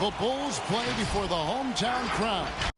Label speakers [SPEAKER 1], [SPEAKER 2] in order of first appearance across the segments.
[SPEAKER 1] The Bulls play before the hometown crowd.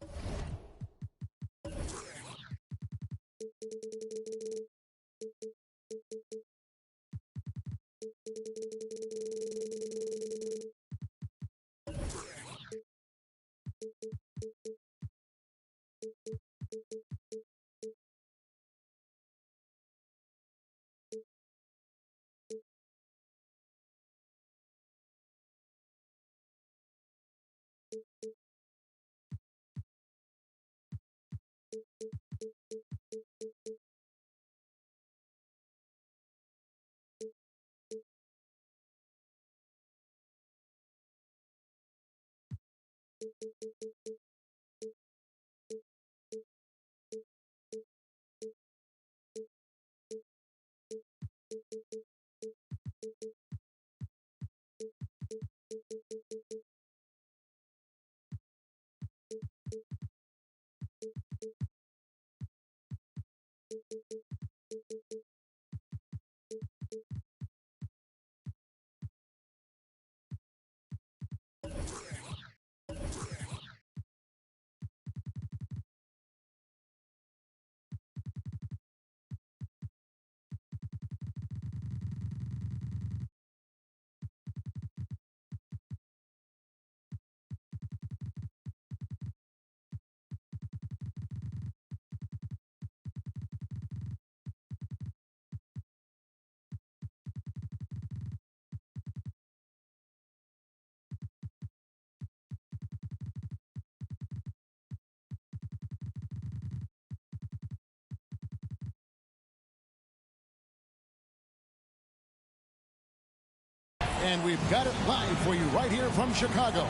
[SPEAKER 1] And we've got it live for you right here from Chicago.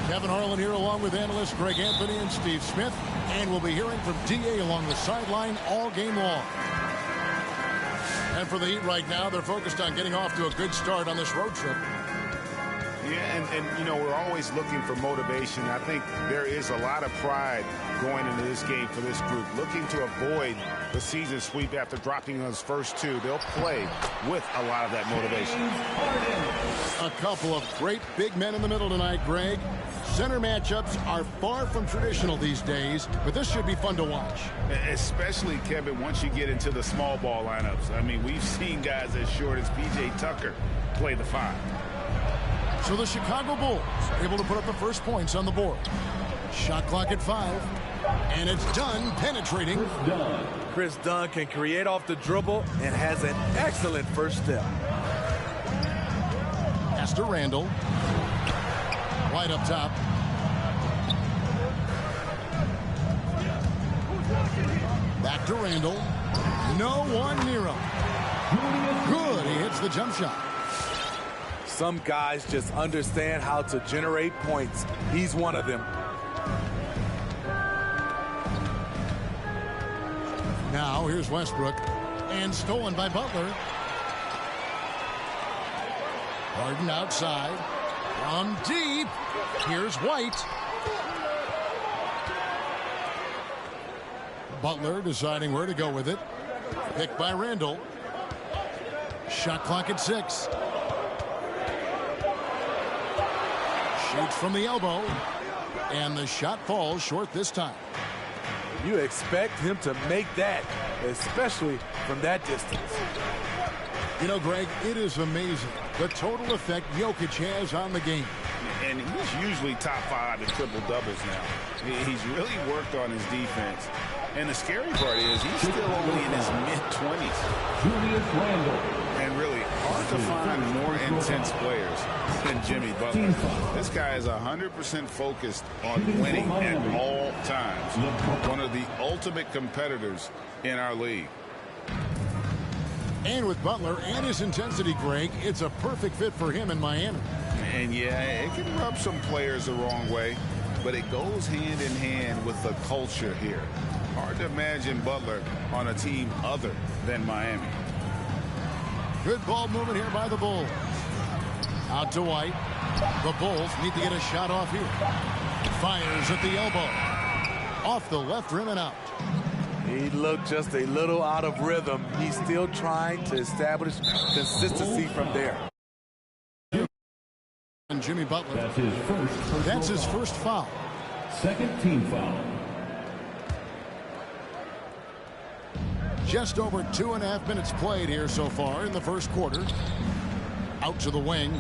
[SPEAKER 1] Kevin Harlan here along with analysts Greg Anthony and Steve Smith. And we'll be hearing from D.A. along the sideline all game long. And for the Heat right now, they're focused on getting off to a good start on this road trip.
[SPEAKER 2] Yeah, and you know, we're always looking for motivation. I think there is a lot of pride going into this game for this group, looking to avoid the season sweep after dropping those first two. They'll play with a lot of that motivation.
[SPEAKER 1] A couple of great big men in the middle tonight, Greg. Center matchups are far from traditional these days, but this should be fun to watch.
[SPEAKER 2] Especially, Kevin, once you get into the small ball lineups. I mean, we've seen guys as short as P.J. Tucker play the 5.
[SPEAKER 1] So the Chicago Bulls able to put up the first points on the board. Shot clock at 5. And it's Dunn penetrating.
[SPEAKER 3] Chris Dunn can create off the dribble and has an excellent first step.
[SPEAKER 1] Pass to Randall. Right up top. Back to Randall. No one near him. Good. He hits the jump shot.
[SPEAKER 3] Some guys just understand how to generate points. He's one of them.
[SPEAKER 1] Now here's Westbrook. And stolen by Butler. Harden outside. From deep. Here's White. Butler deciding where to go with it. Picked by Randall. Shot clock at 6. Shoots from the elbow. And the shot falls short this time.
[SPEAKER 3] You expect him to make that, especially from that distance.
[SPEAKER 1] You know, Greg, it is amazing the total effect Jokic has on the game.
[SPEAKER 2] And he's usually top 5 in triple-doubles now. He's really worked on his defense. And the scary part is he's still only in his mid-20s. And really hard to find more intense players than Jimmy Butler. This guy is 100% focused on winning at all times. One of the ultimate competitors in our league.
[SPEAKER 1] And with Butler and his intensity, Greg, it's a perfect fit for him in Miami.
[SPEAKER 2] And yeah, it can rub some players the wrong way, but it goes hand in hand with the culture here. Hard to imagine Butler on a team other than Miami.
[SPEAKER 1] Good ball movement here by the Bulls. Out to White. The Bulls need to get a shot off here. Fires at the elbow. Off the left rim and out.
[SPEAKER 3] He looked just a little out of rhythm. He's still trying to establish consistency from there.
[SPEAKER 1] And Jimmy Butler.
[SPEAKER 4] That's his first
[SPEAKER 1] foul.
[SPEAKER 4] Second team foul.
[SPEAKER 1] Just over 2.5 minutes played here so far in the first quarter. Out to the wing.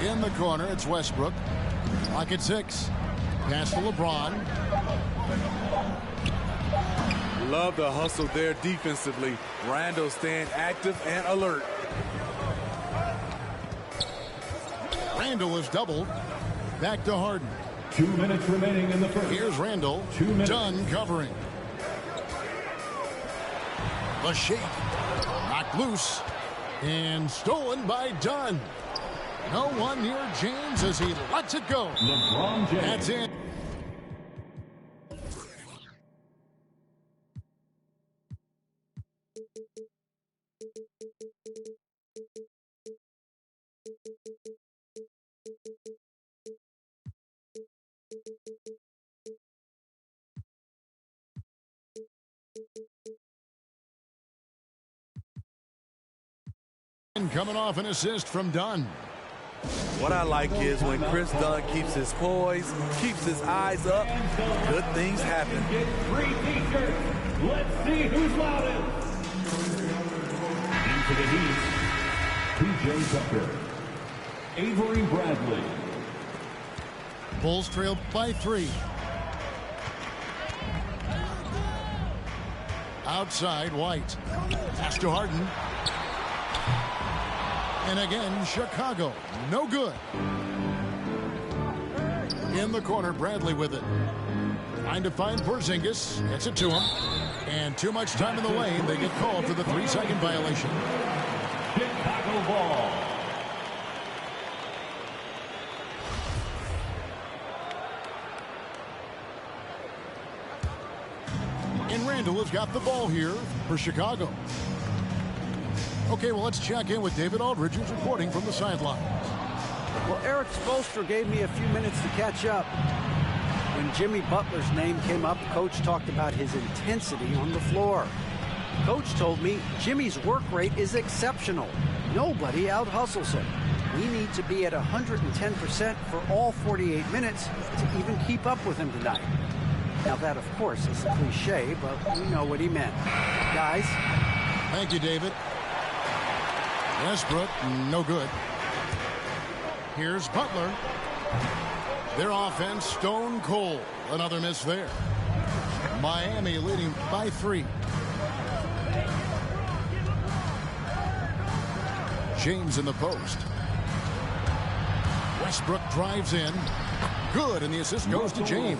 [SPEAKER 1] In the corner, it's Westbrook. Lock at 6. Pass to LeBron.
[SPEAKER 3] Love the hustle there defensively. Randle staying active and alert.
[SPEAKER 1] Randle is doubled. Back to Harden.
[SPEAKER 4] 2 minutes remaining in the first.
[SPEAKER 1] Here's Randle.
[SPEAKER 4] 2 minutes.
[SPEAKER 1] Dunn covering. The shake. Knocked loose. And stolen by Dunn. No one near James as he lets it go.
[SPEAKER 4] LeBron James.
[SPEAKER 1] That's it. Coming off an assist from Dunn.
[SPEAKER 3] What I like is when Chris Dunn keeps his poise, keeps his eyes up, good things happen.
[SPEAKER 4] Get 3 t-shirts. Let's see who's loudest. Into the Heat, P.J. Tucker, Avery Bradley.
[SPEAKER 1] Bulls trail by 3. Outside, White. Pass to Harden. And again, Chicago. No good. In the corner, Bradley with it. Trying to find Porzingis. Gets it to him. And too much time in the lane. They get called for the 3-second violation.
[SPEAKER 4] Chicago ball.
[SPEAKER 1] And Randle has got the ball here for Chicago. Okay, well, let's check in with David Aldridge, who's reporting from the sidelines.
[SPEAKER 5] Well, Eric Spoelstra gave me a few minutes to catch up. When Jimmy Butler's name came up, Coach talked about his intensity on the floor. Coach told me Jimmy's work rate is exceptional. Nobody out-hustles him. We need to be at 110% for all 48 minutes to even keep up with him tonight. Now, that, of course, is a cliche, but we know what he meant. Guys.
[SPEAKER 1] Thank you, David. Westbrook, no good. Here's Butler. Their offense, stone cold. Another miss there. Miami leading by 3. James in the post. Westbrook drives in. Good, and the assist goes to James.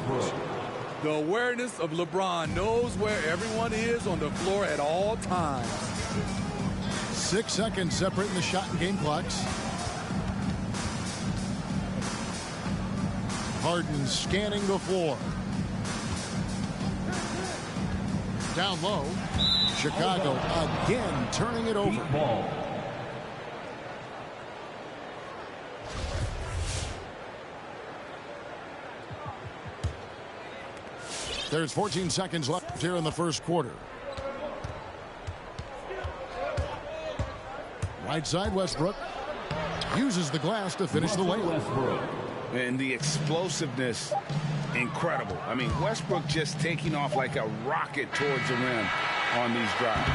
[SPEAKER 3] The awareness of LeBron, knows where everyone is on the floor at all times.
[SPEAKER 1] 6 seconds separating the shot and game clocks. Harden scanning the floor. Down low. Chicago again turning it over.
[SPEAKER 4] Ball.
[SPEAKER 1] There's 14 seconds left here in the first quarter. Right side, Westbrook uses the glass to finish the layup.
[SPEAKER 2] And the explosiveness, incredible. I mean, Westbrook just taking off like a rocket towards the rim on these drives.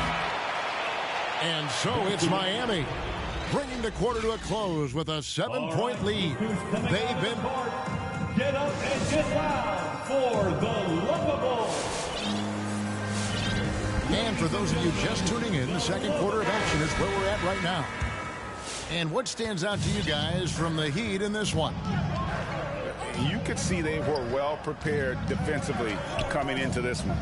[SPEAKER 1] And so it's Miami bringing the quarter to a close with a 7-point lead. They've been...
[SPEAKER 4] Get up and get loud for the Lovable.
[SPEAKER 1] And for those of you just tuning in, the second quarter of action is where we're at right now. And what stands out to you guys from the Heat in this one?
[SPEAKER 2] You could see they were well prepared defensively coming into this one.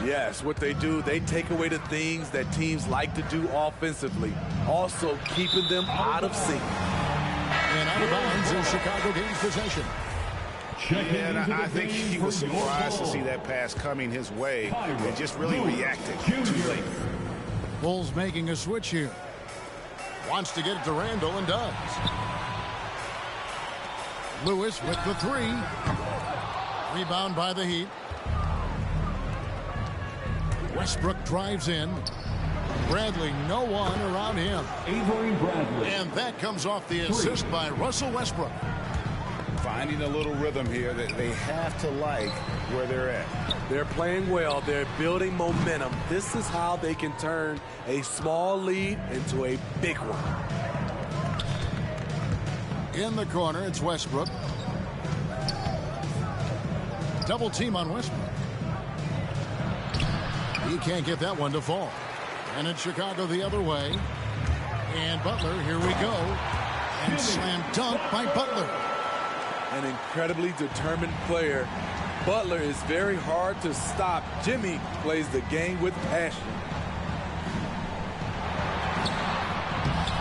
[SPEAKER 3] Yes, what they do, they take away the things that teams like to do offensively, also keeping them out of sync.
[SPEAKER 1] And out of bounds as Chicago gains possession.
[SPEAKER 2] And I think he was surprised to see that pass coming his way and just really reacted too late.
[SPEAKER 1] Bulls making a switch here. Wants to get it to Randle and does. Lewis with the 3. Rebound by the Heat. Westbrook drives in. Bradley, no one around him.
[SPEAKER 4] Avery Bradley.
[SPEAKER 1] And that comes off the assist by Russell Westbrook.
[SPEAKER 2] Finding a little rhythm here that they have to like where they're at.
[SPEAKER 3] They're playing well. They're building momentum. This is how they can turn a small lead into a big one.
[SPEAKER 1] In the corner, it's Westbrook. Double team on Westbrook. He can't get that one to fall. And it's Chicago the other way. And Butler, here we go. And slam dunk by Butler.
[SPEAKER 3] An incredibly determined player. Butler is very hard to stop. Jimmy plays the game with passion.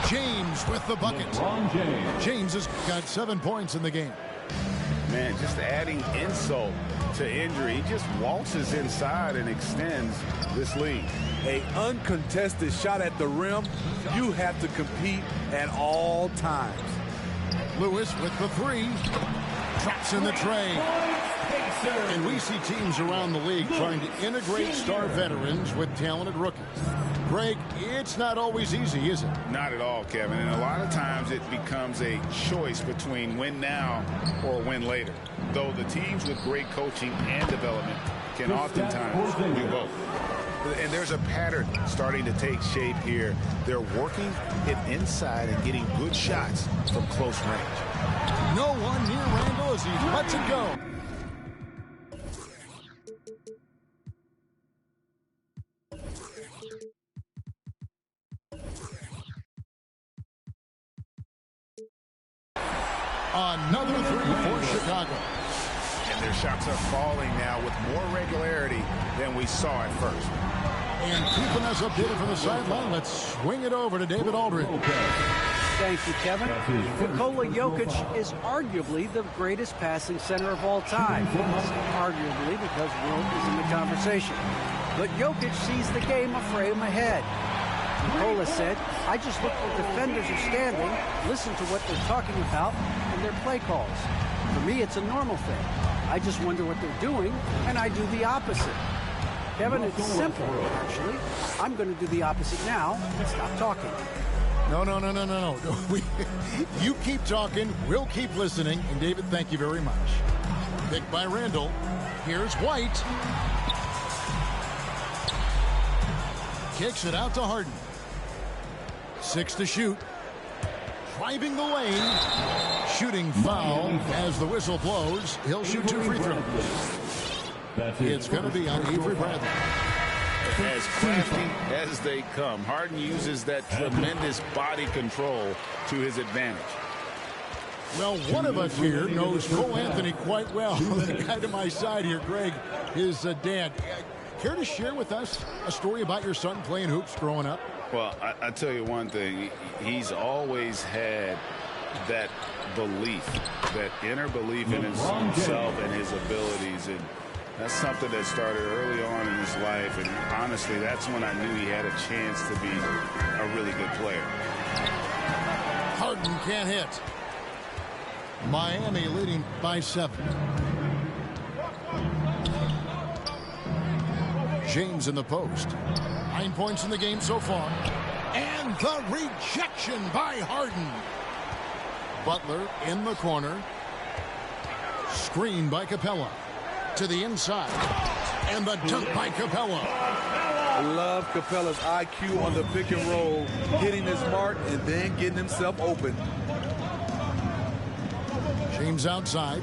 [SPEAKER 1] James with the bucket. James has got 7 points in the game.
[SPEAKER 2] Man, just adding insult to injury. He just waltzes inside and extends this lead.
[SPEAKER 3] An uncontested shot at the rim. You have to compete at all times.
[SPEAKER 1] Lewis with the three. Drops in the tray. And we see teams around the league trying to integrate star veterans with talented rookies. Greg, it's not always easy, is it?
[SPEAKER 2] Not at all, Kevin. And a lot of times it becomes a choice between win now or win later. Though the teams with great coaching and development can oftentimes do both. And there's a pattern starting to take shape here. They're working it inside and getting good shots from close range.
[SPEAKER 1] No one near Randall as he lets it go. Another three for Chicago.
[SPEAKER 2] And their shots are falling now with more regularity than we saw at first.
[SPEAKER 1] And keeping us updated from the sideline, let's swing it over to David Aldridge.
[SPEAKER 5] Thank you, Kevin. Nikola Jokic is arguably the greatest passing center of all time. Arguably because Wilt is in the conversation. But Jokic sees the game a frame ahead. Nikola said, I just look where defenders are standing, listen to what they're talking about, and their play calls. For me, it's a normal thing. I just wonder what they're doing, and I do the opposite. Kevin, it's simple, actually. I'm going to do the opposite now and stop talking.
[SPEAKER 1] No. You keep talking, we'll keep listening. And David, thank you very much. Picked by Randall. Here's White. Kicks it out to Harden. 6 to shoot. Driving the lane. Shooting foul as the whistle blows. He'll shoot 2 free throws. It's going to be on Avery Bradley.
[SPEAKER 2] As crafty as they come, Harden uses that tremendous body control to his advantage.
[SPEAKER 1] Well, one of us here knows Cole Anthony quite well. The guy to my side here, Greg, his dad. Care to share with us a story about your son playing hoops growing up?
[SPEAKER 2] Well, I tell you one thing. He's always had that belief, that inner belief in himself and his abilities. And that's something that started early on in his life. And honestly, that's when I knew he had a chance to be a really good player.
[SPEAKER 1] Harden can't hit. Miami leading by 7. James in the post. 9 points in the game so far. And the rejection by Harden. Butler in the corner. Screen by Capella. To the inside. And the dunk by Capella.
[SPEAKER 3] I love Capella's IQ on the pick and roll. Hitting his mark and then getting himself open.
[SPEAKER 1] James outside.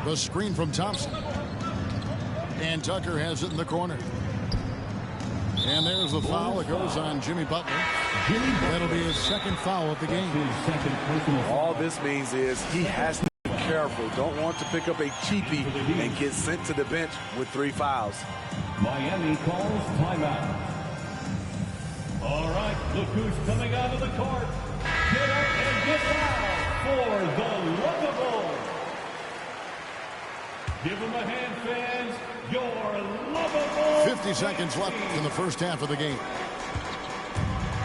[SPEAKER 1] The screen from Thompson. And Tucker has it in the corner. And there's the foul. It goes on Jimmy Butler. That'll be his second foul of the game.
[SPEAKER 3] All this means is he has to be careful. Don't want to pick up a cheapie and get sent to the bench with 3 fouls.
[SPEAKER 4] Miami calls timeout. All right, look who's coming out of the court. Get up and get down for the lovable. Give them a hand, fans. Your lovable.
[SPEAKER 1] 50 seconds left in the first half of the game.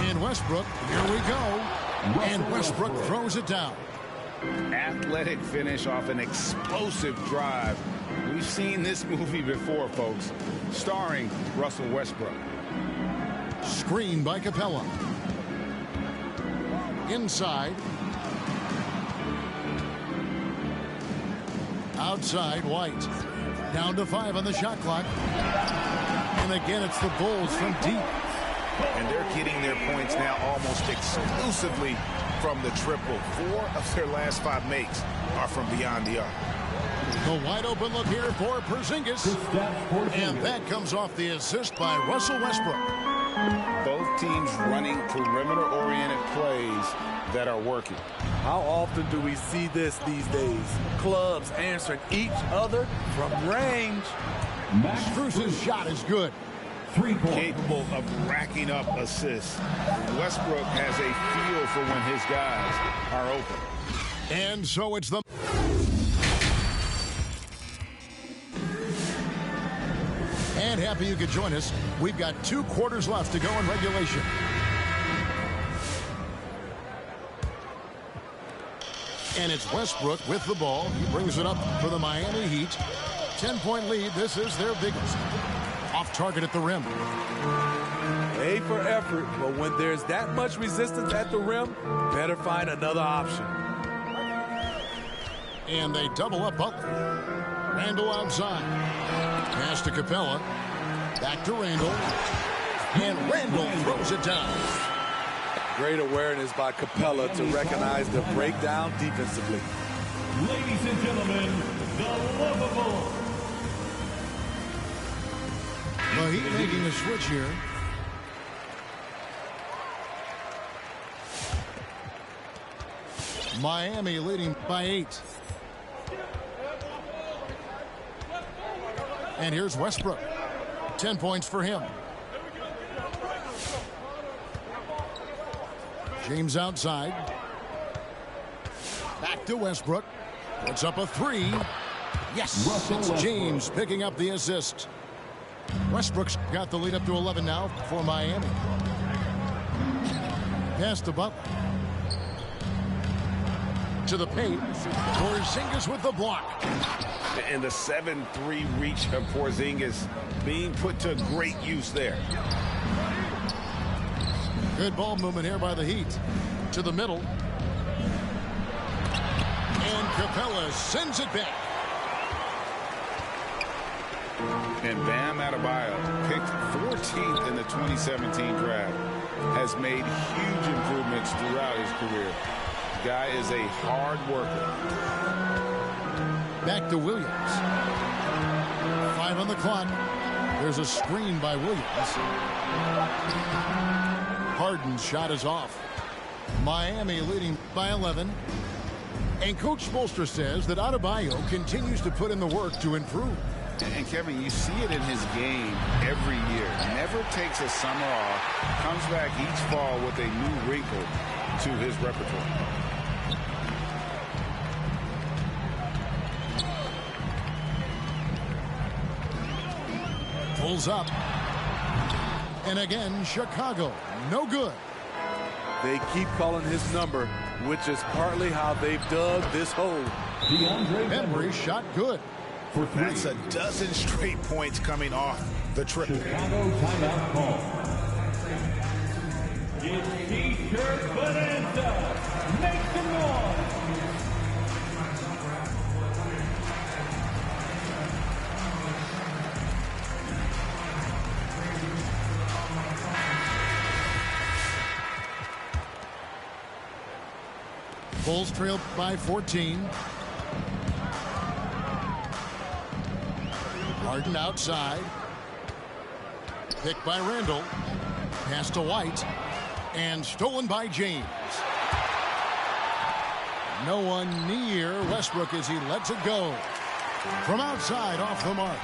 [SPEAKER 1] And Westbrook, here we go. And Westbrook throws it down.
[SPEAKER 2] Athletic finish off an explosive drive. We've seen this movie before, folks, starring Russell Westbrook.
[SPEAKER 1] Screen by Capella. Inside. Outside, White. Down to 5 on the shot clock. And again, it's the Bulls from deep.
[SPEAKER 2] And they're getting their points now almost exclusively from the triple. 4 of their last 5 makes are from beyond the arc.
[SPEAKER 1] The wide open look here for Porzingis. And that comes off the assist by Russell Westbrook.
[SPEAKER 2] Both teams running perimeter-oriented plays that are working.
[SPEAKER 3] How often do we see this these days? Clubs answering each other from range.
[SPEAKER 1] Strus's shot is good.
[SPEAKER 2] Capable of racking up assists. Westbrook has a feel for when his guys are open.
[SPEAKER 1] And so it's the... And happy you could join us. We've got 2 quarters left to go in regulation. And it's Westbrook with the ball. He brings it up for the Miami Heat. 10-point lead. This is their biggest. Off target at the rim.
[SPEAKER 3] A for effort, but when there's that much resistance at the rim, better find another option.
[SPEAKER 1] And they double up Butler. Randall outside. Pass to Capella. Back to Randall. And Randall throws it down.
[SPEAKER 3] Great awareness by Capella to recognize the breakdown defensively.
[SPEAKER 4] Ladies and gentlemen, the lovable.
[SPEAKER 1] The Heat making a switch here. Miami leading by 8. And here's Westbrook. 10 points for him. James outside. Back to Westbrook. Puts up a 3. Yes, it's James picking up the assist. Westbrook's got the lead up to 11 now for Miami. Pass to Butler. To the paint. Porzingis with the block.
[SPEAKER 2] And the 7-3 reach of Porzingis being put to great use there.
[SPEAKER 1] Good ball movement here by the Heat. To the middle. And Capella sends it back.
[SPEAKER 2] And Bam Adebayo, picked 14th in the 2017 draft, has made huge improvements throughout his career. Guy is a hard worker.
[SPEAKER 1] Back to Williams. 5 on the clock. There's a screen by Williams. Harden's shot is off. Miami leading by 11. And Coach Spoelstra says that Adebayo continues to put in the work to improve.
[SPEAKER 2] And Kevin, you see it in his game every year. Never takes a summer off. Comes back each fall with a new wrinkle to his repertoire.
[SPEAKER 1] Pulls up. And again, Chicago. No good.
[SPEAKER 3] They keep calling his number, which is partly how they've dug this hole.
[SPEAKER 1] Henry shot good.
[SPEAKER 2] That's a dozen straight points coming off the triple.
[SPEAKER 4] Chicago timeout call. It's T-shirt bonanza. Make some noise.
[SPEAKER 1] Bulls trailed by 14. Harden outside. Picked by Randall. Pass to White. And stolen by James. No one near Westbrook as he lets it go. From outside, off the mark.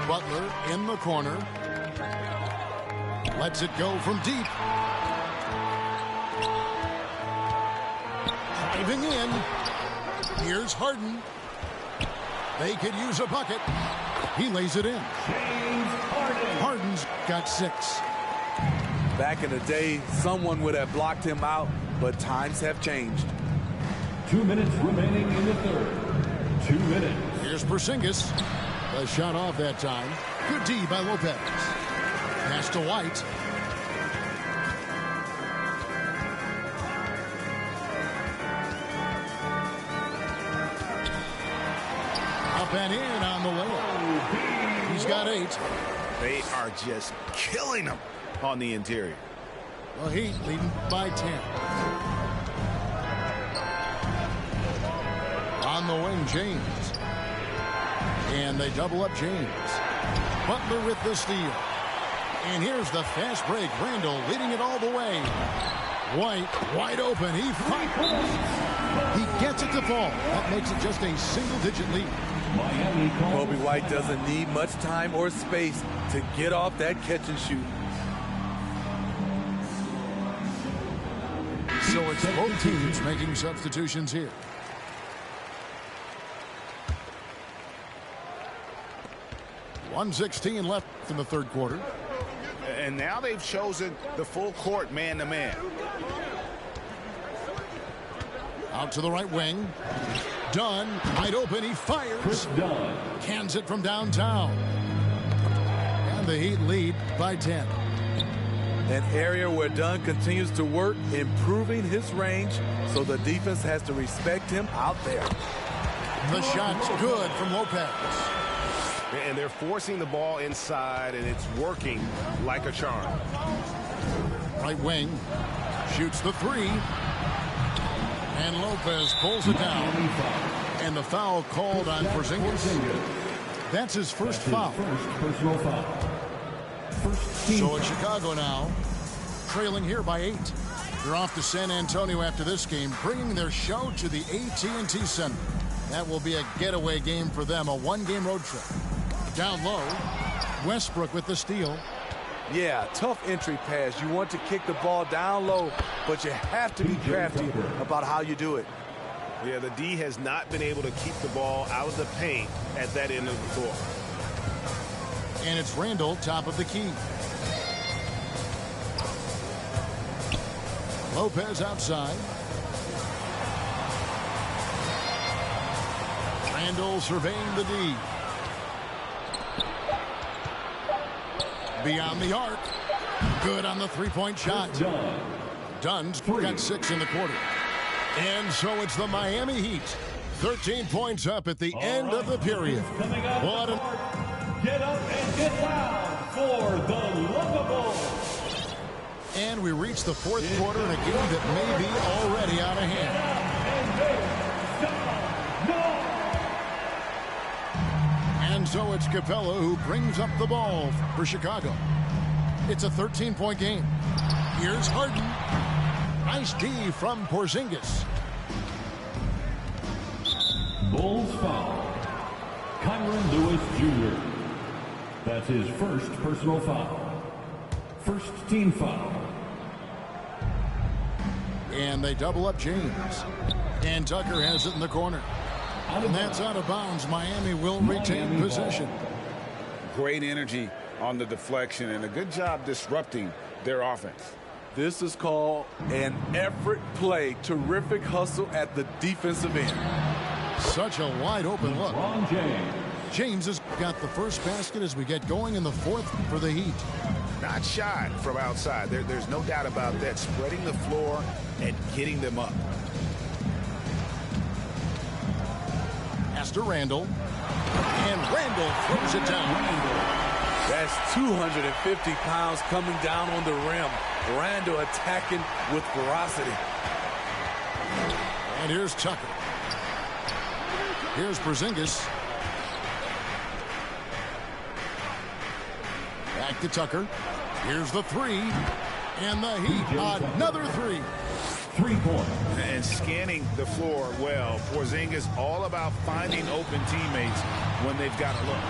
[SPEAKER 1] Butler in the corner. Lets it go from deep. Driving in. Here's Harden. They could use a bucket. He lays it in. Harden's got 6.
[SPEAKER 3] Back in the day, someone would have blocked him out, but times have changed.
[SPEAKER 4] 2 minutes remaining in the third. 2 minutes.
[SPEAKER 1] Here's Porzingis. The shot off that time. Good D by Lopez. Pass to White. Up and in on the layup. He's got 8.
[SPEAKER 2] They are just killing them on the interior.
[SPEAKER 1] The Heat leading by 10. On the wing, James. And they double up James. Butler with the steal. And here's the fast break. Randall leading it all the way. White wide open. He fires. He gets it to fall. That makes it just a single-digit lead.
[SPEAKER 3] Kobe White doesn't need much time or space to get off that catch and shoot.
[SPEAKER 1] So it's both teams making substitutions here. .116 left in the third quarter.
[SPEAKER 2] And now they've chosen the full court man-to-man.
[SPEAKER 1] Out to the right wing. Dunn, wide open, he fires. Cans it from downtown. And the Heat lead by 10.
[SPEAKER 3] An area where Dunn continues to work, improving his range, so the defense has to respect him out there.
[SPEAKER 1] The shot's good from Lopez.
[SPEAKER 2] And they're forcing the ball inside, and it's working like a charm.
[SPEAKER 1] Right wing. Shoots the 3. And Lopez pulls it down. And the foul called on Porzingis. That's his first foul.
[SPEAKER 4] Personal foul.
[SPEAKER 1] So it's Chicago now, trailing here by 8. They're off to San Antonio after this game, bringing their show to the AT&T Center. That will be a getaway game for them, a one-game road trip. Down low, Westbrook with the steal.
[SPEAKER 3] Yeah, tough entry pass. You want to kick the ball down low, but you have to be crafty about how you do it.
[SPEAKER 2] Yeah, the D has not been able to keep the ball out of the paint at that end of the floor.
[SPEAKER 1] And it's Randall, top of the key. Lopez outside. Randall surveying the D. Beyond the arc. Good on the three-point shot. Dunn's got 6 in the quarter. And so it's the Miami Heat. 13 points up at the end of the period. What a...
[SPEAKER 4] Get up and get loud for the Locables.
[SPEAKER 1] And we reach the fourth quarter in a game that may be already out of hand. And so it's Capella who brings up the ball for Chicago. It's a 13-point game. Here's Harden. Nice D from Porzingis.
[SPEAKER 4] Bulls foul. Kyron Lewis Jr. That's his first personal foul. First team foul.
[SPEAKER 1] And they double up James. And Tucker has it in the corner. And that's out of bounds. Miami will retain possession.
[SPEAKER 2] Great energy on the deflection and a good job disrupting their offense.
[SPEAKER 3] This is called an effort play. Terrific hustle at the defensive end.
[SPEAKER 1] Such a wide open look.
[SPEAKER 4] James.
[SPEAKER 1] James has got the first basket as we get going in the fourth for the Heat.
[SPEAKER 2] Not shy from outside. There's no doubt about that. Spreading the floor and getting them up.
[SPEAKER 1] Pass to Randall. And Randall throws it down.
[SPEAKER 3] That's 250 pounds coming down on the rim. Randall attacking with ferocity.
[SPEAKER 1] And here's Tucker. Here's Porzingis. Back to Tucker. Here's the 3. And the Heat, another 3.
[SPEAKER 4] 3 points.
[SPEAKER 2] And scanning the floor well. Porzingis all about finding open teammates when they've got a look.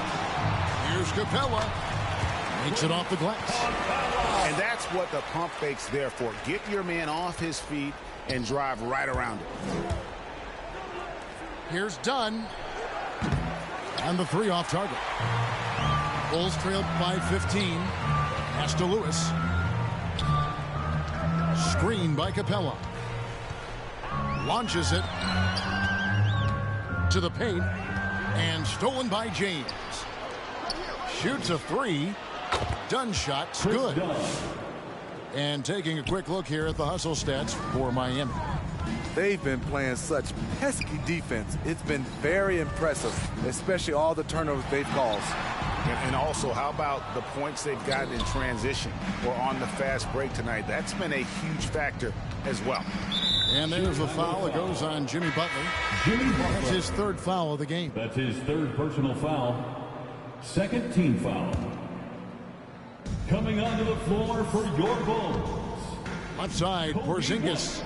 [SPEAKER 1] Here's Capella. Makes it off the glass.
[SPEAKER 2] And that's what the pump fake's there for. Get your man off his feet and drive right around it.
[SPEAKER 1] Here's Dunn. And the 3 off target. Bulls trailed by 15. Pass to Lewis. Screen by Capella. Launches it to the paint. And stolen by James. Shoots a three. Dunn shot's good. And taking a quick look here at the hustle stats for Miami.
[SPEAKER 3] They've been playing such pesky defense. It's been very impressive, especially all the turnovers they've caused.
[SPEAKER 2] And also, how about the points they've gotten in transition or on the fast break tonight? That's been a huge factor as well.
[SPEAKER 1] And there's a foul. It goes on Jimmy Butler. That's his third foul of the game.
[SPEAKER 4] That's his third personal foul. Second team foul. Coming onto the floor for your Bulls.
[SPEAKER 1] Left side, Porzingis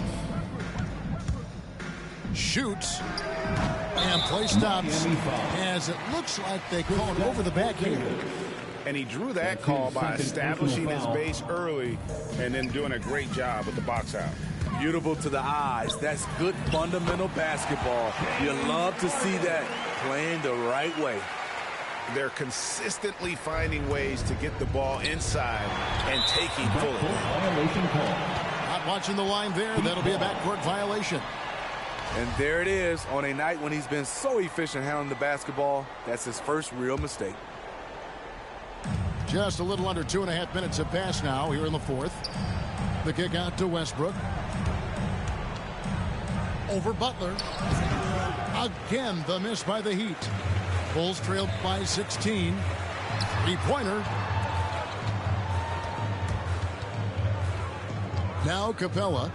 [SPEAKER 1] shoots. And play stops as it looks like they called over the backhand.
[SPEAKER 2] And he drew that call by establishing his base early and then doing a great job with the box out.
[SPEAKER 3] Beautiful to the eyes. That's good fundamental basketball. You love to see that playing the right way.
[SPEAKER 2] They're consistently finding ways to get the ball inside and taking full advantage.
[SPEAKER 1] Not watching the line there. That'll be a backcourt violation.
[SPEAKER 3] And there it is on a night when he's been so efficient handling the basketball. That's his first real mistake.
[SPEAKER 1] Just a little under 2.5 minutes have passed now here in the fourth. The kick out to Westbrook. Over Butler. Again, the miss by the Heat. Bulls trailed by 16. Three-pointer. Now Capella.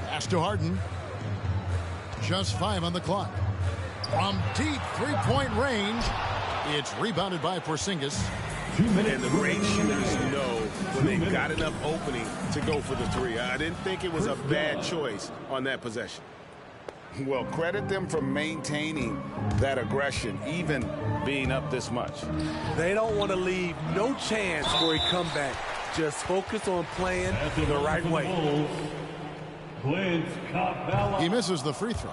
[SPEAKER 1] Pass to Harden. Just 5 on the clock. From deep three-point range, it's rebounded by Porzingis.
[SPEAKER 2] And the great shooters know when they've got enough opening to go for the three. I didn't think it was a bad choice on that possession. Well, credit them for maintaining that aggression, even being up this much.
[SPEAKER 3] They don't want to leave no chance for a comeback. Just focus on playing the right way.
[SPEAKER 1] He misses the free throw.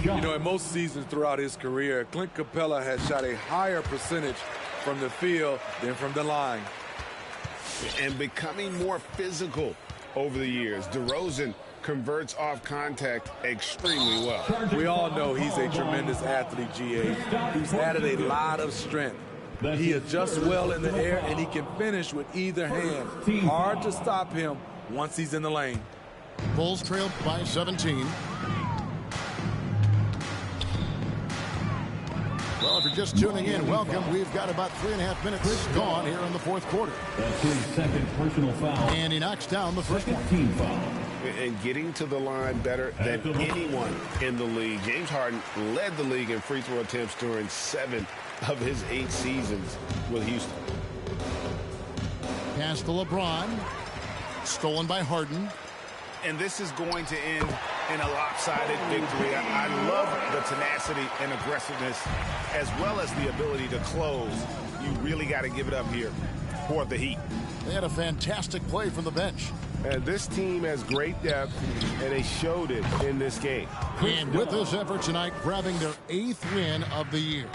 [SPEAKER 3] You know, in most seasons throughout his career, Clint Capella has shot a higher percentage from the field than from the line.
[SPEAKER 2] And becoming more physical over the years. DeRozan converts off contact extremely well.
[SPEAKER 3] We all know he's a tremendous athlete, GA. He's added a lot of strength. He adjusts well in the air, and he can finish with either hand. Hard to stop him once he's in the lane.
[SPEAKER 1] Bulls trailed by 17. Well, if you're just tuning in, welcome. We've got about 3.5 minutes gone here in the fourth quarter.
[SPEAKER 4] That's his second personal foul.
[SPEAKER 1] And he knocks down the first one.
[SPEAKER 4] Team foul.
[SPEAKER 2] And getting to the line better than anyone in the league. James Harden led the league in free throw attempts during 7 of his 8 seasons with Houston.
[SPEAKER 1] Pass to LeBron. Stolen by Harden.
[SPEAKER 2] And this is going to end in a lopsided victory. I love the tenacity and aggressiveness as well as the ability to close. You really got to give it up here for the Heat.
[SPEAKER 1] They had a fantastic play from the bench.
[SPEAKER 2] And this team has great depth, and they showed it in this game.
[SPEAKER 1] And with this effort tonight, grabbing their 8th win of the year.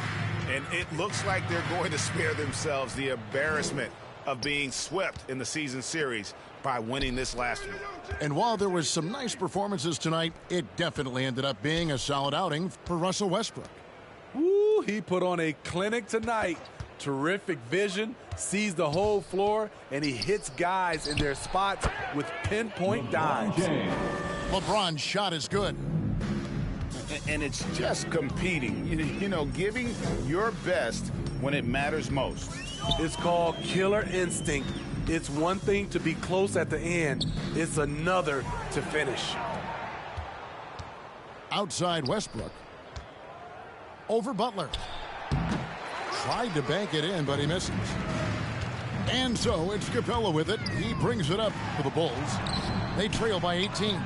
[SPEAKER 2] And it looks like they're going to spare themselves the embarrassment of being swept in the season series by winning this last one.
[SPEAKER 1] And while there was some nice performances tonight, it definitely ended up being a solid outing for Russell Westbrook.
[SPEAKER 3] Woo, he put on a clinic tonight. Terrific vision, sees the whole floor, and he hits guys in their spots with pinpoint dimes.
[SPEAKER 1] LeBron's shot is good.
[SPEAKER 2] And it's just competing, you know, giving your best when it matters most.
[SPEAKER 3] It's called killer instinct. It's one thing to be close at the end. It's another to finish.
[SPEAKER 1] Outside Westbrook. Over Butler. Tried to bank it in, but he misses. And so it's Capella with it. He brings it up for the Bulls. They trail by 18.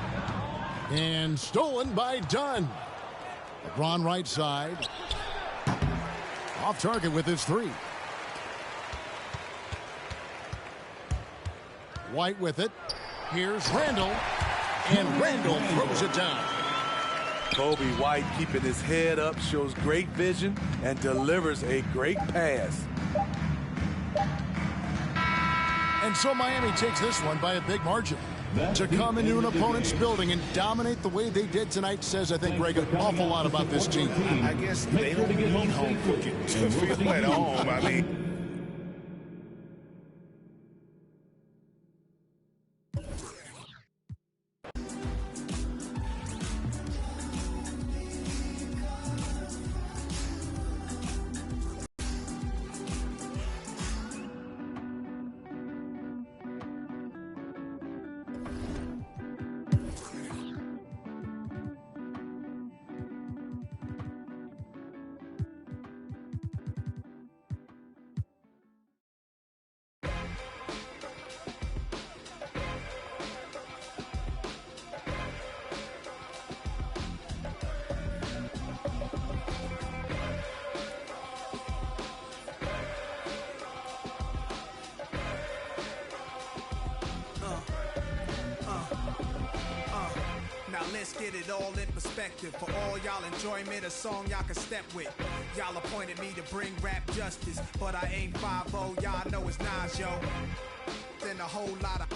[SPEAKER 1] And stolen by Dunn. LeBron right side. Off target with his 3. White with it. Here's Randall. And Randall throws it down.
[SPEAKER 3] Kobe White keeping his head up, shows great vision, and delivers a great pass.
[SPEAKER 1] And And so Miami takes this one by a big margin. To come into an opponent's building and dominate the way they did tonight says, I think, Greg, an awful lot about this team.
[SPEAKER 2] I guess they don't need home cooking to feel at home. I mean,
[SPEAKER 6] Now let's get it all in perspective. For all y'all enjoyment, a song y'all can step with. Y'all appointed me to bring rap justice, but I ain't 5-0, y'all know it's Nas, yo. Then a whole lot of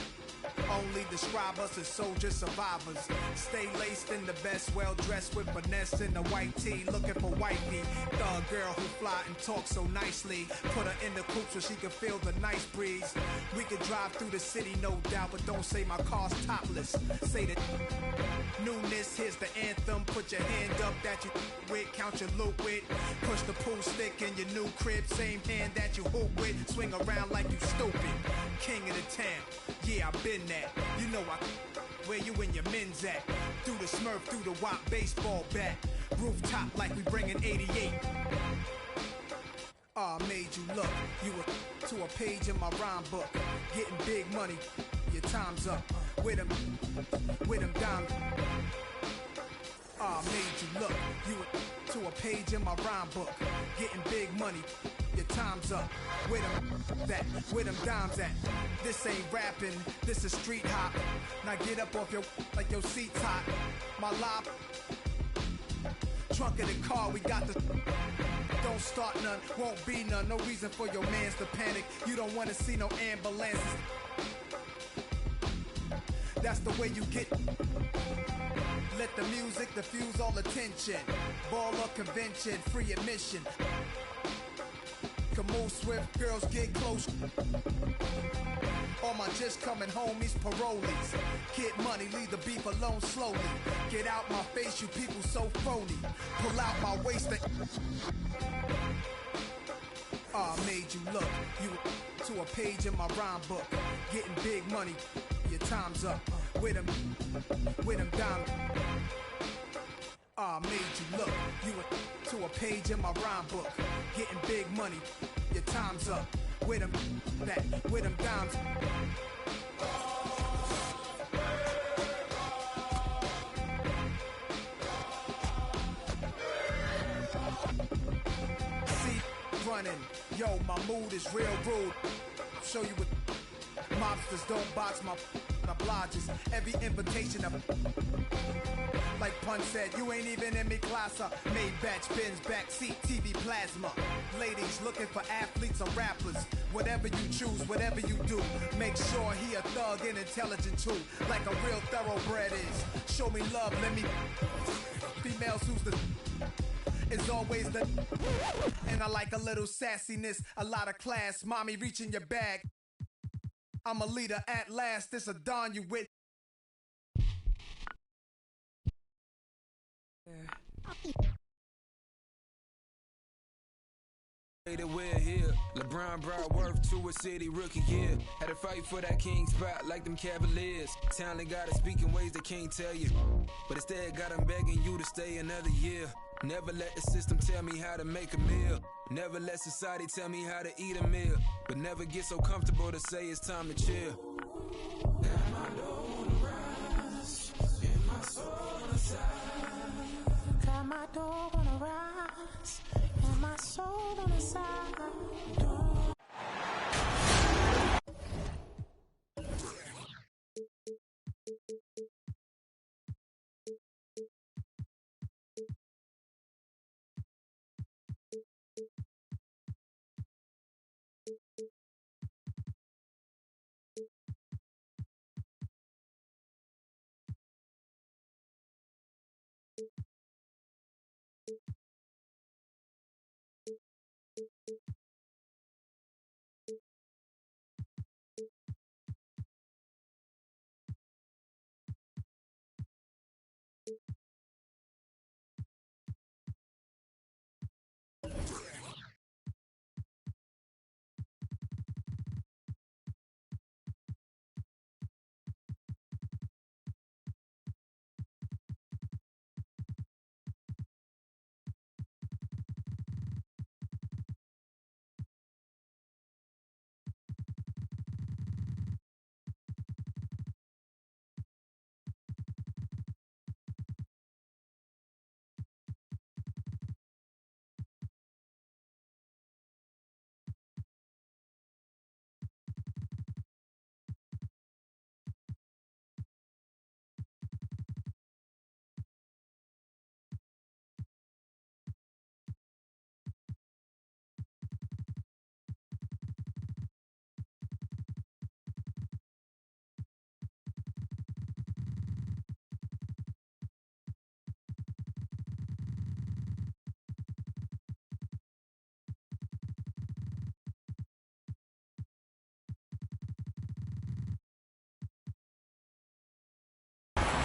[SPEAKER 6] only describe us as soldier survivors. Stay laced in the best, well dressed with finesse in the white tee, looking for wifey. Thug girl who fly and talk so nicely. Put her in the coupe so she can feel the nice breeze. We could drive through the city, no doubt, but don't say my car's topless. Say the newness, here's the anthem. Put your hand up that you with, count your loot with. Push the pool stick in your new crib, same hand that you hoop with. Swing around like you stupid. King of the town, yeah, I've been that. You know where you and your men's at. Through the Smurf, through the Wop baseball bat. Rooftop like we bringing 88. Made you look. You were to a page in my rhyme book. Getting big money, your time's up. With them dimes. Made you look. You were to a page in my rhyme book. Getting big money, your time's up. With them dimes at. This ain't rapping, this is street hop. Now get up off your like your seat's hot. My lob. Trunk of the car, we got the. Don't start none, won't be none. No reason for your mans to panic. You don't wanna see no ambulances. That's the way you get. Let the music diffuse all attention. Ball up convention, free admission. Can move swift, girls get close. All my just coming homies, parolees. Get money, leave the beef alone slowly. Get out my face, you people so phony. Pull out my waist. Made you look. You to a page in my rhyme book. Getting big money, your time's up. With them dimes. Made you look. You were to a page in my rhyme book. Getting big money, your time's up. With them dimes. See, running. Yo, my mood is real rude. I'll show you what mobsters don't box my obliges. Every invitation of. Like Pun said, you ain't even in me class. Made batch, bins, backseat, TV plasma. Ladies looking for athletes or rappers. Whatever you choose, whatever you do, make sure he a thug and intelligent too. Like a real thoroughbred is. Show me love, let me. Females who's the. Is always the. And I like a little sassiness, a lot of class. Mommy, reach in your bag. I'm a leader at last. This a don you with.
[SPEAKER 7] We're here. LeBron brought worth to a city rookie year. Had to fight for that king spot like them Cavaliers. Talent gotta speak in ways they can't tell you, but instead got them begging you to stay another year. Never let the system tell me how to make a meal. Never let society tell me how to eat a meal. But never get so comfortable to say it's time to chill. Got my dough on the rise, and my soul on the side.
[SPEAKER 8] Got my dog on the rise, and my soul on the side.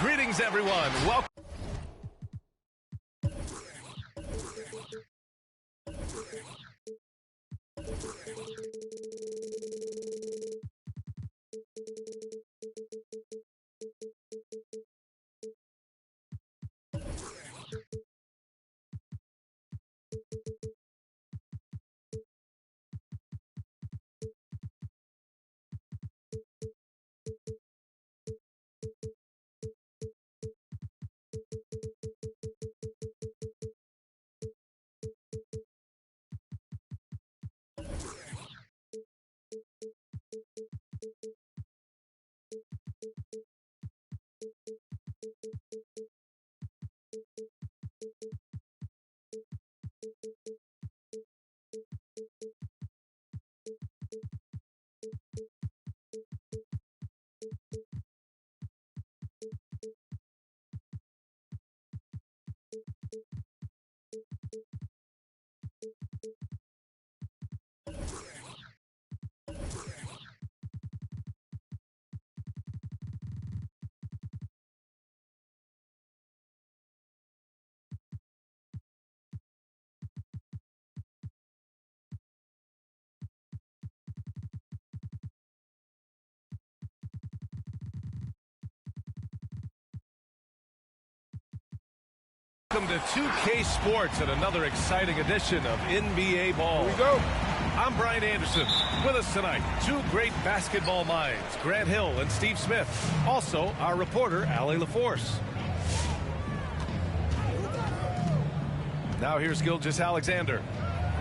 [SPEAKER 9] Greetings, everyone. Welcome. Welcome to 2K Sports and another exciting edition of NBA Ball.
[SPEAKER 3] Here we go.
[SPEAKER 9] I'm Brian Anderson. With us tonight, two great basketball minds, Grant Hill and Steve Smith. Also, our reporter, Allie LaForce. Now here's Gilgeous-Alexander.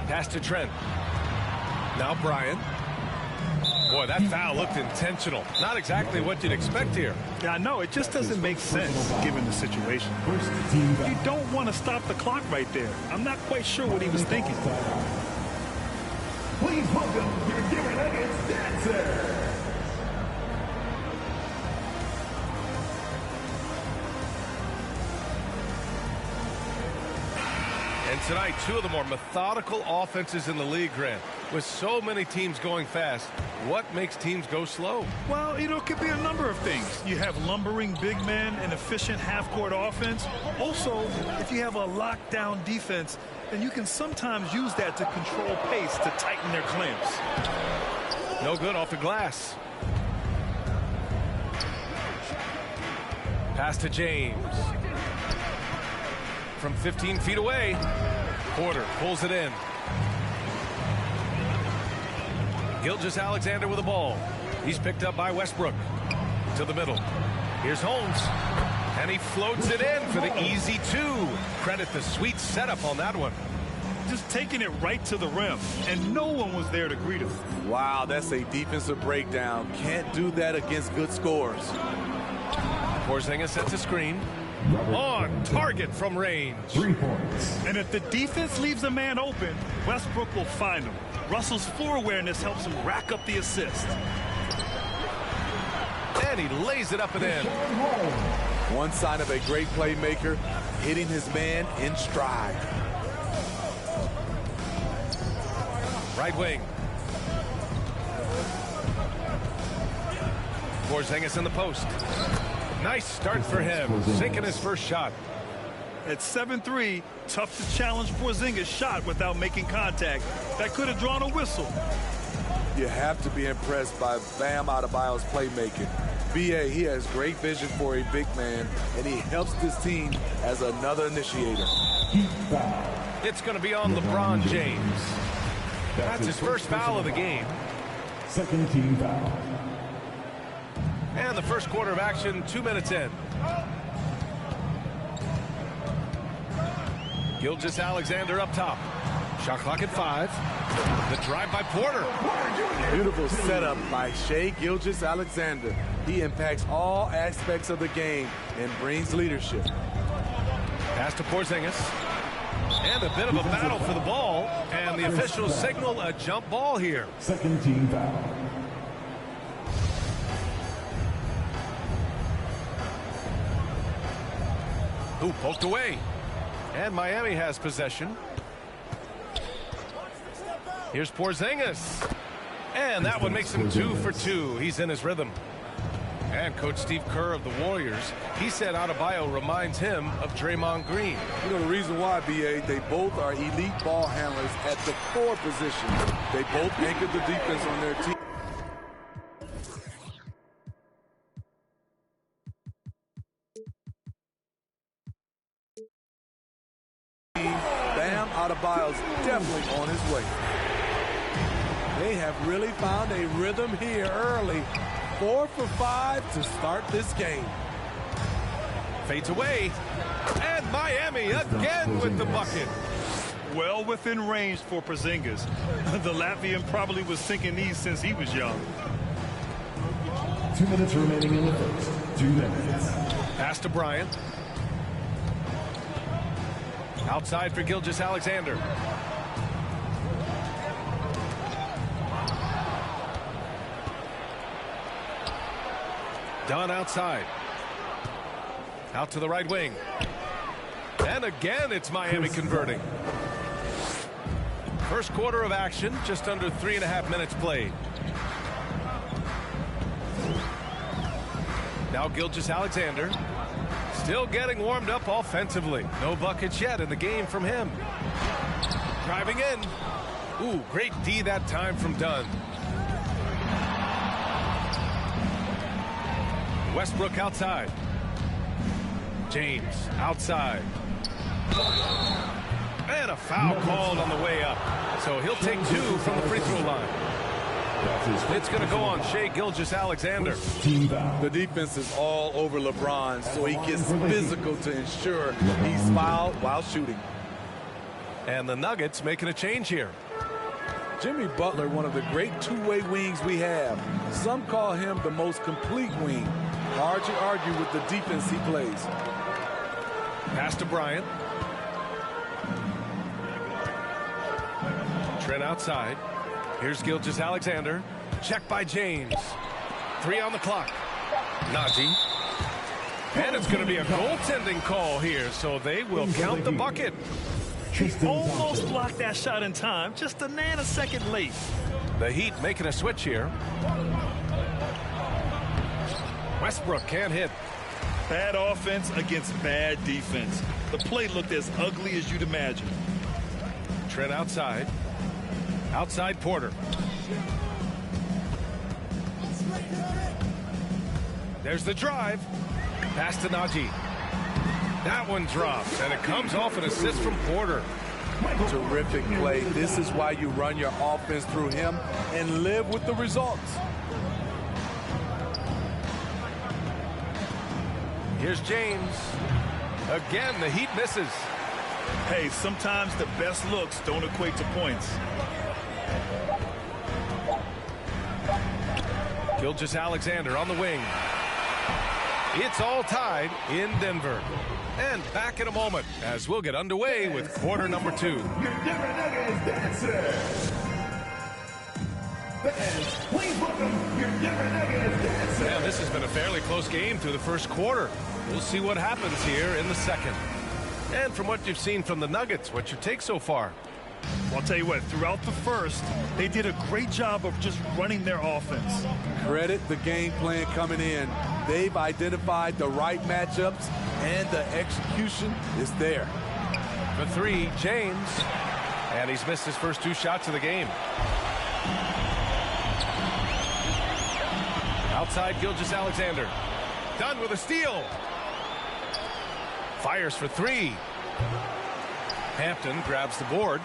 [SPEAKER 9] Pass to Trent. Now Brian. Boy, that foul looked intentional. Not exactly what you'd expect here.
[SPEAKER 10] Yeah, I know. It just doesn't make sense given the situation. You don't want to stop the clock right there. I'm not quite sure what he was thinking.
[SPEAKER 4] Please welcome your Denver Nuggets dancer.
[SPEAKER 9] And tonight, two of the more methodical offenses in the league, Grant. With so many teams going fast, what makes teams go slow?
[SPEAKER 10] Well, you know, it could be a number of things. You have lumbering big men and efficient half-court offense. Also, if you have a lockdown defense, then you can sometimes use that to control pace to tighten their clamps.
[SPEAKER 9] No good off the glass. Pass to James. From 15 feet away, Porter pulls it in. Gilgeous-Alexander with the ball. He's picked up by Westbrook. To the middle. Here's Holmes. And he floats it in for the easy two. Credit the sweet setup on that one.
[SPEAKER 10] Just taking it right to the rim, and no one was there to greet him.
[SPEAKER 3] Wow, that's a defensive breakdown. Can't do that against good scores.
[SPEAKER 9] Porzingis sets a screen. On target from range.
[SPEAKER 4] 3 points.
[SPEAKER 10] And if the defense leaves a man open, Westbrook will find him. Russell's floor awareness helps him rack up the assist.
[SPEAKER 9] And he lays it up and in.
[SPEAKER 3] One sign of a great playmaker, hitting his man in stride.
[SPEAKER 9] Right wing. Porzingis in the post. Nice start for him, sinking his first shot.
[SPEAKER 10] At 7'3", tough to challenge Porzingis' shot without making contact. That could have drawn a whistle.
[SPEAKER 3] You have to be impressed by Bam Adebayo's playmaking. B.A., he has great vision for a big man, and he helps this team as another initiator.
[SPEAKER 9] It's going to be on LeBron James. That's his first foul of the game.
[SPEAKER 4] Second team foul.
[SPEAKER 9] And the first quarter of action, 2 minutes in. Gilgeous-Alexander up top. Shot clock at 5. The drive by Porter.
[SPEAKER 3] Beautiful setup by Shai Gilgeous-Alexander. He impacts all aspects of the game and brings leadership.
[SPEAKER 9] Pass to Porzingis. And a bit of a battle for the ball. And the officials signal a jump ball here.
[SPEAKER 4] Second team foul.
[SPEAKER 9] Ooh, poked away. And Miami has possession. Here's Porzingis. And that one makes him 2 for 2. He's in his rhythm. And Coach Steve Kerr of the Warriors, he said Adebayo reminds him of Draymond Green.
[SPEAKER 3] You know the reason why, B.A., they both are elite ball handlers at the 4 position. They both anchored the defense on their team. Bam Adebayo's definitely on his way. They have really found a rhythm here early. 4 for 5 to start this game.
[SPEAKER 9] Fades away. And Miami again with the bucket.
[SPEAKER 10] Well within range for Porzingis. The Latvian probably was sinking these since he was young.
[SPEAKER 4] 2 minutes remaining in the first. 2 minutes.
[SPEAKER 9] Pass to Bryant. Outside for Gilgeous-Alexander. Dunn outside. Out to the right wing. And again, it's Miami converting. First quarter of action, just under 3.5 minutes played. Now Gilgeous-Alexander. Still getting warmed up offensively. No buckets yet in the game from him. Driving in. Ooh, great D that time from Dunn. Westbrook outside. James outside. And a foul called on the way up. So he'll take 2 from the free throw line. It's going to go on Shai Gilgeous-Alexander.
[SPEAKER 3] The defense is all over LeBron, so he gets physical to ensure he's fouled while shooting.
[SPEAKER 9] And the Nuggets making a change here.
[SPEAKER 3] Jimmy Butler, one of the great two-way wings we have. Some call him the most complete wing. Hard to argue with the defense he plays.
[SPEAKER 9] Pass to Bryant. Trent outside. Here's Gilgeous-Alexander. Check by James. 3 on the clock. Najee. And it's going to be a goaltending call here, so they will count the bucket.
[SPEAKER 10] He almost blocked that shot in time, just a nanosecond late.
[SPEAKER 9] The Heat making a switch here. Westbrook can't hit.
[SPEAKER 10] Bad offense against bad defense. The play looked as ugly as you'd imagine.
[SPEAKER 9] Trent outside. Outside Porter. There's the drive. Pass to Najee. That one drops, and it comes off an assist from Porter.
[SPEAKER 3] Terrific play. This is why you run your offense through him and live with the results.
[SPEAKER 9] Here's James. Again, the Heat misses.
[SPEAKER 10] Hey, sometimes the best looks don't equate to points.
[SPEAKER 9] Gilgeous-Alexander on the wing. It's all tied in Denver. And back in a moment as we'll get underway with quarter number 2.
[SPEAKER 4] Your Denver Nuggets dancers. Fans, please welcome your Denver Nuggets dancers.
[SPEAKER 9] Now, this has been a fairly close game through the first quarter. We'll see what happens here in the second. And from what you've seen from the Nuggets, what's your take so far?
[SPEAKER 10] Well, I'll tell you what, throughout the first, they did a great job of just running their offense.
[SPEAKER 3] Credit the game plan coming in. They've identified the right matchups, and the execution is there.
[SPEAKER 9] For three, James. And he's missed his first 2 shots of the game. Outside, Gilgeous-Alexander. Done with a steal. Fires for 3. Hampton grabs the board.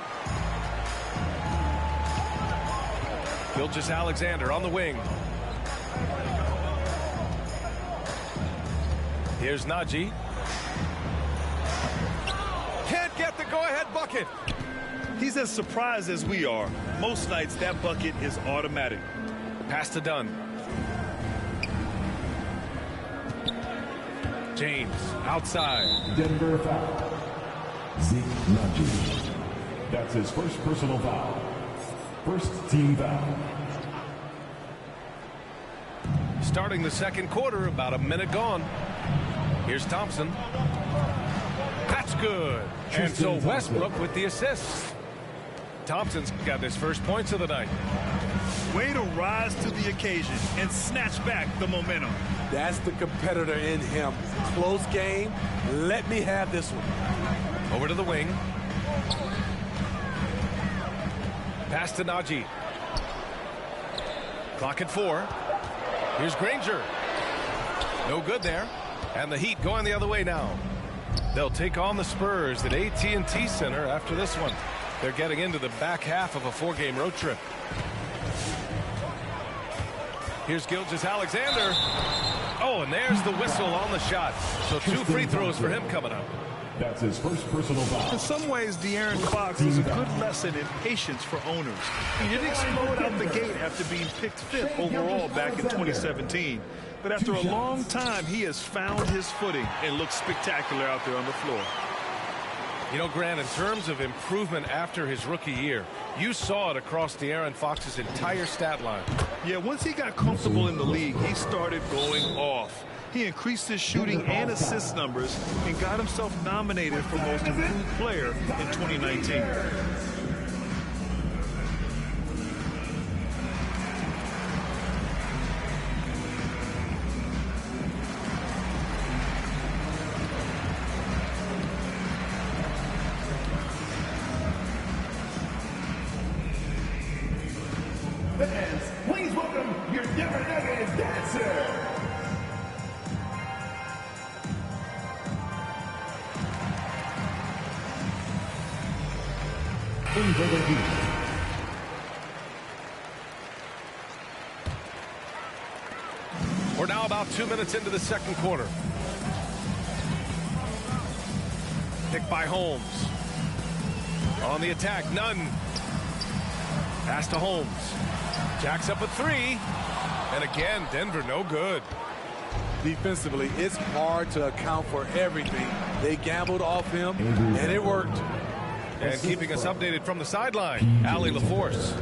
[SPEAKER 9] Gilgeous-Alexander on the wing. Here's Najee. Can't get the go-ahead bucket.
[SPEAKER 10] He's as surprised as we are. Most nights, that bucket is automatic.
[SPEAKER 9] Pass to Dunn. James outside.
[SPEAKER 4] Denver foul. Zeke Najee. That's his first personal foul. First team foul.
[SPEAKER 9] Starting the second quarter, about a minute gone. Here's Thompson. That's good. And so Westbrook with the assist. Thompson's got his first points of the night.
[SPEAKER 10] Way to rise to the occasion and snatch back the momentum.
[SPEAKER 3] That's the competitor in him. Close game. Let me have this one.
[SPEAKER 9] Over to the wing. Pass to Najee. Clock at 4. Here's Granger. No good there. And the Heat going the other way now. They'll take on the Spurs at AT&T Center after this one. They're getting into the back half of a 4-game road trip. Here's Gilgeous-Alexander. Oh, and there's the whistle on the shot. So 2 free throws for him coming up.
[SPEAKER 4] That's his first personal foul.
[SPEAKER 10] In some ways, De'Aaron Fox was a good lesson in patience for owners. He didn't explode out the gate after being picked 5th overall back in 2017. But after a long time, he has found his footing and looks spectacular out there on the floor.
[SPEAKER 9] You know, Grant, in terms of improvement after his rookie year, you saw it across De'Aaron Fox's entire stat line.
[SPEAKER 10] Yeah, once he got comfortable in the league, he started going off. He increased his shooting and assist numbers and got himself nominated for Most Improved Player in 2019.
[SPEAKER 4] Fans, please welcome your Denver Nuggets dancer. Into the Heat.
[SPEAKER 9] We're now about 2 minutes into the second quarter. Picked by Holmes. On the attack, Nunn. Pass to Holmes. Jacks up a 3. And again, Denver no good.
[SPEAKER 3] Defensively, it's hard to account for everything. They gambled off him, and it worked.
[SPEAKER 9] And keeping us updated from the sideline, Allie LaForce.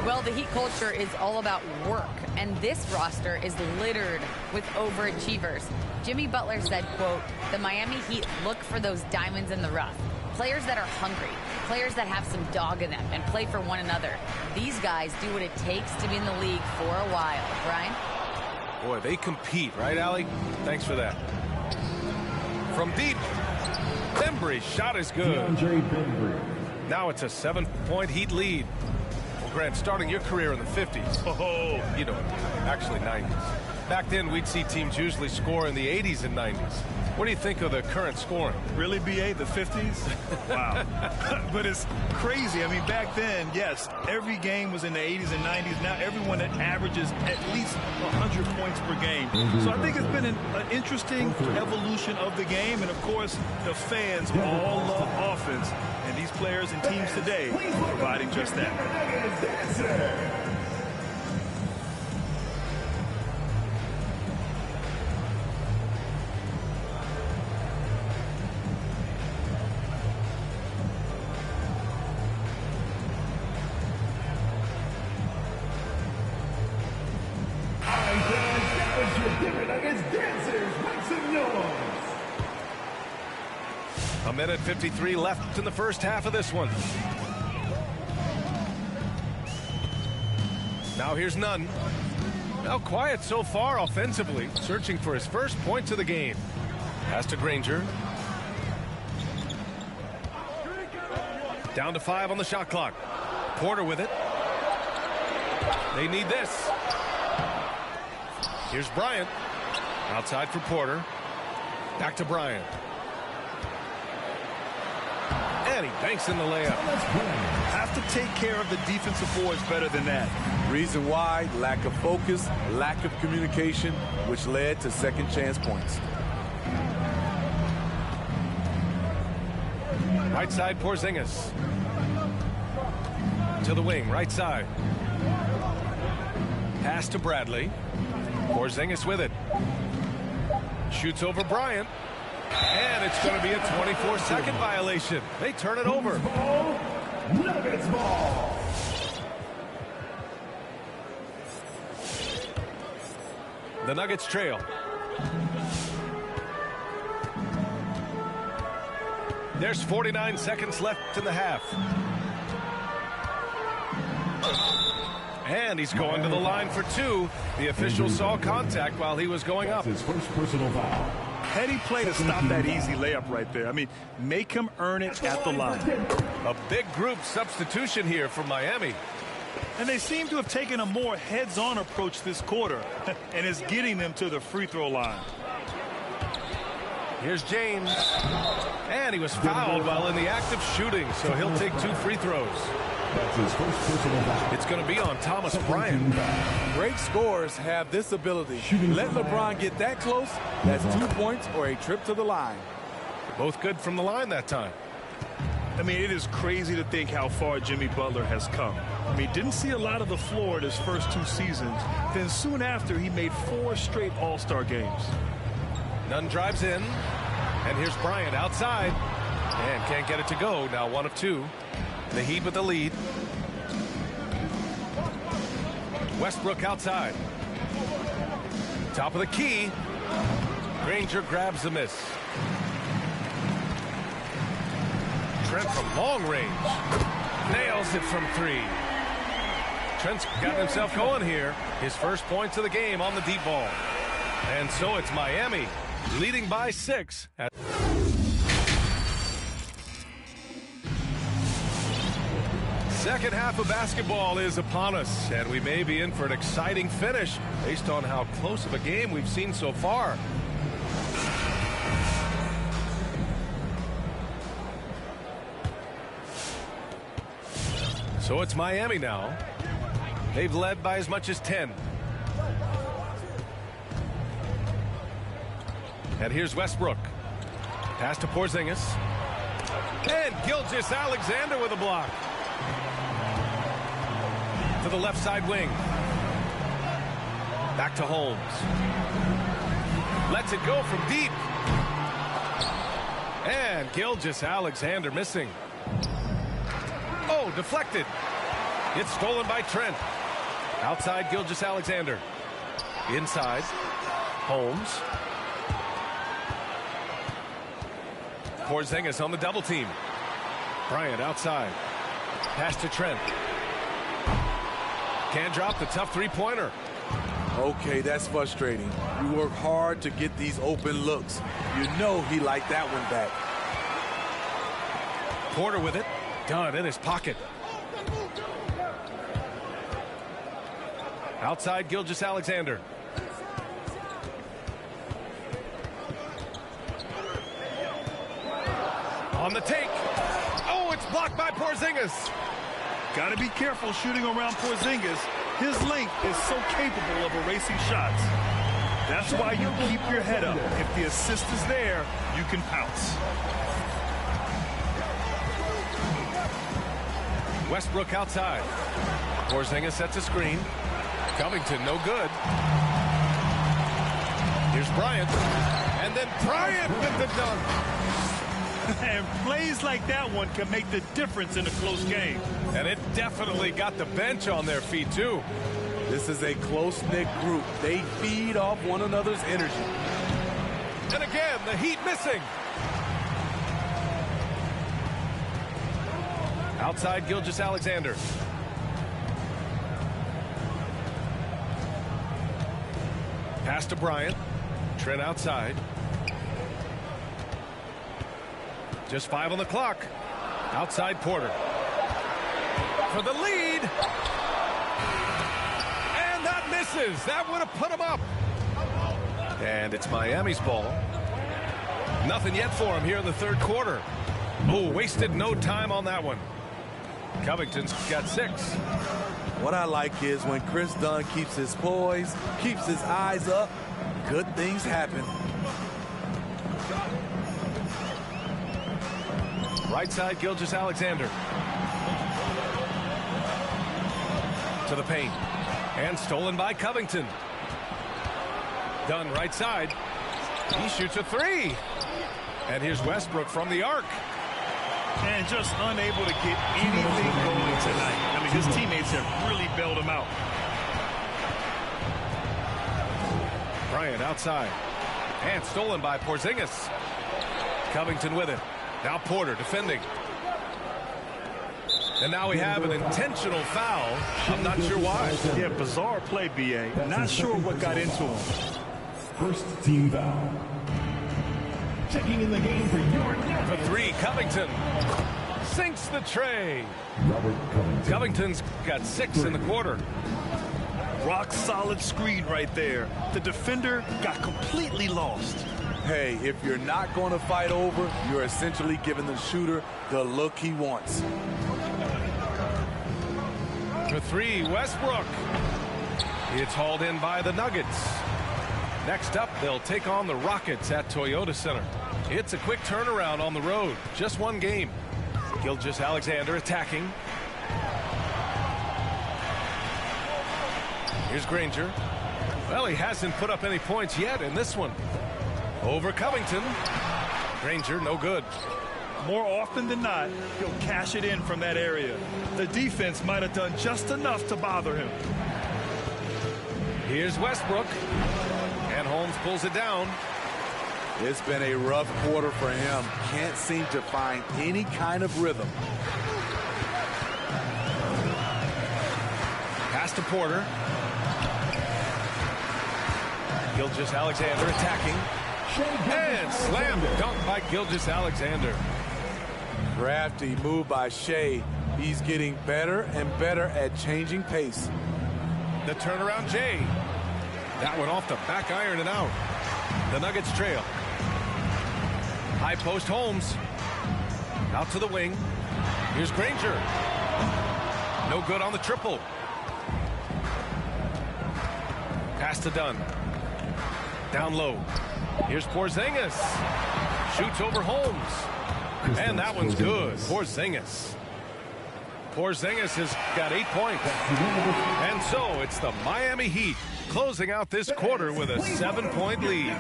[SPEAKER 11] Well, the Heat culture is all about work, and this roster is littered with overachievers. Jimmy Butler said, quote, "The Miami Heat look for those diamonds in the rough. Players that are hungry, players that have some dog in them and play for one another. These guys do what it takes to be in the league for a while." Brian?
[SPEAKER 9] Boy, they compete, right, Allie? Thanks for that. From deep, Bembry's shot is good. Now it's a 7-point Heat lead. Well, Grant, starting your career in the 50s.
[SPEAKER 10] Oh,
[SPEAKER 9] you know, actually 90s. Back then, we'd see teams usually score in the 80s and 90s. What do you think of the current scoring?
[SPEAKER 10] really, BA, the 50s? Wow. But it's crazy. I mean, back then, yes, every game was in the 80s and 90s. Now everyone averages at least 100 points per game. So I think it's been an interesting evolution of the game. And, of course, the fans all love offense. And these players and teams today are providing just that.
[SPEAKER 9] minute 53 left in the first half of this one. Now here's Nunn. Now quiet so far offensively, searching for his first points of the game. Pass to Granger. Down to 5 on the shot clock. Porter with it. They need this. Here's Bryant. Outside for Porter. Back to Bryant. And he banks in the layup.
[SPEAKER 10] Have to take care of the defensive boards better than that.
[SPEAKER 3] Reason why: lack of focus, lack of communication, which led to second chance points.
[SPEAKER 9] Right side, Porzingis. To the wing, right side. Pass to Bradley. Porzingis with it. Shoots over Bryant. And it's going to be a 24-second violation. They turn it over.
[SPEAKER 4] Nuggets ball.
[SPEAKER 9] The Nuggets trail. There's 49 seconds left in the half. And he's going to the line for 2. The official saw contact while he was going up.
[SPEAKER 4] His first personal foul.
[SPEAKER 10] Heady play to stop that easy layup right there. I mean, make him earn it at the line.
[SPEAKER 9] A big group substitution here for Miami.
[SPEAKER 10] And they seem to have taken a more heads-on approach this quarter, and is getting them to the free throw line.
[SPEAKER 9] Here's James. And he was fouled while in the act of shooting, so he'll take 2 free throws.
[SPEAKER 4] That's his first personal foul.
[SPEAKER 9] It's going to be on Thomas Bryant.
[SPEAKER 3] Great scorers have this ability. Let LeBron get that close, that's 2 points or a trip to the line.
[SPEAKER 9] Both good from the line that time.
[SPEAKER 10] I mean, it is crazy to think how far Jimmy Butler has come. I mean, didn't see a lot of the floor in his first 2 seasons. Then soon after, he made 4 straight All-Star games.
[SPEAKER 9] Nunn drives in. And here's Bryant outside. And can't get it to go. Now 1 of 2. The Heat with the lead. Westbrook outside. Top of the key. Granger grabs the miss. Trent from long range. Nails it from 3. Trent's got himself going here. His first points of the game on the deep ball. And so it's Miami leading by 6. Second half of basketball is upon us, and we may be in for an exciting finish based on how close of a game we've seen so far. So it's Miami now. They've led by as much as 10. And here's Westbrook. Pass to Porzingis. And Gilgeous-Alexander with a block. To the left side wing. Back to Holmes. Lets it go from deep. And Gilgeous-Alexander missing. Oh, deflected. It's stolen by Trent. Outside Gilgeous-Alexander. Inside. Holmes. Porzingis on the double team. Bryant outside. Pass to Trent. Can't drop the tough 3-pointer.
[SPEAKER 3] Okay, that's frustrating. You work hard to get these open looks. You know he liked that one back.
[SPEAKER 9] Porter with it. Dunn in his pocket. Outside Gilgeous-Alexander. On the take. Oh, it's blocked by Porzingis.
[SPEAKER 10] Got to be careful shooting around Porzingis. His length is so capable of erasing shots. That's why you keep your head up. If the assist is there, you can pounce.
[SPEAKER 9] Westbrook outside. Porzingis sets a screen. Covington no good. Here's Bryant. And then Bryant with the dunk.
[SPEAKER 10] And plays like that one can make the difference in a close game.
[SPEAKER 9] And it definitely got the bench on their feet, too.
[SPEAKER 3] This is a close-knit group. They feed off one another's energy.
[SPEAKER 9] And again, the Heat missing. Outside Gilgeous-Alexander. Pass to Bryant. Trent outside. Just 5 on the clock. Outside Porter. For the lead. And that misses. That would have put him up. And it's Miami's ball. Nothing yet for him here in the third quarter. Oh, wasted no time on that one. Covington's got 6.
[SPEAKER 3] What I like is when Chris Dunn keeps his poise, keeps his eyes up, good things happen.
[SPEAKER 9] Right side, Gilgeous-Alexander. To the paint. And stolen by Covington. Dunn right side. He shoots a 3. And here's Westbrook from the arc.
[SPEAKER 10] And just unable to get anything going tonight. I mean, his teammates have really bailed him out.
[SPEAKER 9] Bryant outside. And stolen by Porzingis. Covington with it. Now Porter defending. And now we have an intentional foul. I'm not sure why.
[SPEAKER 10] Yeah, bizarre play, B.A. Not sure what got into him.
[SPEAKER 4] First team foul. Checking in the game for your
[SPEAKER 9] For 3, Covington sinks the tray. Covington's got 6 in the quarter.
[SPEAKER 10] Rock solid screen right there. The defender got completely lost.
[SPEAKER 3] Hey, if you're not going to fight over, you're essentially giving the shooter the look he wants.
[SPEAKER 9] For 3, Westbrook. It's hauled in by the Nuggets. Next up, they'll take on the Rockets at Toyota Center. It's a quick turnaround on the road. Just one game. Gilgeous-Alexander attacking. Here's Granger. Well, he hasn't put up any points yet in this one. Over Covington. Granger, no good.
[SPEAKER 10] More often than not, he'll cash it in from that area. The defense might have done just enough to bother him.
[SPEAKER 9] Here's Westbrook. And Holmes pulls it down.
[SPEAKER 3] It's been a rough quarter for him. Can't seem to find any kind of rhythm.
[SPEAKER 9] Pass to Porter. Gilgeous-Alexander attacking. And slam dunk by Gilgeous-Alexander.
[SPEAKER 3] Crafty move by Shea. He's getting better and better at changing pace.
[SPEAKER 9] The turnaround Jay. That one off the back iron and out. The Nuggets trail. High post Holmes. Out to the wing. Here's Granger. No good on the triple. Pass to Dunn. Down low. Here's Porzingis. Shoots over Holmes. And that one's good. Porzingis. Porzingis has got 8 points. And so it's the Miami Heat closing out this quarter with a 7-point lead.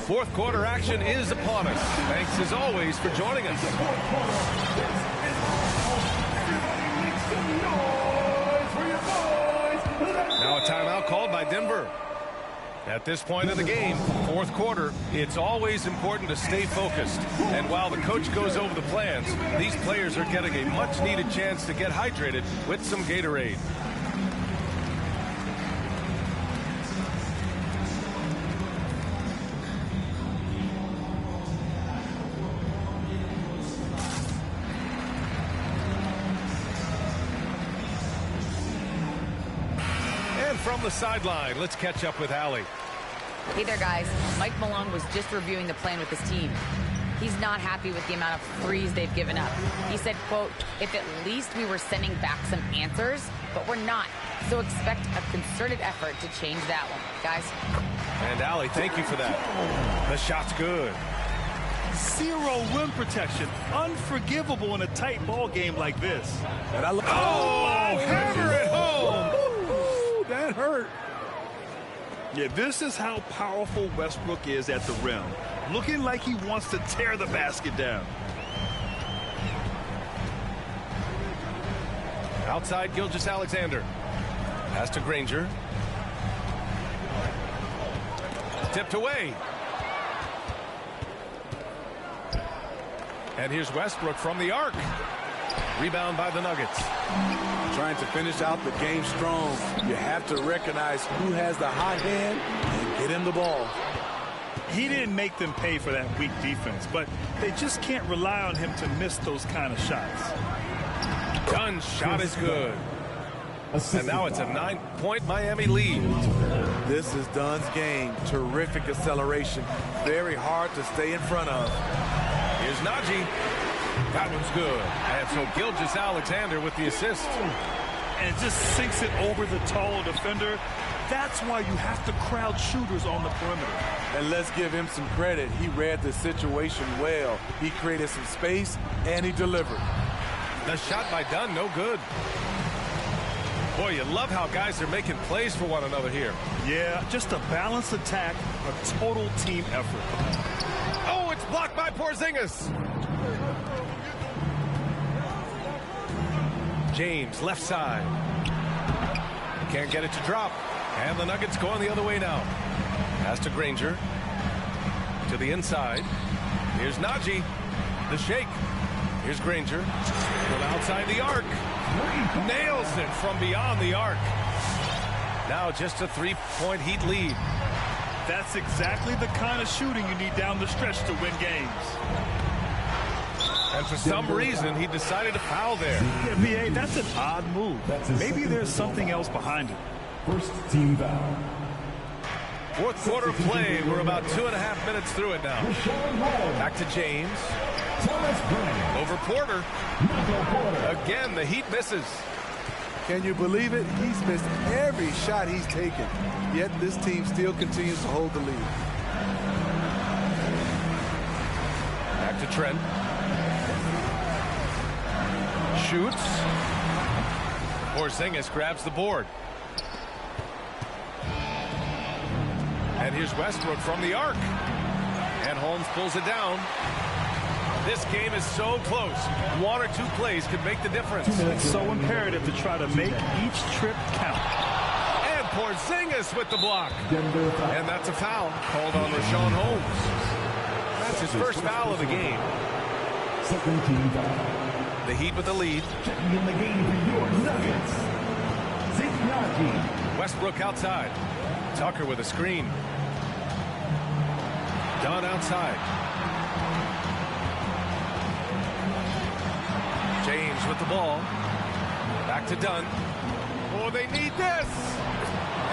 [SPEAKER 9] Fourth quarter action is upon us. Thanks as always for joining us. Now a timeout called by Denver. At this point in the game, fourth quarter, it's always important to stay focused. And while the coach goes over the plans, these players are getting a much-needed chance to get hydrated with some Gatorade. From the sideline, let's catch up with Allie.
[SPEAKER 11] Hey there, guys. Mike Malone was just reviewing the plan with his team. He's not happy with the amount of threes they've given up. He said, quote, if at least we were sending back some answers, but we're not. So expect a concerted effort to change that one, guys.
[SPEAKER 9] And Allie, thank you for that. The shot's good.
[SPEAKER 10] Zero rim protection. Unforgivable in a tight ball game like this.
[SPEAKER 3] And
[SPEAKER 9] hammer it home.
[SPEAKER 3] That hurt.
[SPEAKER 10] Yeah, this is how powerful Westbrook is at the rim. Looking like he wants to tear the basket down.
[SPEAKER 9] Outside Gilgeous-Alexander. Pass to Granger. Tipped away. And here's Westbrook from the arc. Rebound by the Nuggets.
[SPEAKER 3] Trying to finish out the game strong. You have to recognize who has the hot hand and get him the ball.
[SPEAKER 10] He didn't make them pay for that weak defense, but they just can't rely on him to miss those kind of shots.
[SPEAKER 9] Dunn's shot is good. And now it's a 9-point Miami lead.
[SPEAKER 3] This is Dunn's game. Terrific acceleration. Very hard to stay in front of.
[SPEAKER 9] Here's Najee. That one's good. And so Gilgeous-Alexander with the assist.
[SPEAKER 10] And it just sinks it over the tall defender. That's why you have to crowd shooters on the perimeter.
[SPEAKER 3] And let's give him some credit. He read the situation well. He created some space, and he delivered.
[SPEAKER 9] The shot by Dunn, no good. Boy, you love how guys are making plays for one another here.
[SPEAKER 10] Yeah, just a balanced attack, a total team effort.
[SPEAKER 9] Oh, it's blocked by Porzingis. James, left side. Can't get it to drop. And the Nuggets going the other way now. Pass to Granger. To the inside. Here's Najee. The shake. Here's Granger. From outside the arc. Nails it from beyond the arc. Now just a 3-point Heat lead.
[SPEAKER 10] That's exactly the kind of shooting you need down the stretch to win games.
[SPEAKER 9] And for some reason, he decided to foul there.
[SPEAKER 10] Yeah, B.A., that's an odd move. Maybe there's something else behind it.
[SPEAKER 4] First team foul.
[SPEAKER 9] Fourth quarter play. We're about 2.5 minutes through it now. Back to James. Over Porter. Again, the Heat misses.
[SPEAKER 3] Can you believe it? He's missed every shot he's taken. Yet this team still continues to hold the lead.
[SPEAKER 9] Back to Trent. Shoots. Porzingis grabs the board. And here's Westbrook from the arc. And Holmes pulls it down. This game is so close. One or two plays could make the difference.
[SPEAKER 10] It's so imperative to try to make each trip count.
[SPEAKER 9] And Porzingis with the block. And that's a foul called on Rashawn Holmes. That's his first foul of the game.
[SPEAKER 4] Second team foul.
[SPEAKER 9] The Heat with the lead.
[SPEAKER 4] Checking in the game for your Nuggets. Najee.
[SPEAKER 9] Westbrook outside. Tucker with a screen. Dunn outside. James with the ball. Back to Dunn. Oh, they need this.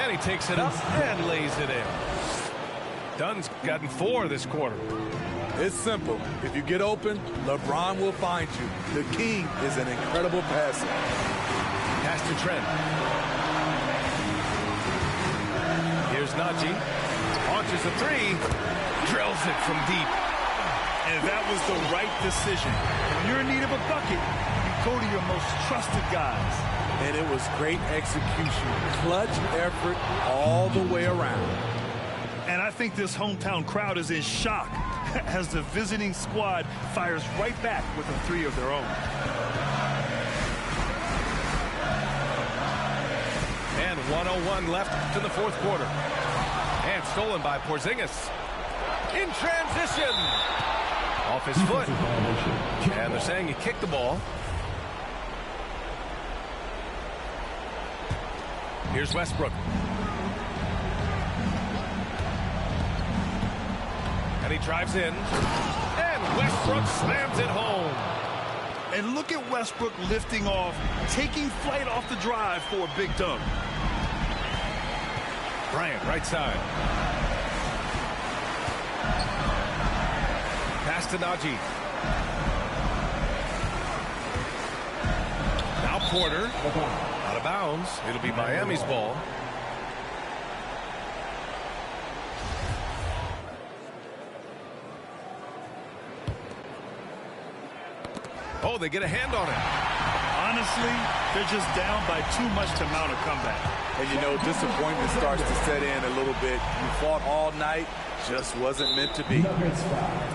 [SPEAKER 9] And he takes it up and lays it in. Dunn's gotten 4 this quarter.
[SPEAKER 3] It's simple. If you get open, LeBron will find you. The king is an incredible passer.
[SPEAKER 9] Pass to Trent. Here's Najee. Launches a 3. Drills it from deep.
[SPEAKER 10] And that was the right decision. When you're in need of a bucket, you go to your most trusted guys.
[SPEAKER 3] And it was great execution. Clutch effort all the way around.
[SPEAKER 10] And I think this hometown crowd is in shock as the visiting squad fires right back with a 3 of their own.
[SPEAKER 9] And 1:01 left to the fourth quarter. And stolen by Porzingis. In transition. Off his foot. And they're saying he kicked the ball. Here's Westbrook. And he drives in. And Westbrook slams it home.
[SPEAKER 10] And look at Westbrook lifting off, taking flight off the drive for a big dunk.
[SPEAKER 9] Bryant, right side. Pass to Najee. Now Porter. Out of bounds. It'll be Miami's ball. Oh, they get a hand on it.
[SPEAKER 10] Honestly, they're just down by too much to mount a comeback.
[SPEAKER 3] And you know, disappointment starts to set in a little bit. You fought all night, just wasn't meant to be.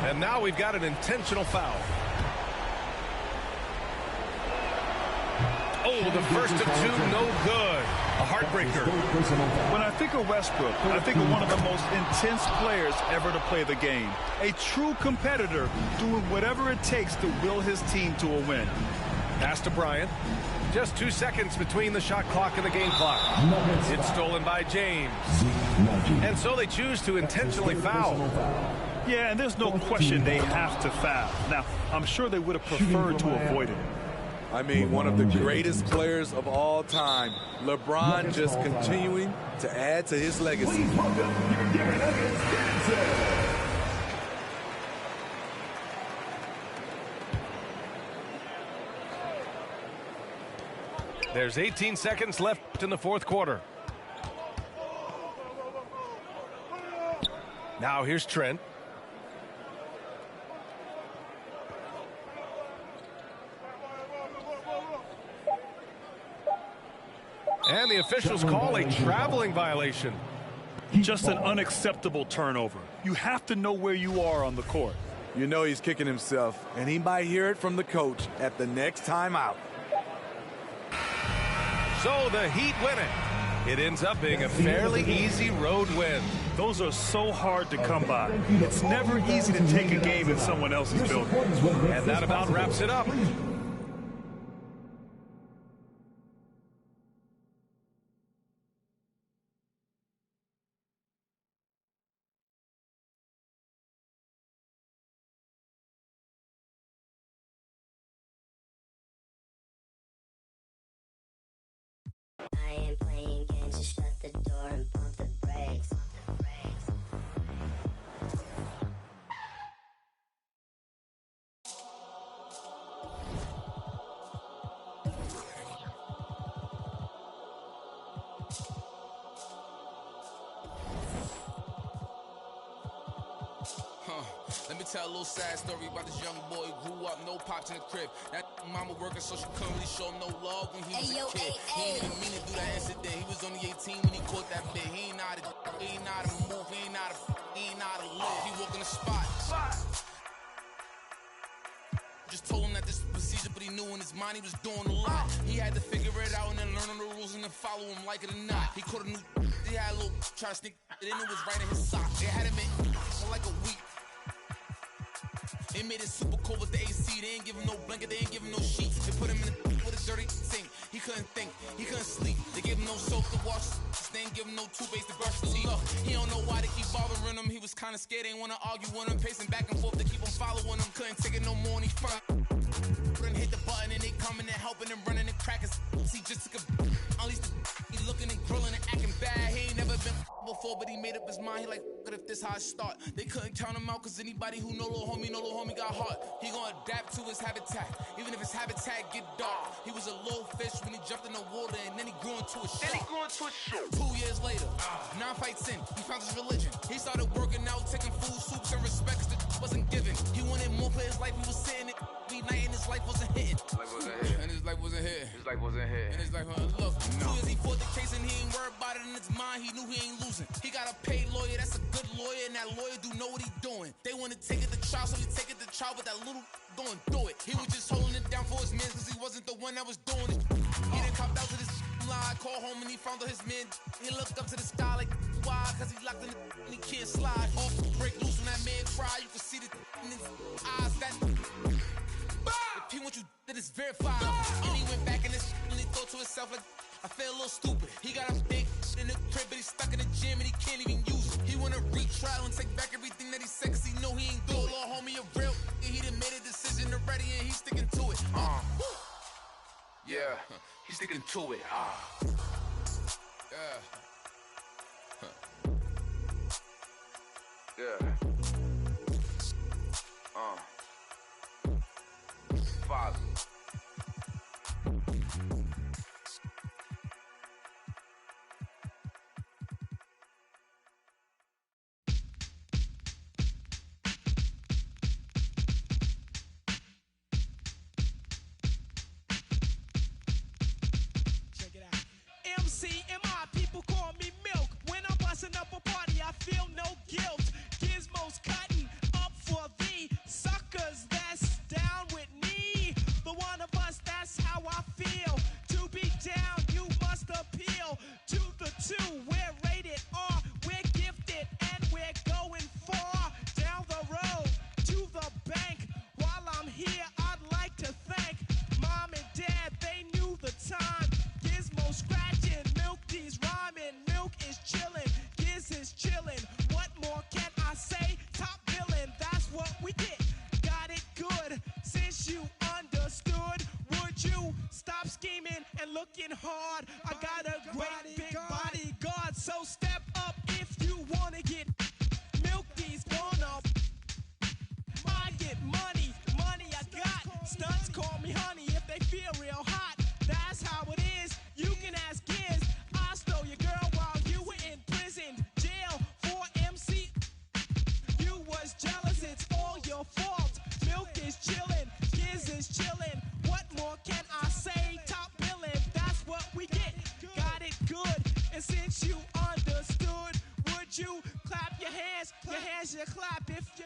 [SPEAKER 9] And now we've got an intentional foul. Oh, the first of 2, no good. A heartbreaker.
[SPEAKER 10] When I think of Westbrook, I think of one of the most intense players ever to play the game. A true competitor doing whatever it takes to will his team to a win.
[SPEAKER 9] Pass to Bryant. Just 2 seconds between the shot clock and the game clock. It's stolen by James. And so they choose to intentionally foul.
[SPEAKER 10] Yeah, and there's no question they have to foul. Now, I'm sure they would have preferred to avoid it.
[SPEAKER 3] I mean, one of the greatest players of all time. LeBron just continuing to add to his legacy.
[SPEAKER 9] There's 18 seconds left in the fourth quarter. Now here's Trent. And the officials call a traveling violation.
[SPEAKER 10] Just an unacceptable turnover. You have to know where you are on the court.
[SPEAKER 3] You know he's kicking himself, and he might hear it from the coach at the next timeout.
[SPEAKER 9] So the Heat win it. It ends up being a fairly easy road win.
[SPEAKER 10] Those are so hard to come by. It's never easy to take a game in someone else's building.
[SPEAKER 9] And that about wraps it up.
[SPEAKER 12] I ain't playing games, just shut the door and pump the brakes.
[SPEAKER 7] Let me tell a little sad story about this young boy who grew up, no pops in the crib. That mama working, so she couldn't really show him no love when he was a kid. He ain't even mean to do that incident. He was only 18 when he caught that bit. He ain't know how to move, he ain't know how to live. He walk in the spot. Just told him that this was procedure, but he knew in his mind he was doing a lot. He had to figure it out and then learn all the rules and then follow him like it or not. He caught a new, he had a little, try to sneak it in, it was right in his sock. They had him in for like a week. They made it super cold with the AC. They ain't give him no blanket, they ain't give him no sheets. They put him in with a dirty sink. He couldn't think, he couldn't sleep. They gave him no soap to wash. They ain't give him no toothpaste to brush his teeth. He don't know why they keep bothering him. He was kinda scared, they ain't wanna argue with him. Pacing back and forth to keep him following him. Couldn't take it no more and he front. Couldn't hit the button and they coming and helping and running and cracking. He just took a at least he looking and grilling and acting bad. He ain't never been before, but he made up his mind. He like, if this how I start. They couldn't count him out, cause anybody who know little homie got heart. He gonna adapt to his habitat, even if his habitat get dark. He was a little fish when he jumped in the water, and then he grew into a shark. 2 years later, 9 fights in, he found his religion. He started working out, taking food, soups, and respects that wasn't given. He wanted more for his life, he was sitting it every night, and his life wasn't hitting. And his life wasn't hitting. And his life wasn't look. 2 years he fought the case, and he ain't worried about it in his mind. He knew he ain't losing. He got a paid lawyer, that's a good lawyer, and that lawyer do know what he doing. They want to take it to trial, so he take it to trial, but that little going through it. He was just holding it down for his man, cause he wasn't the one that was doing it. He done copped out to this lie, called home and he found out his man. He looked up to the sky like, why? Cause he locked in the and he can't slide. Off, break loose when that man cry, you can see the in his eyes. That if he want you, that is verified. And he went back in his and he thought to himself like, I feel a little stupid. He got a big in the crib, but he's stuck in the gym and he can't even use it. He wanna retrial and take back everything that he said, cause he know he ain't do it. Little homie a real, he done made a decision already and he's sticking to it. Yeah, he's sticking to it. Yeah. Father.
[SPEAKER 6] too. We're rated R, we're gifted, and we're going far down the road to the bank. While I'm here, I'd like to thank Mom and Dad, they knew the time. Gizmo scratching, Milk D's rhyming, Milk is chilling, Giz is chilling. What more can I say? Top billing, that's what we get. Got it good, since you understood. Would you stop scheming and looking hard? I got a great big bodyguard, so step up if you wanna get Milk D's gonna. I get money, money I got. Stunts call me honey if they feel real hot. That's how it is, you can ask Giz. I stole your girl while you were in prison. Jail for MC. You was jealous, it's all your fault. Milk is chillin', Giz is chillin'. What more can I say? Top billing, that's what we get. Got it good, and since you understood, would you clap your hands? Your hands you clap if you.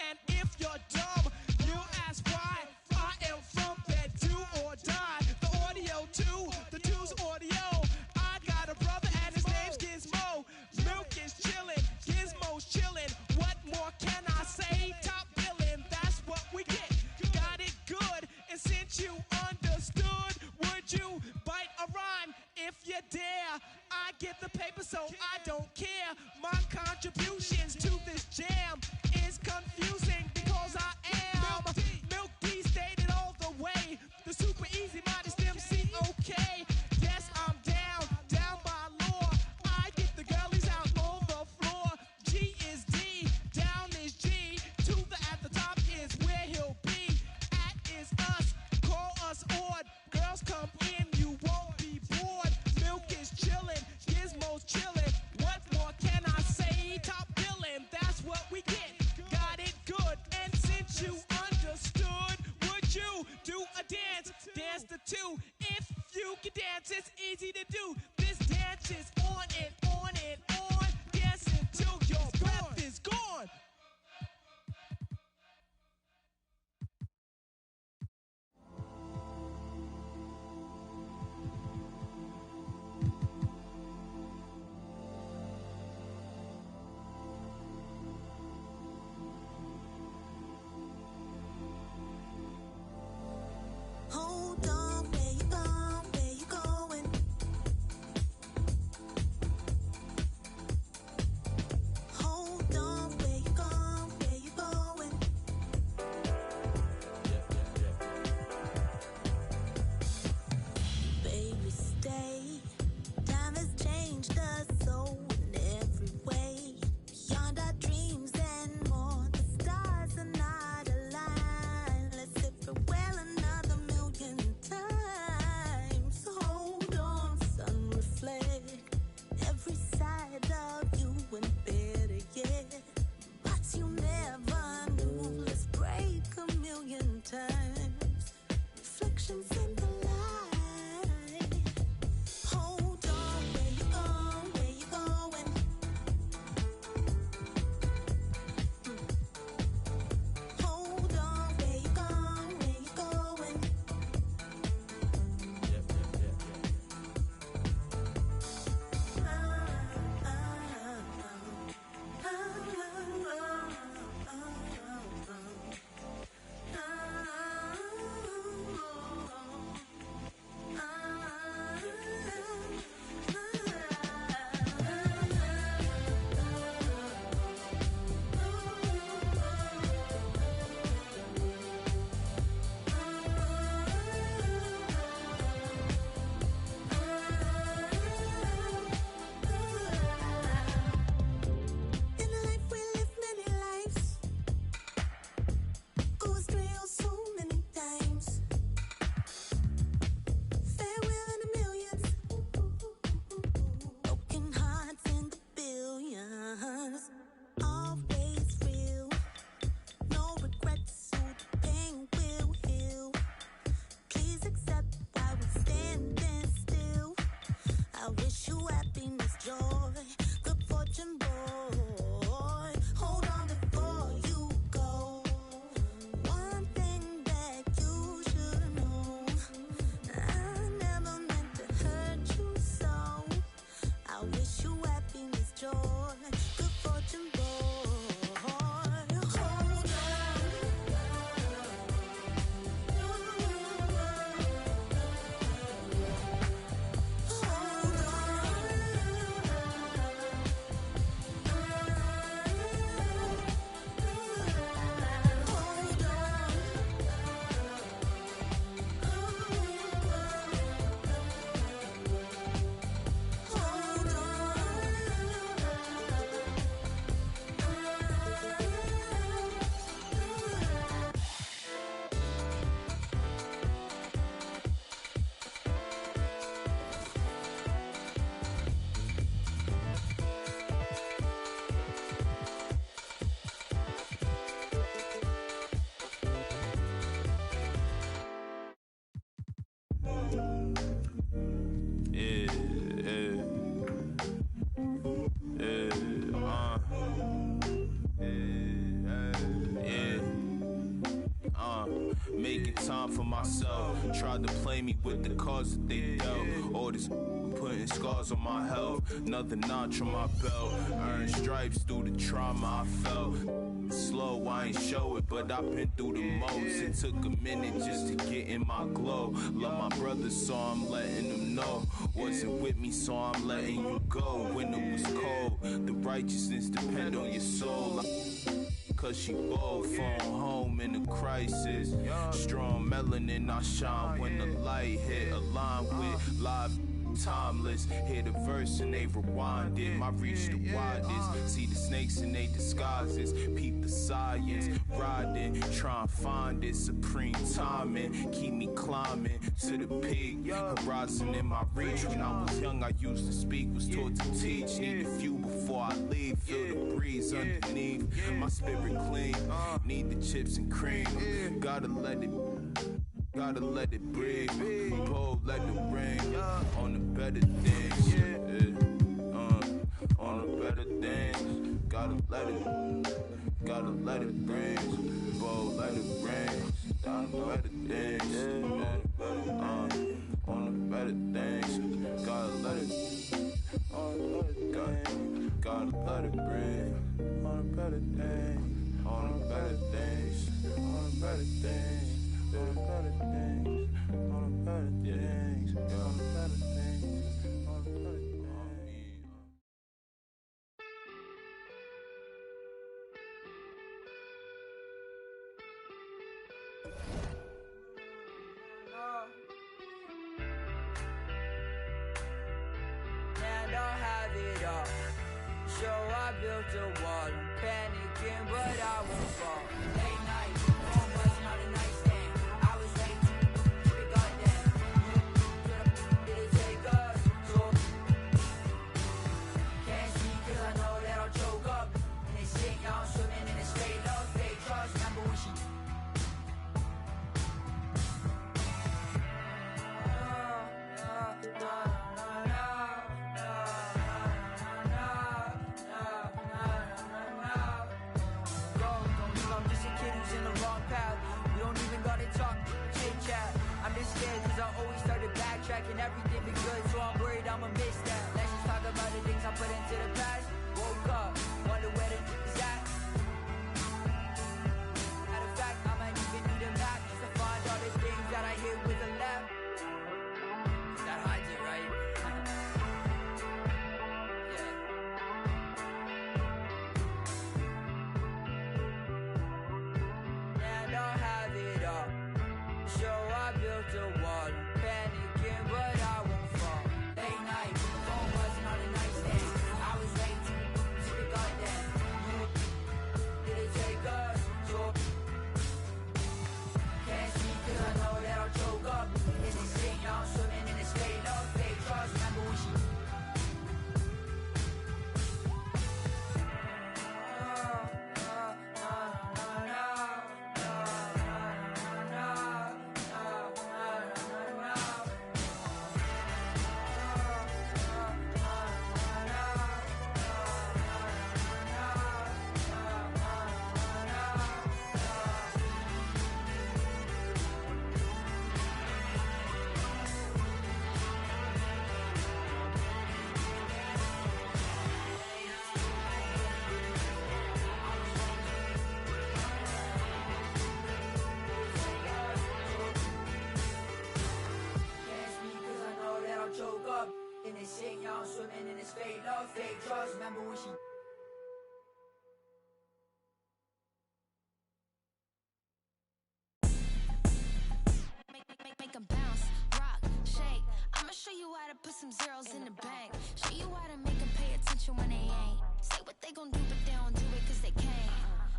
[SPEAKER 6] And if you're dumb, you ask why. I am from bed, do or die. The audio too, the two's audio. I got a brother and his name's Gizmo. Milk is chillin', Gizmo's chillin'. What more can I say? Top billing, that's what we get. Got it good, and since you understood, would you bite a rhyme if you dare? I get the paper, so I don't care. My contributions to this jam is confusing because I am Milk D stated all the way. The super easy modest MC, okay. Yes, I'm down by law. I get the girlies out on the floor. G is D, down is G. To the at the top is where he'll be. At is us, call us odd. Girls come in, you won't be bored. Milk is chillin', Gizmo's chillin'. What more can I say? Top billing, that's what we get. Got it good, and since you understood, would you do a dance? Dance the two. If you can dance, it's easy to do. This dance is on and on and on. Dance until your breath is gone.
[SPEAKER 8] Hold on, where you going? Where you going? Hold on, where you going? Where you going? Baby, stay. Time has changed us so in every way. Beyond our dreams and more, the stars are not aligned. Let's say farewell another million times. Hold on, sun, reflect every side of you and better yet. But you never knew. Let's break a million times. Reflections in the light. Hold on, where you going? Where you going? Hold on, where you going? Where you going? In life we live many lives, go astray oh so many times. Farewell in the millions, broken hearts in the billions. Always real, no regrets, so the pain will heal. Please accept why we're standing still. I wish you happiness, joy, good fortune, boy. Hold on before you go. One thing that you should know, I never meant to hurt you.
[SPEAKER 13] with the cards that they dealt. All this putting scars on my health, another notch on my belt. Earned stripes through the trauma I felt. Slow, I ain't show it, but I've been through the most. It took a minute just to get in my glow. Love my brothers, so I'm letting them know. Wasn't with me, so I'm letting you go. When it was cold, the righteousness depend on your soul. Cause she bold, phone home in a crisis. Strong melanin, I shine when the light hit. Aligned with live timeless. Hear the verse and they rewind it. My reach the widest. See the snakes in they disguises. Peep the science. Riding, try and find it. Supreme timing. Keep me climbing to the peak. Horizon in my reach. When I was young, I used to speak. Was taught to teach. Need a few before I leave. Feel the breeze underneath. My spirit clean. Need the chips and cream. Gotta let it breathe. Bold, let it rain. On the better things. On the better things. Gotta let it rain. Bold, let it rain. On the better things. On the better things. Gotta let it. Gotta let it rain. On the better things. On the better things. On the better things. On the better things, on the better things, on the better things, on the better things.
[SPEAKER 14] Now I don't have it all, so I built a wall. I'm panicking, but I won't fall. Late night, home was not a nice thing. I was late to the goddamn. Did it take us? So can't see 'cause I know that I'll choke up. And they say y'all swimming in a straight love, fake trust. Remember when she and everything be good, so I'm worried I'ma miss that. Let's just talk about the things I put into the past. Woke up, wonder where the is at. Matter of fact, I might even need a map just to find all the things that I hit with a left. That hides it, right? Yeah. Now I don't have it all, so I built a wall. Panicking, but I won't fall. Late night, phone wasn't on a nice day. I was late to the goddamn. Did it take us? So can't see 'cause I know that I'll choke up. In this thing, y'all swimming in this fake love, fake trust. Remember when she swimming in this fake love, fake trust. Remember when she
[SPEAKER 8] make 'em bounce, rock, shake. I'ma show you how to put some zeros in the bank. Show you how to make 'em pay attention when they ain't. Say what they gon' do, but they don't do it 'cause they can't.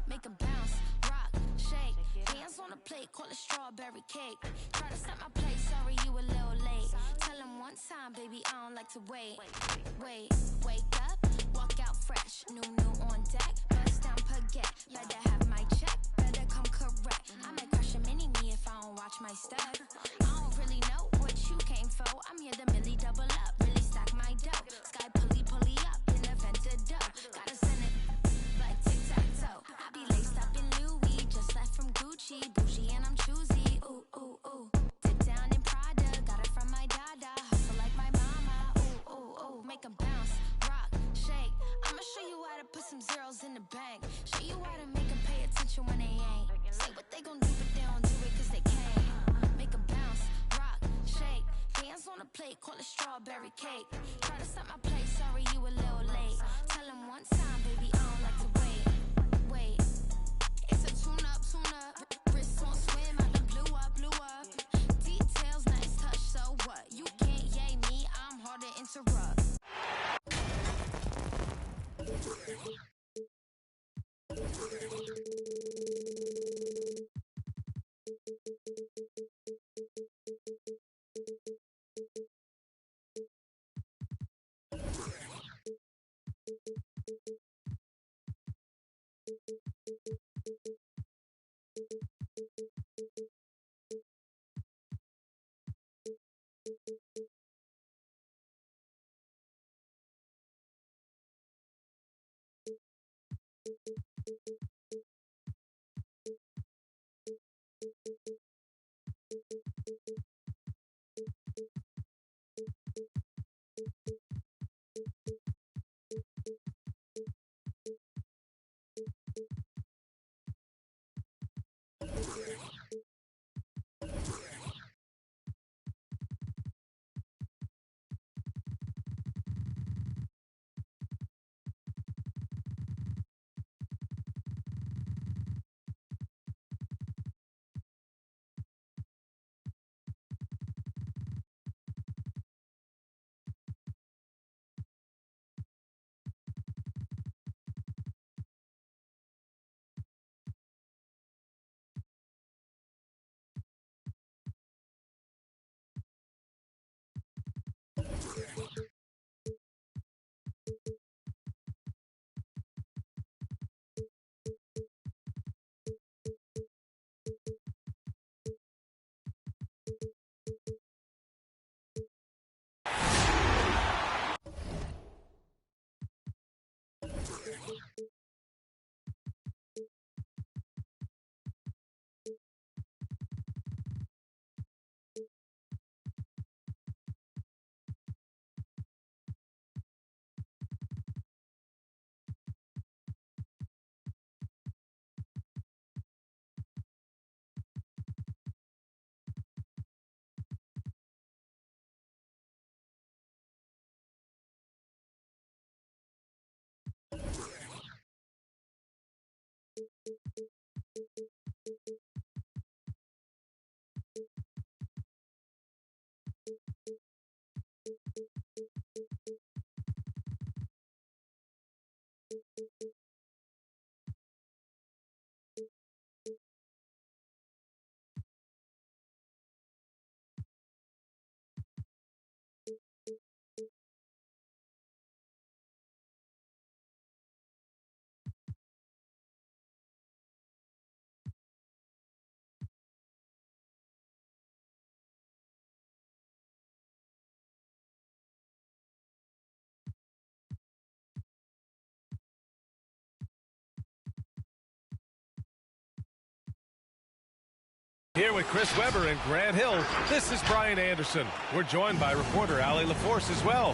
[SPEAKER 8] Make 'em bounce, rock, shake. Hands on the plate, call it strawberry cake. Try to set my place, sorry you a little late. Tell 'em one time, baby, I don't like to wait. Wake up, walk out fresh. New on deck, bust down baguette. Better have my check, better come correct. I might crush a mini-me if I don't watch my step. I don't really know what you came for. I'm here to Millie double up, really stack my dough. Sky pulley up in the vented dough. Gotta send it like tic-tac-toe. I be laced up in Louis, just left from Gucci. Bougie and I'm choosy, ooh, ooh, ooh. Dip down in Prada, got strawberry cake. Try to set my place, sorry you a little late. Tell him one time, baby, I don't like to wait. It's a tune up, wrist on swim, I done blew up. Details, nice touch, so what? You can't yay me, I'm hard to interrupt.
[SPEAKER 9] Here with Chris Webber and Grant Hill, this is Brian Anderson. We're joined by reporter Allie LaForce as well.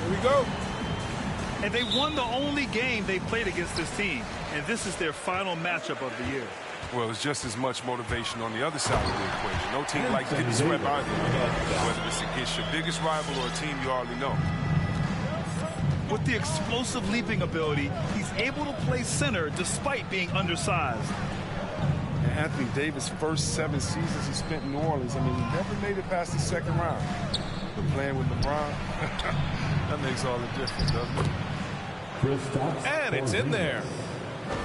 [SPEAKER 10] Here we go. And they won the only game they played against this team. And this is their final matchup of the year.
[SPEAKER 15] Well, it's just as much motivation on the other side of the equation. No team likes getting swept either, whether it's against your biggest rival or a team you already know.
[SPEAKER 10] With the explosive leaping ability, he's able to play center despite being undersized.
[SPEAKER 15] And Anthony Davis' first 7 seasons he spent in New Orleans, I mean, he never made it past the second round. But playing with LeBron, that makes all the difference, doesn't it?
[SPEAKER 9] And it's in there.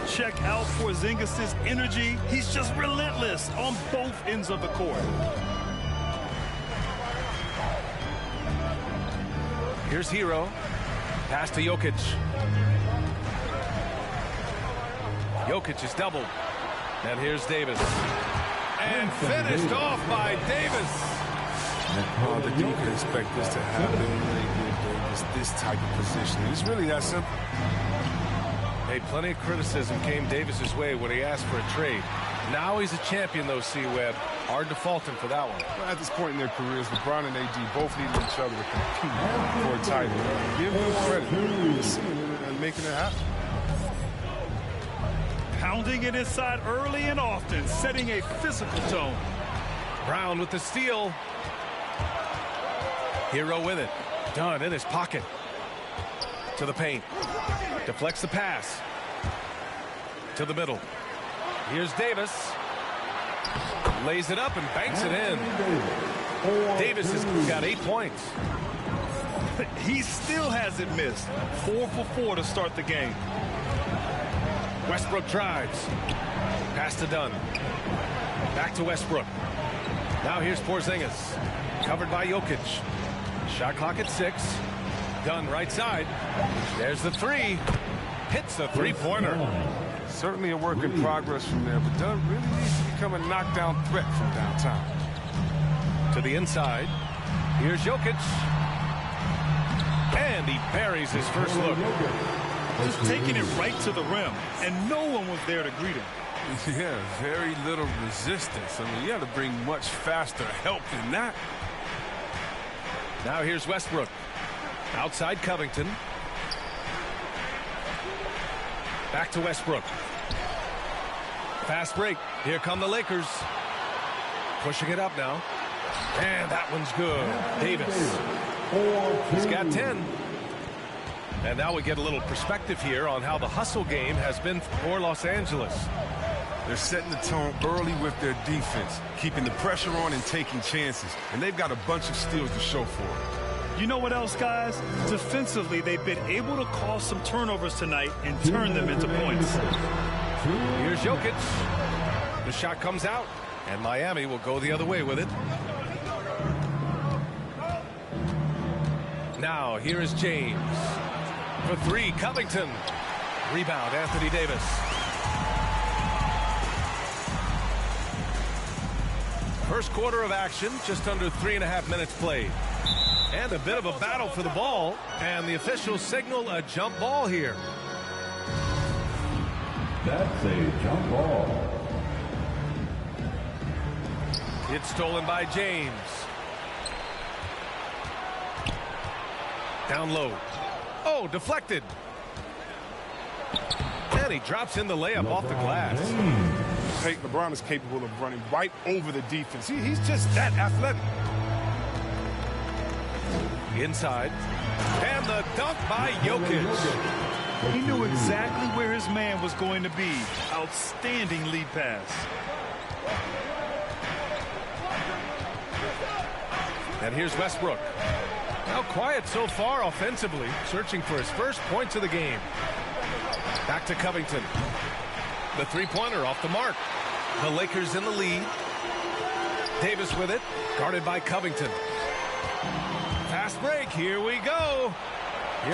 [SPEAKER 10] Check out Porzingis' energy. He's just relentless on both ends of the court.
[SPEAKER 9] Here's Hero. Pass to Jokic. Jokic is doubled. And here's Davis. And finished off by Davis.
[SPEAKER 15] All that you can expect this to happen with Davis, this type of position. It's really that simple.
[SPEAKER 9] Hey, plenty of criticism came Davis's way when he asked for a trade. Now he's a champion, though, C-Web. Hard to fault him for that one.
[SPEAKER 15] Well, at this point in their careers, LeBron and AD both needed each other to compete for a title. Give them credit and making it happen.
[SPEAKER 10] Pounding it inside early and often, setting a physical tone.
[SPEAKER 9] Brown with the steal. Hero with it. Dunn in his pocket. To the paint. Deflects the pass. To the middle. Here's Davis. Lays it up and banks it in. Davis has got 8 points.
[SPEAKER 10] He still hasn't missed. 4 for 4 to start the game.
[SPEAKER 9] Westbrook drives. Pass to Dunn. Back to Westbrook. Now here's Porzingis. Covered by Jokic. Shot clock at 6. Dunn right side. There's the three. Hits a three-pointer.
[SPEAKER 15] Certainly a work in progress from there, but Dunn really needs to become a knockdown threat from downtown.
[SPEAKER 9] To the inside. Here's Jokic. And he buries his first look.
[SPEAKER 10] Just taking it right to the rim, and no one was there to greet him.
[SPEAKER 15] Yeah, very little resistance. I mean, you got to bring much faster help than that.
[SPEAKER 9] Now here's Westbrook. Outside Covington. Back to Westbrook. Fast break. Here come the Lakers. Pushing it up now. And that one's good. Davis. He's got 10. And now we get a little perspective here on how the hustle game has been for Los Angeles.
[SPEAKER 15] They're setting the tone early with their defense, keeping the pressure on and taking chances. And they've got a bunch of steals to show for it.
[SPEAKER 10] You know what else, guys? Defensively, they've been able to cause some turnovers tonight and turn them into points.
[SPEAKER 9] Here's Jokic. The shot comes out, and Miami will go the other way with it. Now, here is James. For three, Covington. Rebound, Anthony Davis. First quarter of action, just under 3.5 minutes played. And a bit of a battle for the ball, and the officials signal a jump ball here.
[SPEAKER 4] That's a jump ball.
[SPEAKER 9] It's stolen by James. Down low. Oh, deflected. And he drops in the layup off the glass.
[SPEAKER 15] LeBron is capable of running right over the defense. He's just that athletic.
[SPEAKER 9] Inside. And the dunk by Jokic.
[SPEAKER 10] He knew exactly where his man was going to be. Outstanding lead pass.
[SPEAKER 9] And here's Westbrook. Now quiet so far offensively, searching for his first points of the game. Back to Covington. The three-pointer off the mark. The Lakers in the lead. Davis with it, guarded by Covington. Fast break, here we go.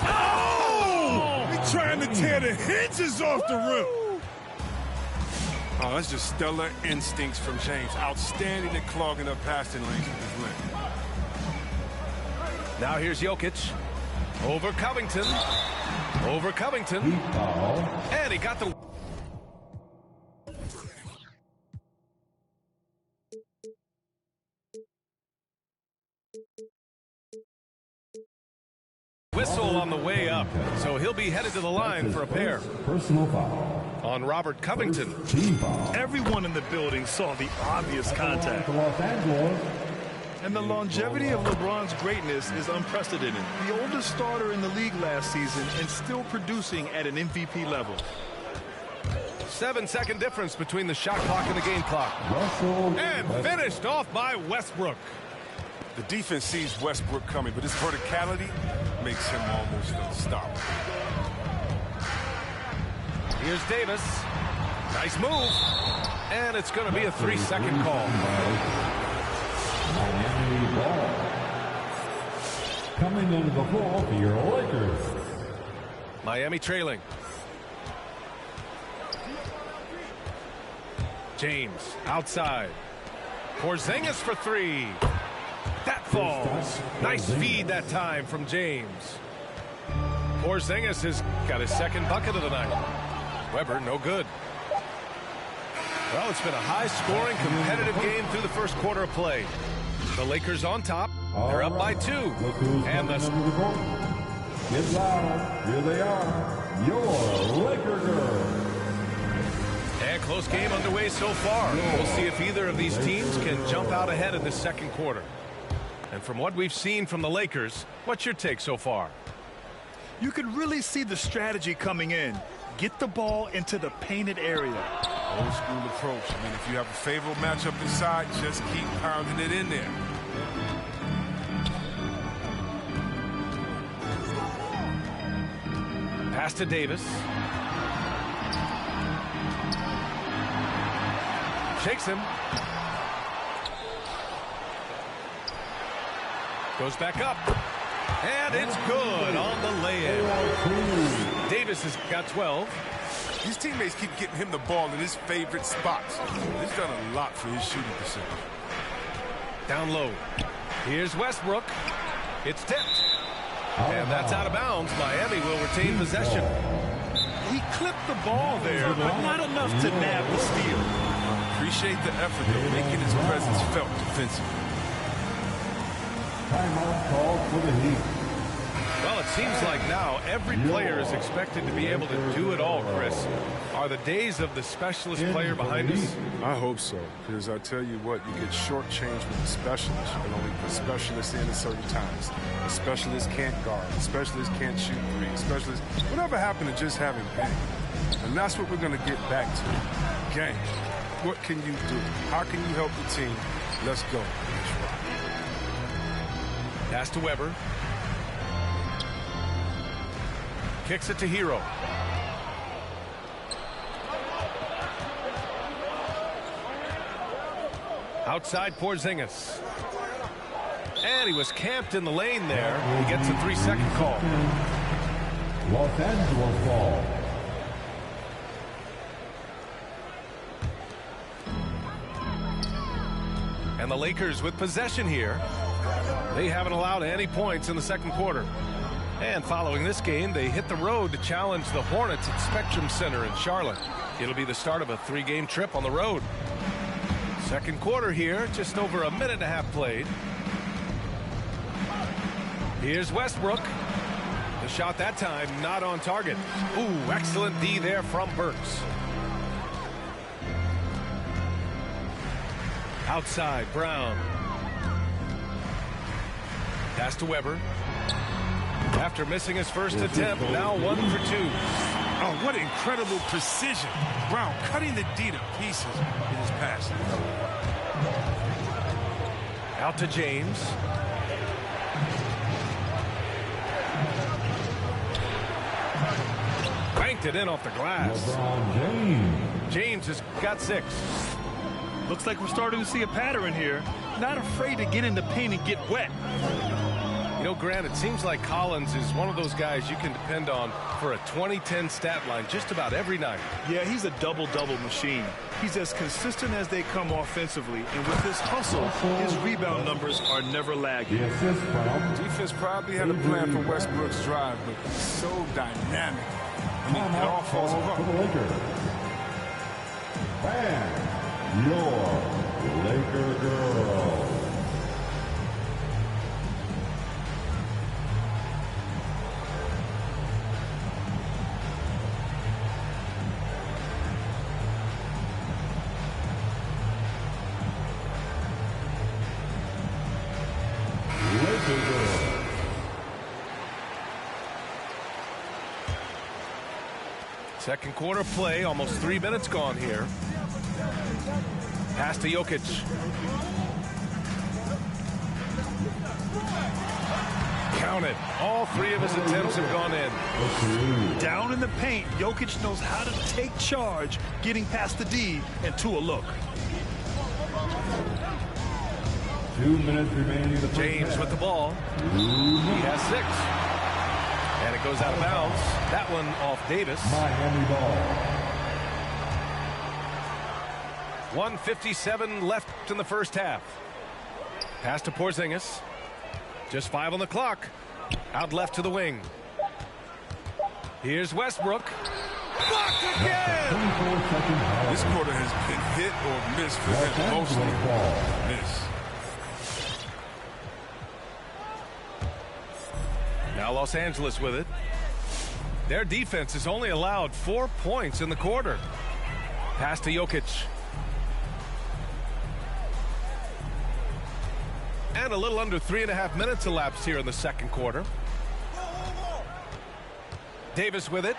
[SPEAKER 15] Oh! He's trying to tear the hinges off the rim. Oh, that's just stellar instincts from James. Outstanding at clogging up passing lanes with his length.
[SPEAKER 9] Now here's Jokic. Over Covington. Over Covington. And he got the... whistle on the way up, so he'll be headed to the line for a pair.
[SPEAKER 4] Personal foul
[SPEAKER 9] on Robert Covington.
[SPEAKER 10] Everyone in the building saw the obvious contact. And the longevity of LeBron's greatness is unprecedented. The oldest starter in the league last season and still producing at an MVP level.
[SPEAKER 9] 7-second difference between the shot clock and the game clock. And finished off by Westbrook.
[SPEAKER 15] The defense sees Westbrook coming, but his verticality makes him almost unstoppable.
[SPEAKER 9] Here's Davis. Nice move. And it's going to be a 3-second call.
[SPEAKER 4] Miami ball. Coming into the floor for your Lakers.
[SPEAKER 9] Miami trailing. James outside. Porzingis for three. That falls. Nice feed that time from James. Porzingis has got his second bucket of the night. Weber, no good. Well, it's been a high-scoring, competitive game through the first quarter of play. The Lakers on top. They're up by 2. And the...
[SPEAKER 4] Get loud. Here they are. Your Laker girls.
[SPEAKER 9] And close game underway so far. We'll see if either of these teams can jump out ahead in the second quarter. And from what we've seen from the Lakers, what's your take so far?
[SPEAKER 10] You can really see the strategy coming in. Get the ball into the painted area.
[SPEAKER 15] Old school approach. I mean, if you have a favorable matchup inside, just keep pounding it in there.
[SPEAKER 9] Pass to Davis. Shakes him. Goes back up. And it's good on the layup. Davis has got 12.
[SPEAKER 15] His teammates keep getting him the ball in his favorite spots. He's done a lot for his shooting percentage.
[SPEAKER 9] Down low. Here's Westbrook. It's tipped. And that's out of bounds. Miami will retain possession.
[SPEAKER 10] He clipped the ball there, but not enough to nab the steal.
[SPEAKER 15] Appreciate the effort, though, making his presence felt defensively.
[SPEAKER 4] Timeout called for the Heat.
[SPEAKER 9] Well, it seems like now every player is expected to be able to do it all, Chris. Are the days of the specialist player behind us?
[SPEAKER 15] I hope so, because I tell you what, you get shortchanged with the specialist. You can only put specialists in at certain times. The specialist can't guard. The specialist can't shoot three. The specialist, whatever happened to just having game? And that's what we're going to get back to. Game. What can you do? How can you help the team? Let's go.
[SPEAKER 9] Pass to Weber. Kicks it to Hero. Outside Porzingis. And he was camped in the lane there. He gets a 3-second call.
[SPEAKER 4] Los Angeles ball.
[SPEAKER 9] And the Lakers with possession here. They haven't allowed any points in the second quarter. And following this game, they hit the road to challenge the Hornets at Spectrum Center in Charlotte. It'll be the start of a 3-game trip on the road. Second quarter here, just over a minute and a half played. Here's Westbrook. The shot that time not on target. Ooh, excellent D there from Burks. Outside, Brown. Pass to Weber. After missing his first attempt, now 1 for 2.
[SPEAKER 15] Oh, what incredible precision. Brown cutting the D to pieces in his pass.
[SPEAKER 9] Out to James. Banked it in off the glass. James has got 6.
[SPEAKER 10] Looks like we're starting to see a pattern here. Not afraid to get in the paint and get wet.
[SPEAKER 9] You know, Grant, it seems like Collins is one of those guys you can depend on for a 2010 stat line just about every night.
[SPEAKER 10] Yeah, he's a double-double machine. He's as consistent as they come offensively, and with his hustle, his rebound numbers are never lagging.
[SPEAKER 15] Defense probably had a plan for Westbrook's drive, but he's so dynamic. I mean, it all falls apart.
[SPEAKER 4] And your Laker girl.
[SPEAKER 9] Second quarter play, almost 3 minutes gone here. Pass to Jokic. Counted. All 3 of his attempts have gone in.
[SPEAKER 10] Down in the paint, Jokic knows how to take charge, getting past the D and to a look.
[SPEAKER 4] 2 minutes remaining in the
[SPEAKER 9] James with the ball. He has 6. And it goes out of bounds. That one off Davis.
[SPEAKER 4] Miami ball.
[SPEAKER 9] 1:57 left in the first half. Pass to Porzingis. Just 5 on the clock. Out left to the wing. Here's Westbrook. Blocked again!
[SPEAKER 15] This quarter has been hit or miss for him mostly. Miss.
[SPEAKER 9] Now Los Angeles with it. Their defense has only allowed 4 points in the quarter. Pass to Jokic. And a little under 3.5 minutes elapsed here in the second quarter. Davis with it.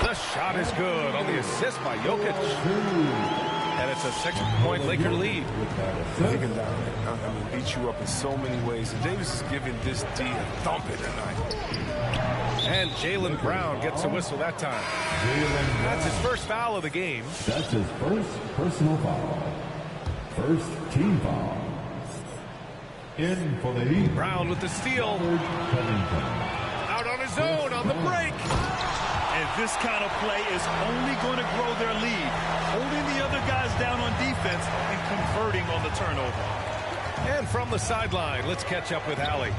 [SPEAKER 9] The shot is good on the assist by Jokic. And it's a 6-point Laker lead.
[SPEAKER 15] He can beat you up in so many ways. And Davis is giving this D a thumping tonight.
[SPEAKER 9] And Jaylen Brown gets a whistle that time. That's his first foul of the game.
[SPEAKER 4] That's his first personal foul. First team foul. In for the Heat.
[SPEAKER 9] Brown with the steal. Out on his own on the break.
[SPEAKER 10] And this kind of play is only going to grow their lead. Holding the other guys down on defense and converting on the turnover.
[SPEAKER 9] And from the sideline, let's catch up with Allie.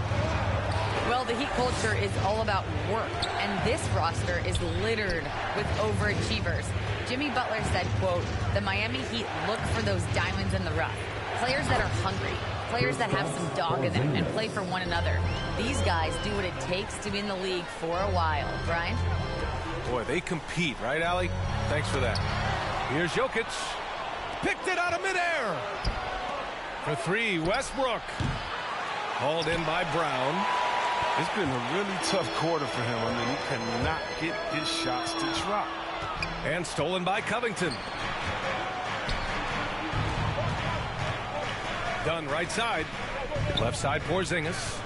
[SPEAKER 11] Well, the Heat culture is all about work, and this roster is littered with overachievers. Jimmy Butler said, quote, "The Miami Heat look for those diamonds in the rough. Players that are hungry, players that have some dog in them and play for one another. These guys do what it takes to be in the league for a while." Brian?
[SPEAKER 9] Boy, they compete, right, Allie? Thanks for that. Here's Jokic. Picked it out of midair. For three, Westbrook. Hauled in by Brown.
[SPEAKER 15] It's been a really tough quarter for him. I mean, he cannot get his shots to drop.
[SPEAKER 9] And stolen by Covington. Done right side. Left side, Porzingis.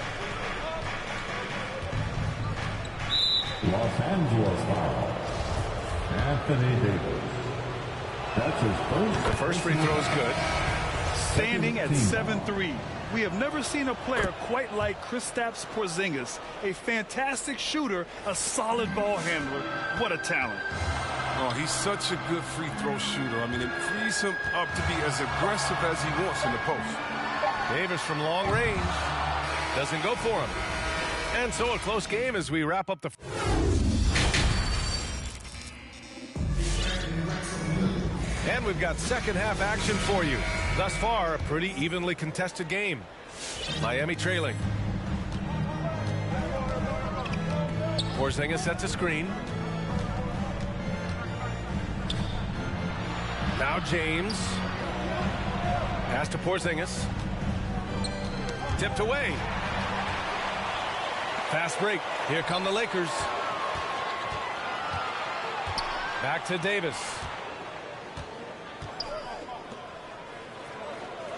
[SPEAKER 4] Los Angeles foul. Anthony Davis. That's his first.
[SPEAKER 9] The first free throw is good.
[SPEAKER 10] Standing at 7-3. We have never seen a player quite like Kristaps Porzingis. A fantastic shooter, a solid ball handler. What a talent.
[SPEAKER 15] Oh, he's such a good free throw shooter. I mean, it frees him up to be as aggressive as he wants in the post.
[SPEAKER 9] Davis from long range. Doesn't go for him. And so a close game as we wrap up the... And we've got second half action for you. Thus far, a pretty evenly contested game. Miami trailing. Porzingis sets a screen. Now James. Pass to Porzingis. Tipped away. Fast break. Here come the Lakers. Back to Davis.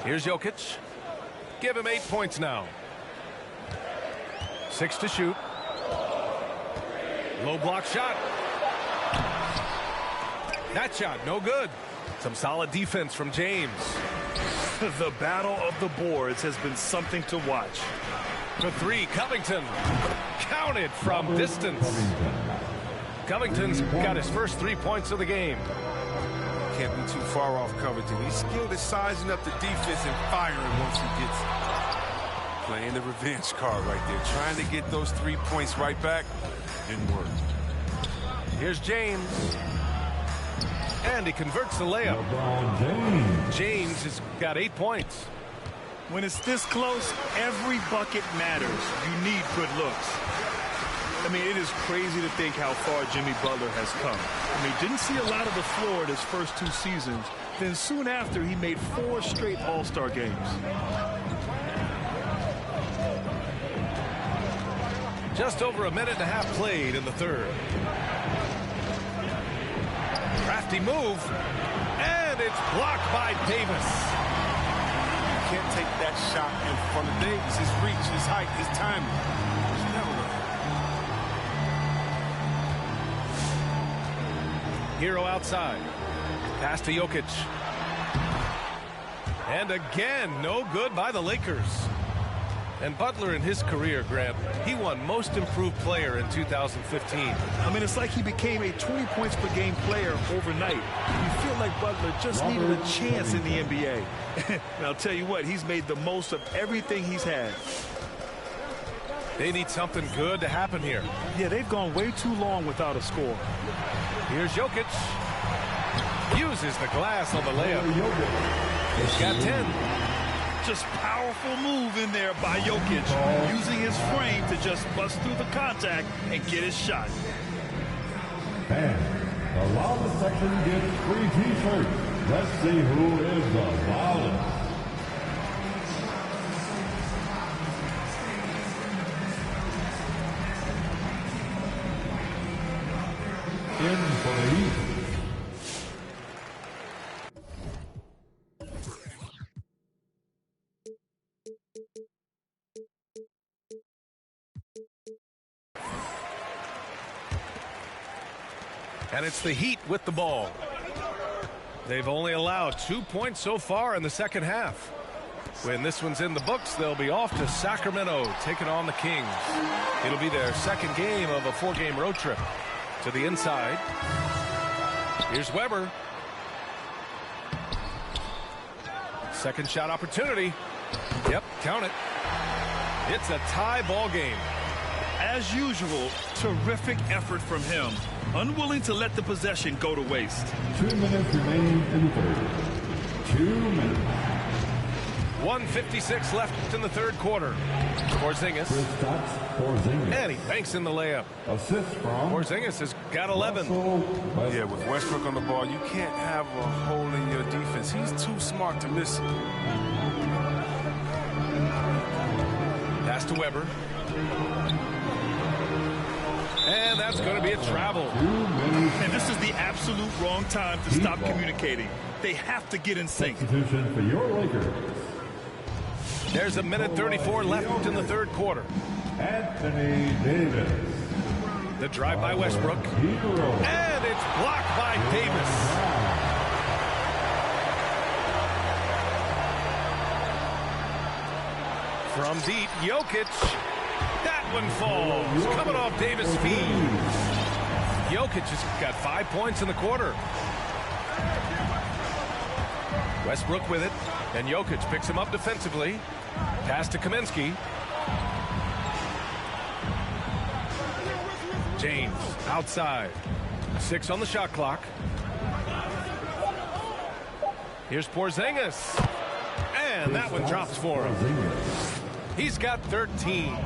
[SPEAKER 9] Here's Jokic. Give him 8 points now. 6 to shoot. Low block shot. That shot, no good. Some solid defense from James.
[SPEAKER 10] The battle of the boards has been something to watch.
[SPEAKER 9] For three, Covington. Counted from distance. Covington's got his first 3 points of the game.
[SPEAKER 15] Can't be too far off Covington. He's skilled at sizing up the defense and firing once he gets it. Playing the revenge card right there. Trying to get those 3 points right back. Didn't work.
[SPEAKER 9] Here's James. And he converts the layup. James has got 8 points.
[SPEAKER 10] When it's this close, every bucket matters. You need good looks. I mean, it is crazy to think how far Jimmy Butler has come. I mean, didn't see a lot of the floor in his first 2 seasons. Then soon after, he made 4 straight All-Star games.
[SPEAKER 9] Just over a minute and a half played in the third. Crafty move. And it's blocked by Davis.
[SPEAKER 15] You can't take that shot in front of Davis. His reach, his height, his timing.
[SPEAKER 9] Hero outside. Pass to Jokic. And again, no good by the Lakers. And Butler in his career, Grant, he won Most Improved Player in 2015.
[SPEAKER 10] I mean, it's like he became a 20 points per game player overnight. You feel like Butler just needed a chance in the NBA. And I'll tell you what, he's made the most of everything he's had.
[SPEAKER 9] They need something good to happen here.
[SPEAKER 10] Yeah, they've gone way too long without a score.
[SPEAKER 9] Here's Jokic. Uses the glass on the layup. He's got 10.
[SPEAKER 10] Just powerful move in there by Jokic, using his frame to just bust through the contact and get his shot.
[SPEAKER 4] And the loudest section gets free T-shirts. Let's see who is the loudest. in for the Heat.
[SPEAKER 9] And it's the Heat with the ball. They've only allowed 2 points so far in the second half. When this one's in the books, they'll be off to Sacramento, taking on the Kings. It'll be their second game of a 4-game road trip. To the inside. Here's Weber. Second shot opportunity. Yep, count it. It's a tie ball game.
[SPEAKER 10] As usual, terrific effort from him. Unwilling to let the possession go to waste.
[SPEAKER 4] 2 minutes remaining in the third. 2 minutes.
[SPEAKER 9] 1:56 left in the third quarter. Porzingis. And he banks in the layup.
[SPEAKER 4] Assist from
[SPEAKER 9] Porzingis has got 11.
[SPEAKER 15] Yeah, with Westbrook on the ball, you can't have a hole in your defense. He's too smart to miss it.
[SPEAKER 9] Pass to Weber. And that's going to be a travel.
[SPEAKER 10] And this is the absolute wrong time to stop communicating. They have to get in sync.
[SPEAKER 4] Substitution for your Lakers.
[SPEAKER 9] There's 1:34 left in the third quarter.
[SPEAKER 4] Anthony Davis.
[SPEAKER 9] The drive by Westbrook. And it's blocked by Davis. From deep, Jokic. That one falls. Coming off Davis' feet. Jokic has got 5 points in the quarter. Westbrook with it. And Jokic picks him up defensively. Pass to Kaminsky. James outside. 6 on the shot clock. Here's Porzingis. And that one drops for him. He's got 13.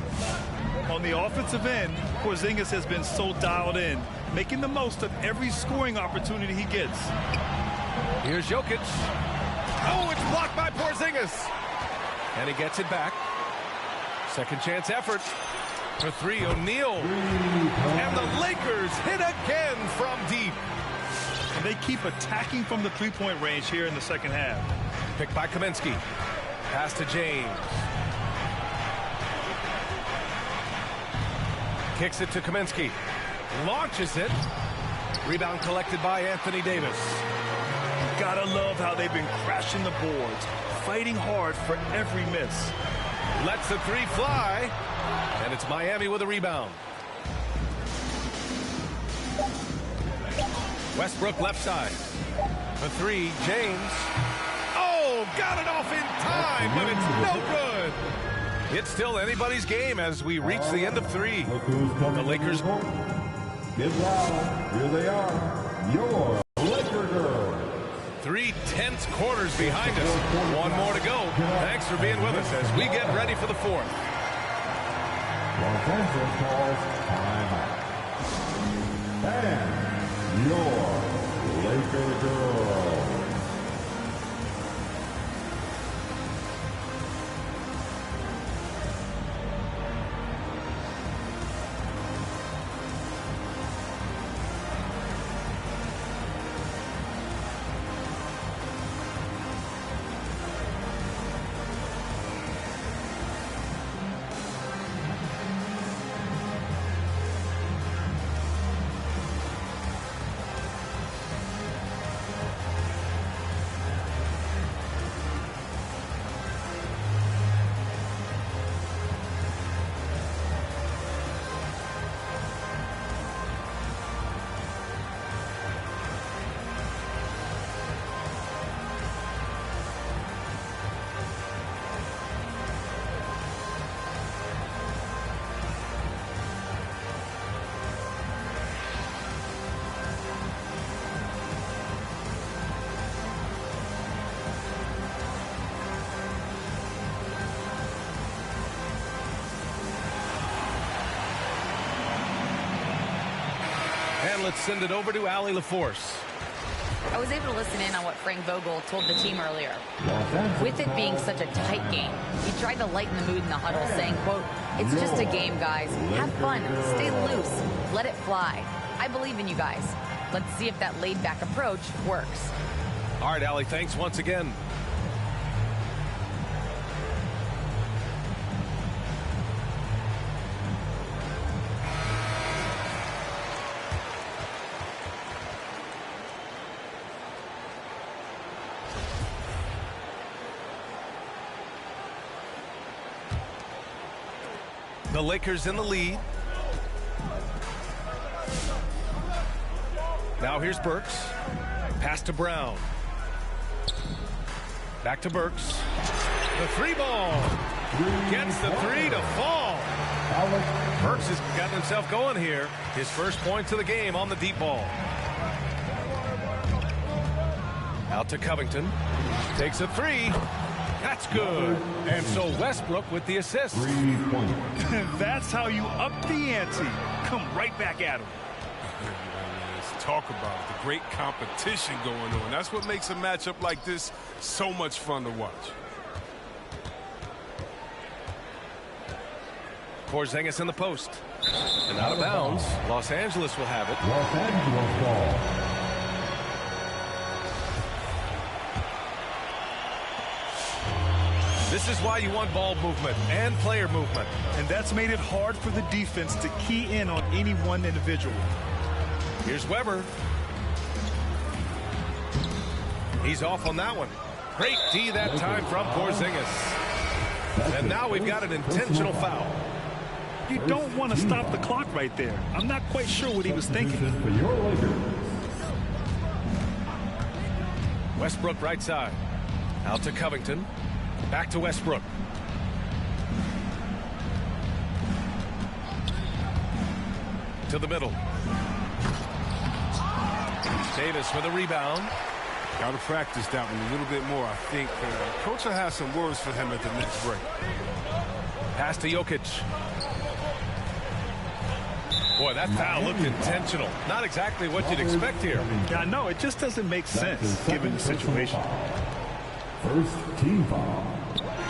[SPEAKER 10] On the offensive end, Porzingis has been so dialed in, making the most of every scoring opportunity he gets.
[SPEAKER 9] Here's Jokic. Oh, it's blocked by Porzingis. And he gets it back. Second chance effort for 3. O'Neal. And the Lakers hit again from deep.
[SPEAKER 10] And they keep attacking from the three-point range here in the second half.
[SPEAKER 9] Picked by Kaminsky. Pass to James. Kicks it to Kaminsky. Launches it. Rebound collected by Anthony Davis.
[SPEAKER 10] Gotta love how they've been crashing the boards, fighting hard for every miss.
[SPEAKER 9] Lets the 3 fly. And it's Miami with a rebound. Westbrook left side. For 3, James. Oh, got it off in time, but it's no good. It's still anybody's game as we reach the end of 3. The Lakers.
[SPEAKER 4] Get loud. Here they are. Your Laker girls.
[SPEAKER 9] 3 tense quarters behind us. 1 more to go. Thanks for being with us as we get ready for the 4th.
[SPEAKER 4] Los Angeles calls timeout. And your Laker girls.
[SPEAKER 9] And let's send it over to Allie LaForce.
[SPEAKER 11] I was able to listen in on what Frank Vogel told the team earlier. With it being such a tight game, he tried to lighten the mood in the huddle, saying, quote, "It's just a game, guys. Have fun. Stay loose. Let it fly. I believe in you guys." Let's see if that laid-back approach works.
[SPEAKER 9] All right, Allie, thanks once again. The Lakers in the lead. Now here's Burks. Pass to Brown. Back to Burks. The three ball. Gets the three to fall. Burks has gotten himself going here. His first points of the game on the deep ball. Out to Covington. Takes a three. That's good. And so Westbrook with the assist.
[SPEAKER 10] 3 points. That's how you up the ante. Come right back at him.
[SPEAKER 15] Let's talk about it. The great competition going on. That's what makes a matchup like this so much fun to watch.
[SPEAKER 9] Porzingis in the post. And out of bounds. Los Angeles will have it.
[SPEAKER 4] Los Angeles ball.
[SPEAKER 9] This is why you want ball movement and player movement.
[SPEAKER 10] And that's made it hard for the defense to key in on any one individual.
[SPEAKER 9] Here's Weber. He's off on that one. Great D that time from Porzingis. And now we've got an intentional foul.
[SPEAKER 10] You don't want to stop the clock right there. I'm not quite sure what he was thinking.
[SPEAKER 9] Westbrook right side. Out to Covington. Back to Westbrook. To the middle. Davis with a rebound.
[SPEAKER 15] Got to practice that one a little bit more. I think Coach will have some words for him at the next break.
[SPEAKER 9] Pass to Jokic. Boy, that foul looked intentional. Not exactly what you'd expect here.
[SPEAKER 10] Yeah, I know. It just doesn't make sense given the situation.
[SPEAKER 4] First team foul.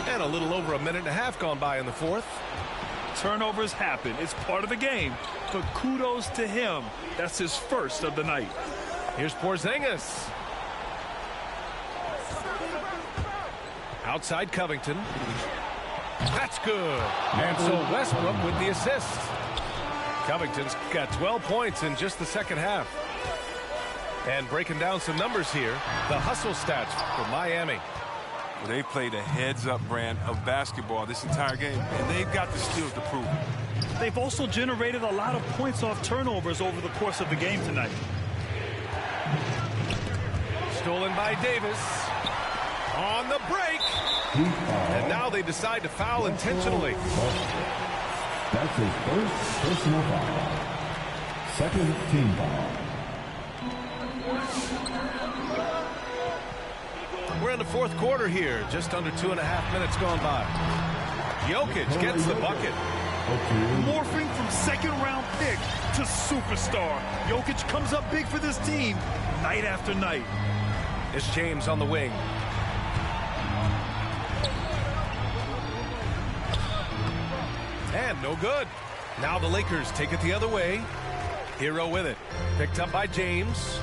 [SPEAKER 9] And a little over a minute and a half gone by in the fourth.
[SPEAKER 10] Turnovers happen. It's part of the game. But kudos to him. That's his first of the night.
[SPEAKER 9] Here's Porzingis. Outside Covington. That's good. And so Westbrook with the assist. Covington's got 12 points in just the second half. And breaking down some numbers here, the hustle stats for Miami.
[SPEAKER 15] They played a heads-up brand of basketball this entire game, and they've got the skills to prove it.
[SPEAKER 10] They've also generated a lot of points off turnovers over the course of the game tonight.
[SPEAKER 9] Stolen by Davis. On the break. And now they decide to foul intentionally.
[SPEAKER 4] That's his first personal foul. Second team foul.
[SPEAKER 9] We're in the fourth quarter here. Just under 2.5 minutes gone by. Jokic gets the bucket.
[SPEAKER 10] Morphing from second-round pick to superstar. Jokic comes up big for this team night after night.
[SPEAKER 9] It's James on the wing. And no good. Now the Lakers take it the other way. Hero with it. Picked up by James.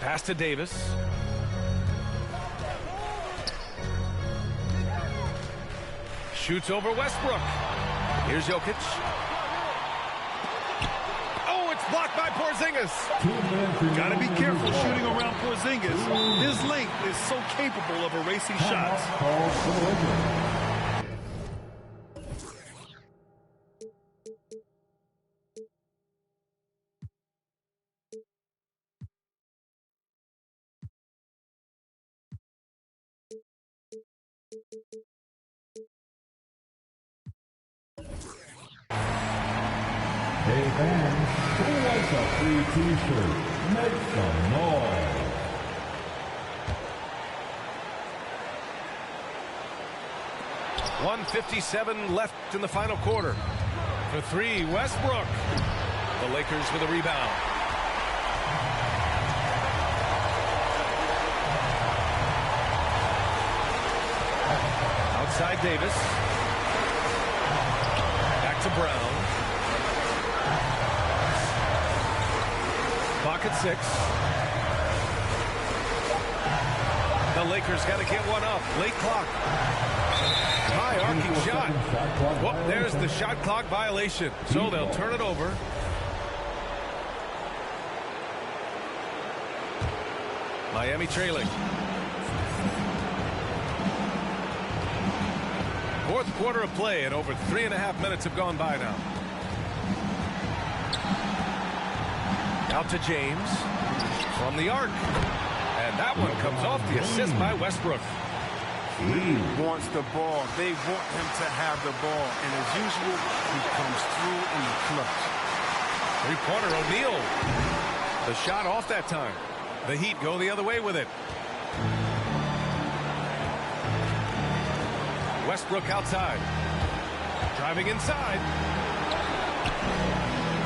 [SPEAKER 9] Pass to Davis. Shoots over Westbrook. Here's Jokic. Oh, it's blocked by Porzingis.
[SPEAKER 10] Got to be careful shooting around Porzingis. His length is so capable of erasing shots.
[SPEAKER 4] Hey fans, who likes a free t-shirt? Make some noise.
[SPEAKER 9] .157 left in the final quarter. For three, Westbrook. The Lakers with a rebound. Outside Davis. Back to Brown. Clock clock at 6. The Lakers got to get one up. Late clock. High arcing shot. Well, there's the shot clock violation. So they'll turn it over. Miami trailing. Fourth quarter of play, and over 3.5 minutes have gone by now. Out to James from the arc. And that one comes off the assist by Westbrook.
[SPEAKER 15] He wants the ball. They want him to have the ball. And as usual, he comes through in the clutch.
[SPEAKER 9] Three-pointer, O'Neal. The shot off that time. The Heat go the other way with it. Westbrook outside. Driving inside.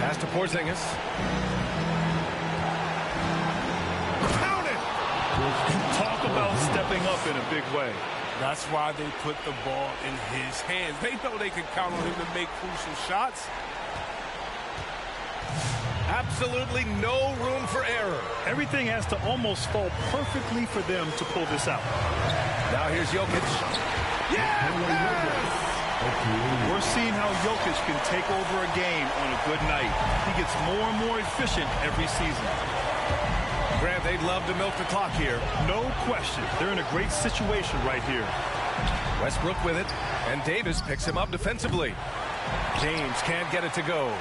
[SPEAKER 9] Pass to Porzingis.
[SPEAKER 10] Count it! Talk about stepping up in a big way.
[SPEAKER 15] That's why they put the ball in his hands. They know they can count on him to make crucial shots.
[SPEAKER 9] Absolutely no room for error.
[SPEAKER 10] Everything has to almost fall perfectly for them to pull this out.
[SPEAKER 9] Now here's Jokic. Yes!
[SPEAKER 10] We're seeing how Jokic can take over a game on a good night. He gets more and more efficient every season.
[SPEAKER 9] Grant, they'd love to milk the clock here.
[SPEAKER 10] No question. They're in a great situation right here.
[SPEAKER 9] Westbrook with it, and Davis picks him up defensively. James can't get it to go.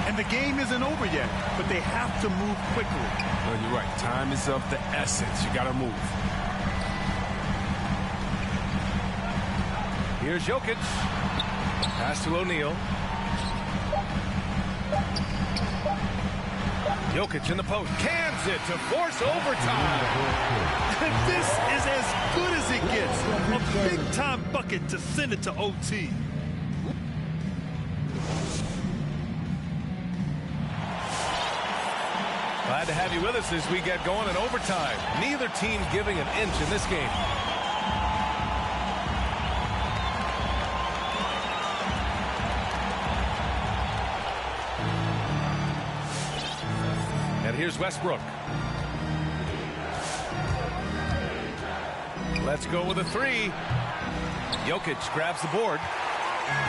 [SPEAKER 10] And the game isn't over yet, but they have to move quickly.
[SPEAKER 15] Well, you're right. Time is of the essence. You got to move.
[SPEAKER 9] Here's Jokic. Pass to O'Neal. Jokic in the post. Cans it to force overtime.
[SPEAKER 10] This is as good as it gets. A big-time bucket to send it to OT.
[SPEAKER 9] Glad to have you with us as we get going in overtime. Neither team giving an inch in this game. And here's Westbrook. Let's go with a three. Jokic grabs the board.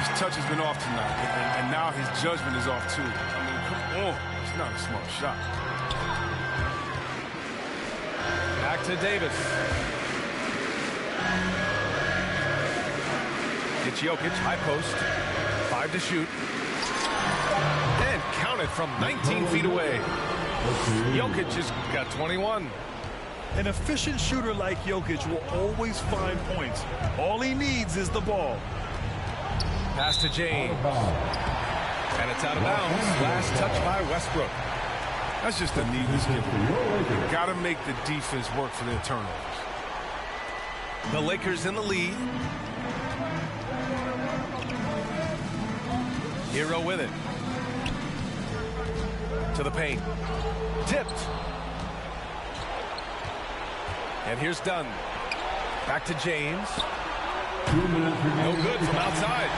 [SPEAKER 15] His touch has been off tonight, and now his judgment is off too. I mean, come on. It's not a smart shot.
[SPEAKER 9] Back to Davis. It's Jokic, high post. 5 to shoot. And counted from 19 feet away. Jokic has got 21.
[SPEAKER 10] An efficient shooter like Jokic will always find points. All he needs is the ball.
[SPEAKER 9] Pass to James. And it's out of bounds. Last touch by Westbrook.
[SPEAKER 15] That's just a needless given. You got to make the defense work for their turnovers.
[SPEAKER 9] The Lakers in the lead. Hero with it. To the paint. Tipped. And here's Dunn. Back to James. No good from outside.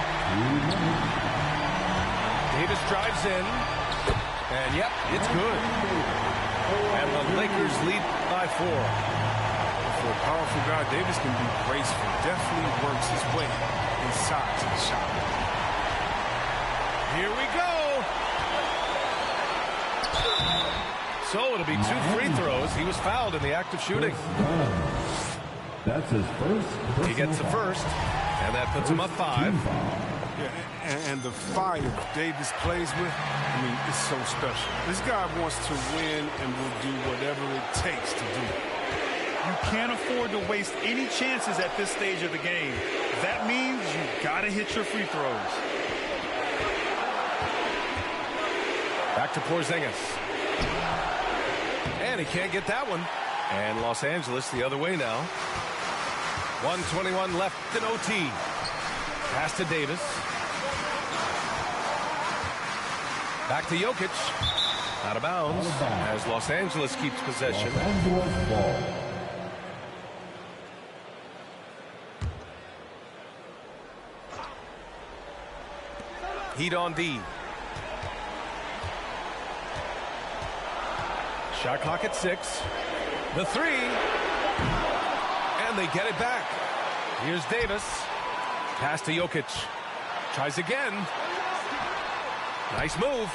[SPEAKER 9] Davis drives in. And yep, it's good. And the Lakers lead by 4.
[SPEAKER 15] For a powerful guy, Davis can be graceful. Definitely works his way inside to the shot.
[SPEAKER 9] Here we go. So it'll be 2 free throws. He was fouled in the act of shooting.
[SPEAKER 4] That's his first.
[SPEAKER 9] He gets the first, and that puts him up 5.
[SPEAKER 15] Yeah, and the fire Davis plays with, I mean, it's so special. This guy wants to win and will do whatever it takes to do it.
[SPEAKER 10] You can't afford to waste any chances at this stage of the game. That means you got to hit your free throws.
[SPEAKER 9] Back to Porzingis. And he can't get that one. And Los Angeles the other way now. 1:21 left in OT. Pass to Davis. Back to Jokic. Out of bounds as Los Angeles keeps possession. Heat on D. Shot clock at 6. The three. And they get it back. Here's Davis. Pass to Jokic. Tries again. Nice move.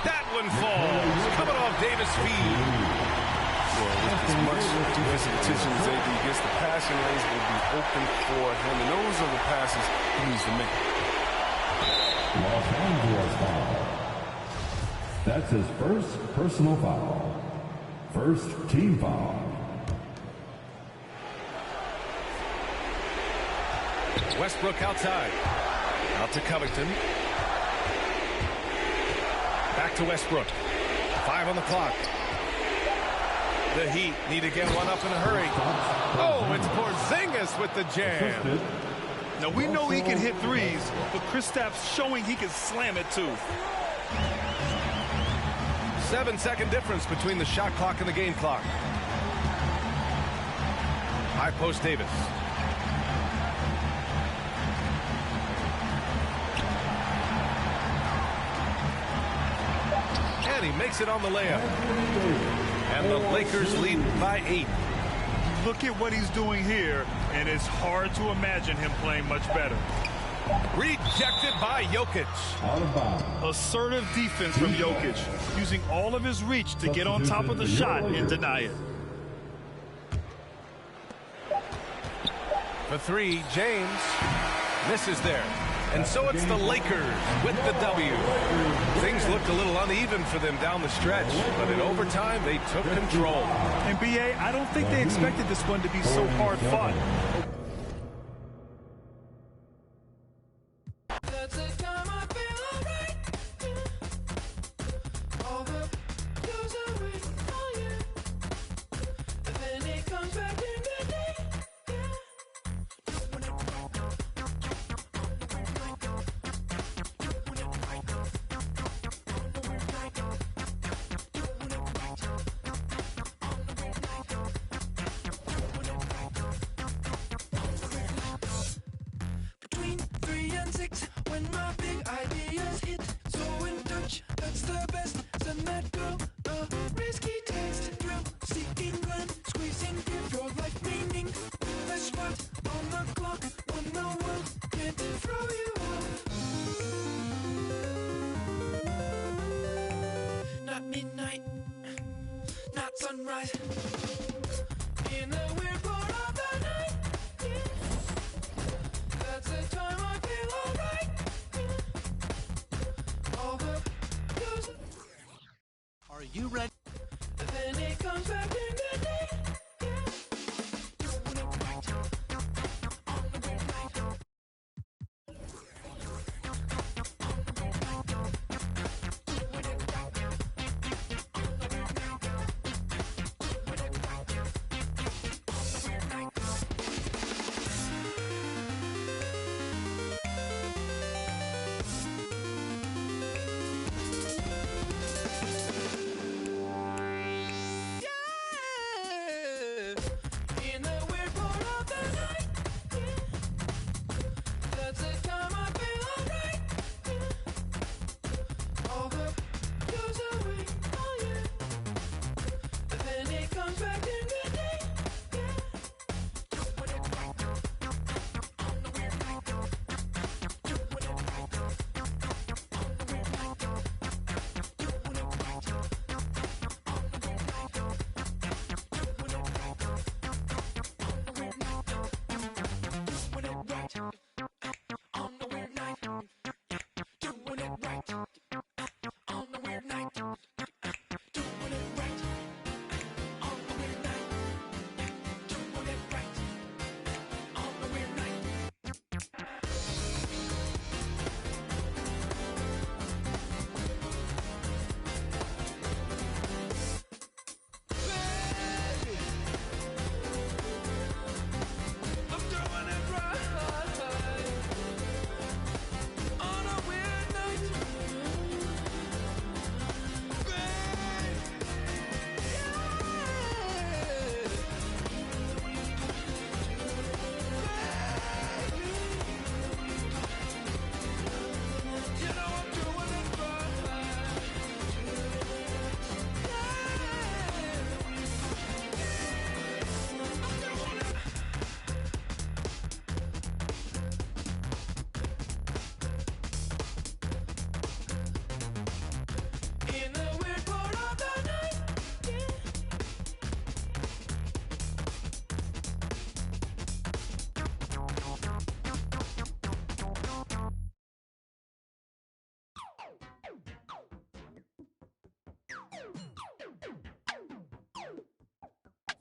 [SPEAKER 9] That one falls. Coming off Davis' feed.
[SPEAKER 15] Well, with as much defensive attention as AD gets, the passing lanes will be open for him. And those are the passes he needs to make.
[SPEAKER 4] Los Angeles foul. That's his first personal foul. First team foul.
[SPEAKER 9] Westbrook outside. Out to Covington. Back to Westbrook. 5 on the clock. The Heat need to get one up in a hurry. Oh, it's Porzingis with the jam.
[SPEAKER 10] Now, we know he can hit threes, but Kristaps showing he can slam it too.
[SPEAKER 9] 7-second difference between the shot clock and the game clock. High post Davis. And he makes it on the layup. And the Lakers lead by 8.
[SPEAKER 10] Look at what he's doing here, and it's hard to imagine him playing much better.
[SPEAKER 9] Rejected by Jokic.
[SPEAKER 10] Assertive defense from Jokic, using all of his reach to get on top of the shot and deny it.
[SPEAKER 9] For 3, James misses there. And so it's the Lakers with the W. Things looked a little uneven for them down the stretch, but in overtime, they took control.
[SPEAKER 10] And BA, I don't think they expected this one to be so hard fought.
[SPEAKER 16] Sunrise in a weird part of the night. That's the time I feel alright. All the girls.
[SPEAKER 5] Are you ready?
[SPEAKER 16] Then it comes back in the day.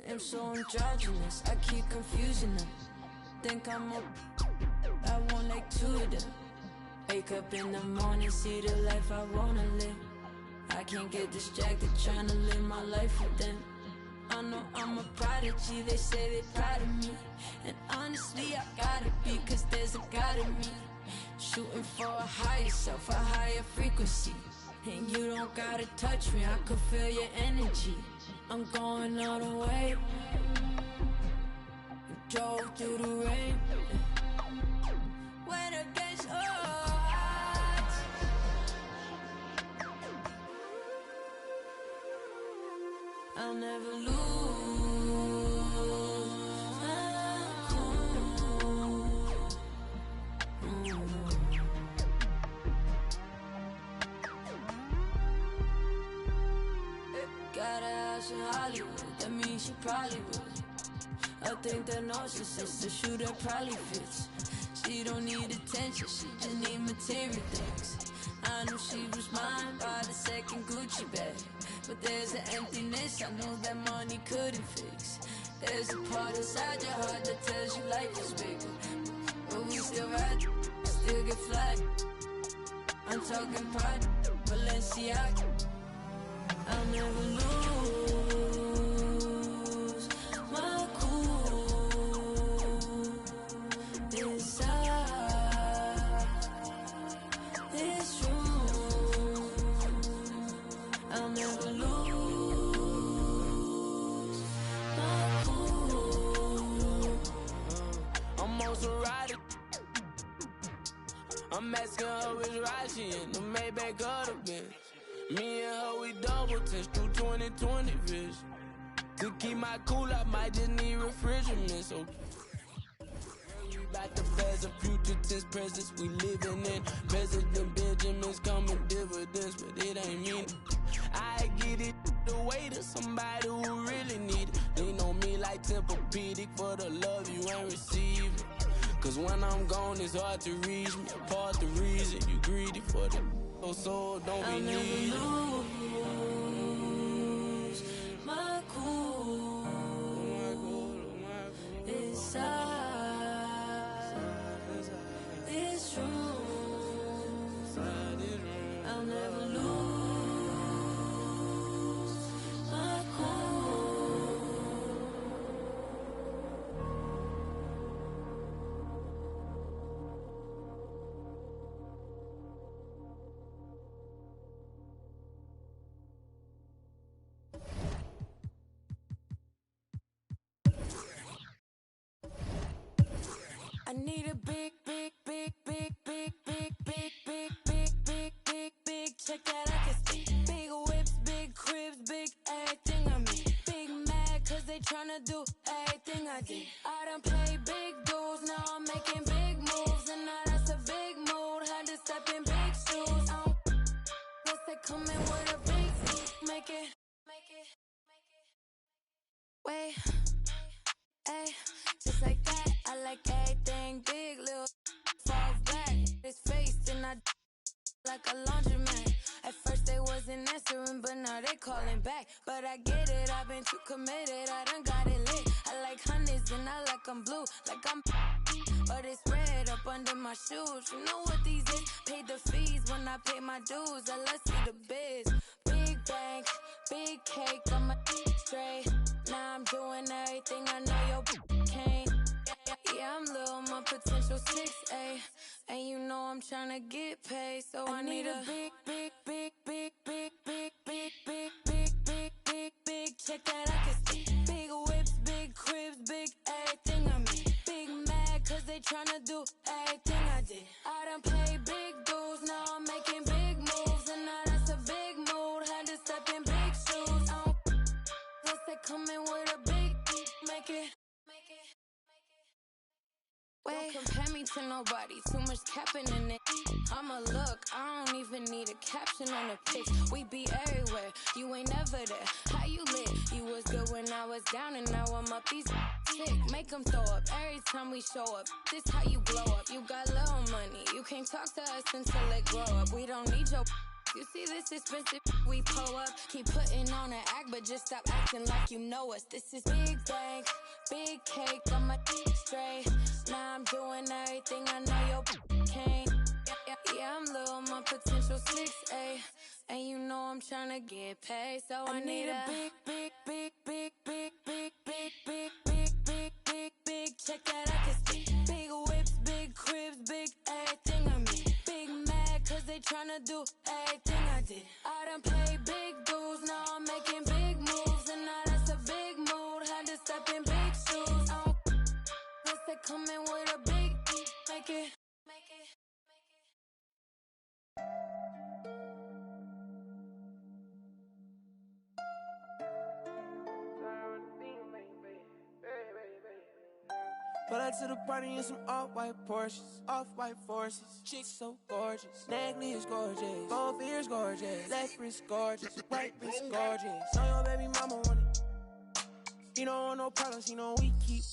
[SPEAKER 14] am so androgynous, I keep confusing them. Think I'm a, I want like two of them. Wake up in the morning, see the life I wanna live. I can't get distracted trying to live my life with them. I know I'm a prodigy, they say they proud of me. And honestly, I gotta be, cause there's a God in me. Shooting for a higher self, a higher frequency. And you don't gotta touch me, I can feel your energy. I'm going all the way. Drove through the rain. When it gets hot, I'll never lose my cool. Got a house in Hollywood, that means she probably would. I think that narcissist, the shoe that probably fits. She don't need attention, she just need material things. I knew she was mine by the second Gucci bag. But there's an emptiness I know that money couldn't fix. There's a part inside your heart that tells you life is bigger. But we still ride, still get flat. I'm talking pride, Balenciaga. I'll never lose my cool inside this room. I'll never lose my cool.
[SPEAKER 17] I'm also riding. I'm asking her which ride she in, the Maybach or the Benz. Me and her, we double test through 20/20 vision. To keep my cool, I might just need refrigerant. So we about the best of future tense presence we living in. President Benjamin's coming dividends, but it ain't me. I get it away to somebody who really need it. They know me like Tempur-Pedic for the love you ain't receiving. Cause when I'm gone, it's hard to reach me. Apart the reason you greedy for the so don't be needy.
[SPEAKER 14] I'll never lose my cool inside this room. I'll never lose my cool. I need a big, big, big, big, big, big, big, big, big, big, big, big check that I can see. Big whips, big cribs, big everything I mean. Big mad cause they tryna do everything I did. I done played big dudes, now I'm making big moves. And now that's a big mood, had to step in big shoes. I don't guess they coming with a big make it. Wait, ay, just like that. I like everything big, little fall back. His face and I like a laundromat. At first they wasn't answering, but now they calling back. But I get it, I've been too committed, I done got it lit. I like honeys and I like them blue, like I'm but it's red up under my shoes. You know what these is? Paid the fees when I pay my dues. I let's see the biz. Big bank, big cake, I'm a straight. Now I'm doing everything I know your can't. Yeah, I'm little, my potential 6'8". And you know I'm tryna get paid, so I need a big, big, big, big, big, big, big, big, big, big, big, big check that I can see. Big whips, big cribs, big everything I mean. Big mad cause they tryna do everything I did. I done played big dudes, now I'm making big moves. And now that's a big mood, had to step in big shoes. I don't guess they coming with a big make it. Don't compare me to nobody, too much capping in it. I'ma look, I don't even need a caption on the pics. We be everywhere, you ain't never there. How you lit? You was good when I was down and now I'm up. These sick, make them throw up every time we show up. This how you glow up, you got little money. You can't talk to us until they grow up. We don't need your
[SPEAKER 18] You see this expensive, we pull up. Keep putting on an act, but just stop acting like you know us. This is big bank, big cake, got my straight. Now I'm doing everything I know your can't. Yeah, I'm little, my potential 6'8". And you know I'm tryna get paid, so I need a big check that I can see. Big whips, big cribs, big everything I mean. Big mad, cause they tryna do everything I did. I done paid big dues, now I'm making big moves. And now that's a big mood, had to step in big shoes. I don't guess they coming with a big make it.
[SPEAKER 17] Pull up to the party in some off-white Porsches, off-white forces. Chicks so gorgeous, neckly is gorgeous, both ears gorgeous, left wrist gorgeous, right wrist gorgeous. Know your baby mama want it. He don't want no problems, he know we keep.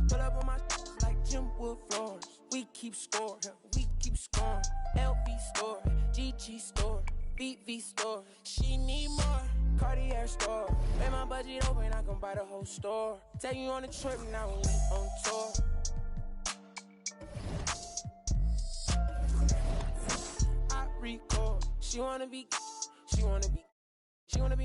[SPEAKER 17] Pull up on my like Jim Wood floors. We keep score, we keep scoring. LV store, GG store, VV store. She need more. Cartier store. Make my budget open, I can buy the whole store. Take you on a trip now when we on tour. I record. She wanna be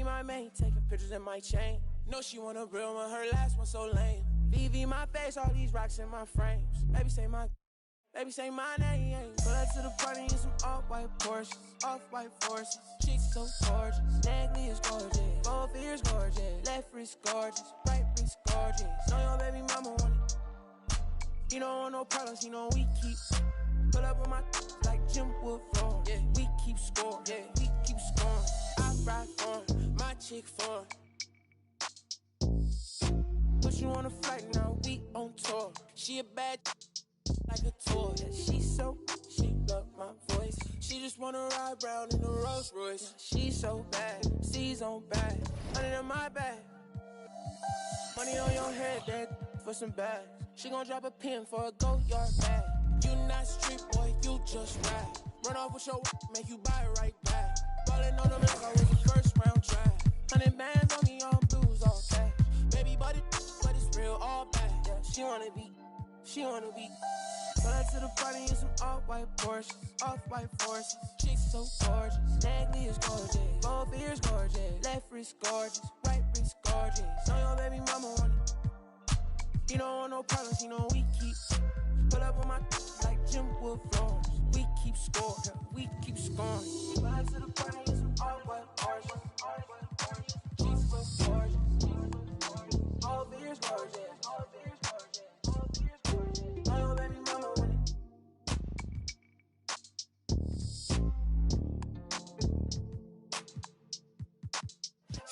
[SPEAKER 17] my main. Taking pictures in my chain. No, she want a real one, her last one so lame. VV my face, all these rocks in my frames. Baby say my name. Pull up to the party in some off-white Porsches, off-white forces. Chicks so gorgeous, neckly is gorgeous, both ears gorgeous, left wrist gorgeous, right wrist gorgeous. Know your baby mama want it. He don't want no problems, he know we keep. Pull up on my like Jim Wood floor. Yeah, we keep score. Yeah, we keep scoring. I ride for my chick for. Put you on a flight now, we on tour. She a bad like a toy. Yeah, she love my voice. She just wanna ride round in a Rolls Royce. Yeah, she's so bad, C's on bad, money in my bag. Money on your head, that for some bags. She gon' drop a pin for a go-yard bag. You not street boy, you just ride. Run off with your make you buy it right back. Ballin' on them like I was a first round draft. 100 bands on me, on blues, all cash. Baby, but it's real, all bad. Yeah, she wanna be. Pull up to the party in some off-white Porsches, off-white forces. Chicks so gorgeous, neckly is gorgeous, both ears gorgeous, left wrist gorgeous, right wrist gorgeous. Know your baby mama want it. He don't want no problems, he know we keep. Pull up on my like Jim Wood floors. We keep score, we keep scoring. Pull up to the party in some off-white Porsches, off-white forces. Chicks so gorgeous, both ears gorgeous, both ears gorgeous.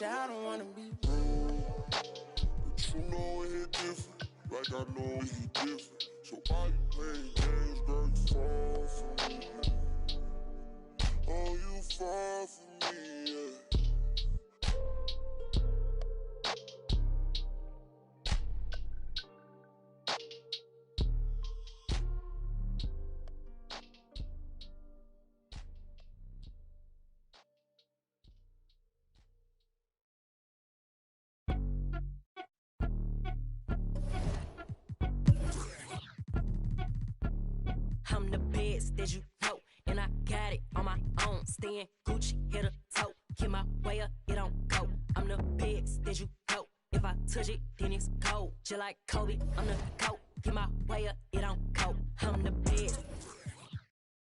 [SPEAKER 17] I don't wanna be rude, but you know it hit different, like I know it hit different. So why you playing games, girl? You fall for me. Oh, you fall for me, yeah.
[SPEAKER 19] I'm the best that you know, and I got it on my own. Staying Gucci, hit a toe. Get my way up, it don't go. I'm the best that you know. If I touch it, then it's cold. Just like Kobe, I'm the GOAT. Get my way up, it don't go. I'm the best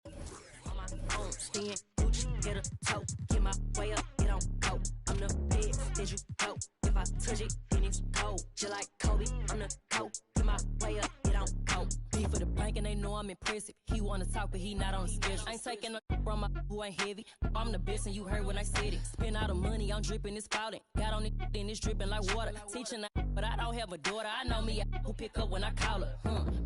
[SPEAKER 19] on my own. Staying Gucci, hit a toe. Get my way up, it don't go. I'm the best that you know. If I touch it, then it's cold. Just like Kobe, I'm the GOAT. Get my way up, it don't go. Be for the bank and they know I'm impressive. He wanna talk, but he not on the schedule. I ain't taking no from my who ain't heavy. I'm the best and you heard when I said it. Spend all the money, I'm dripping, it's spouting. Got on it, then it's dripping like water. Teaching, but I don't have a daughter. I know me, who pick up when I call her.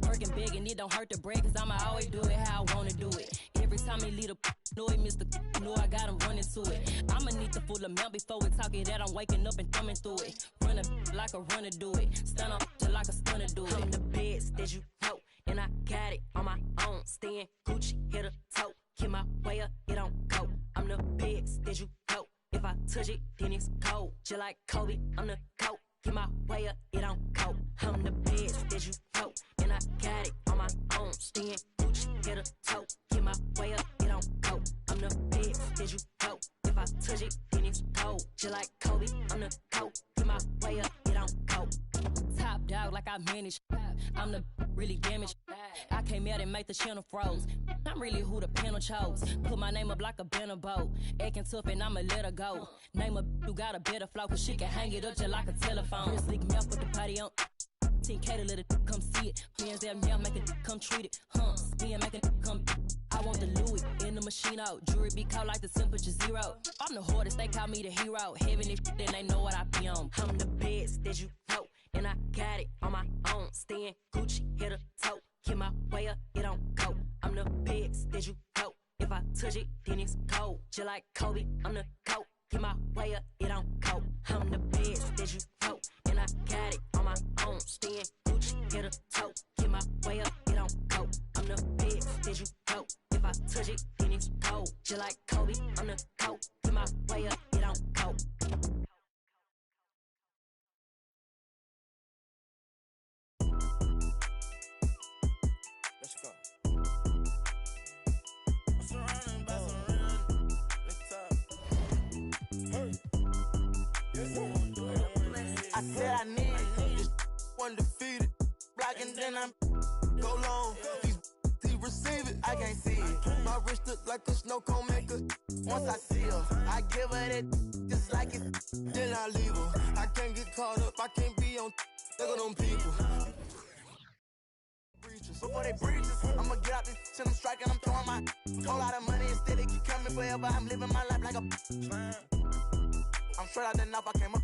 [SPEAKER 19] Working big and it don't hurt to break, cause I'ma always do it how I wanna do it. Every time he lead a know it, Mr. Know I got him running to it. I'ma need the full amount before we talk it that I'm waking up and thumbing through it. Run a like a runner do it. Stun up till like a stunner do it. I'm the best that you know, and I got it on my own. Staying Gucci, hit a toe. Get my way up, it don't go. I'm the best that you coat. If I touch it, then it's cold. Just like Kobe, I'm the coat. Get my way up, it don't coat. I'm the best that you coat. And I got it on my own. Staying Gucci, hit a toe. Get my way up, it don't coat. I'm the best that you coat. If I touch it, then it's cold. Just like Kobe, I'm the coat. Get my way up, it don't coat. Top dog like I manage. I'm the really damaged. I came out and make the channel froze. I'm really who the panel chose. Put my name up like a banner boat. Acting tough and I'ma let her go. Name a you got a better flow, cause she can hang it up just like a telephone. Real slick mouth with the party on. 10K to let it come see it. Friends that now make it come treat it. Spin make it come. I want the Louis in the machine out. Jewelry be cold like the temperature 0. I'm the hardest, they call me the hero. Heavenly shit, then they know what I be on. I'm the best that you know. And I got it on my own. Staying Gucci, hit a toe. Get my way up, it don't go. I'm the best that you know. If I touch it, then it's cold. Just like Kobe, I'm the coat. Get my way up, it don't go. I'm the best that you know. And I got it on my own. Staying Gucci, hit a toe. Get my way up, it don't go. I'm the best that you know. If I touch it, then it's cold. Just like Kobe, I'm the coat. Get my way up, it don't go.
[SPEAKER 16] Let's go. I'm surrounded by some real I said I need this undefeated. Blocking, then I'm go long. He receive it, I can't see it. My wrist look like a snow cone maker. Once I see her, I give her that just like it. Then I leave her. I can't get caught up, I can't be on. Look at them people. Before they breaches, I'ma get out this shit, I'm striking, I'm throwing my whole lot of money instead, it keep coming forever, I'm living my life like a I'm straight out the knife, I came up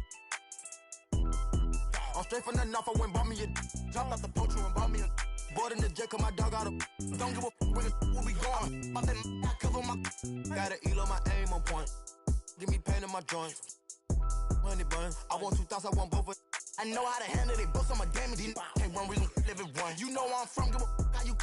[SPEAKER 16] I'm straight from the knife, I went bought me a jumped out the poacher and bought me a board in the jet, cause my dog out of don't give a where the will be going, I cover my gotta elo my aim on point, give me pain in my joints, money buns, I want 2,000, I want both of I know how to handle it, both on my damage, can't run, we gon' live it one. You know where I'm from, give a how you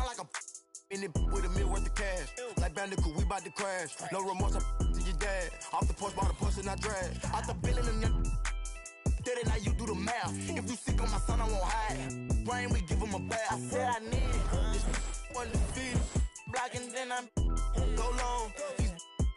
[SPEAKER 16] like a in it with a meal worth of cash. Like Bandicoot, we bout to crash. No remorse, I to your dad. Off the porch, by the push and I drag. Out the billing and then steady, now you do the math. If you sick on my son, I won't hide. Brain, we give him a bath. I said I need it. This undefeated. Blocking, then I'm go long.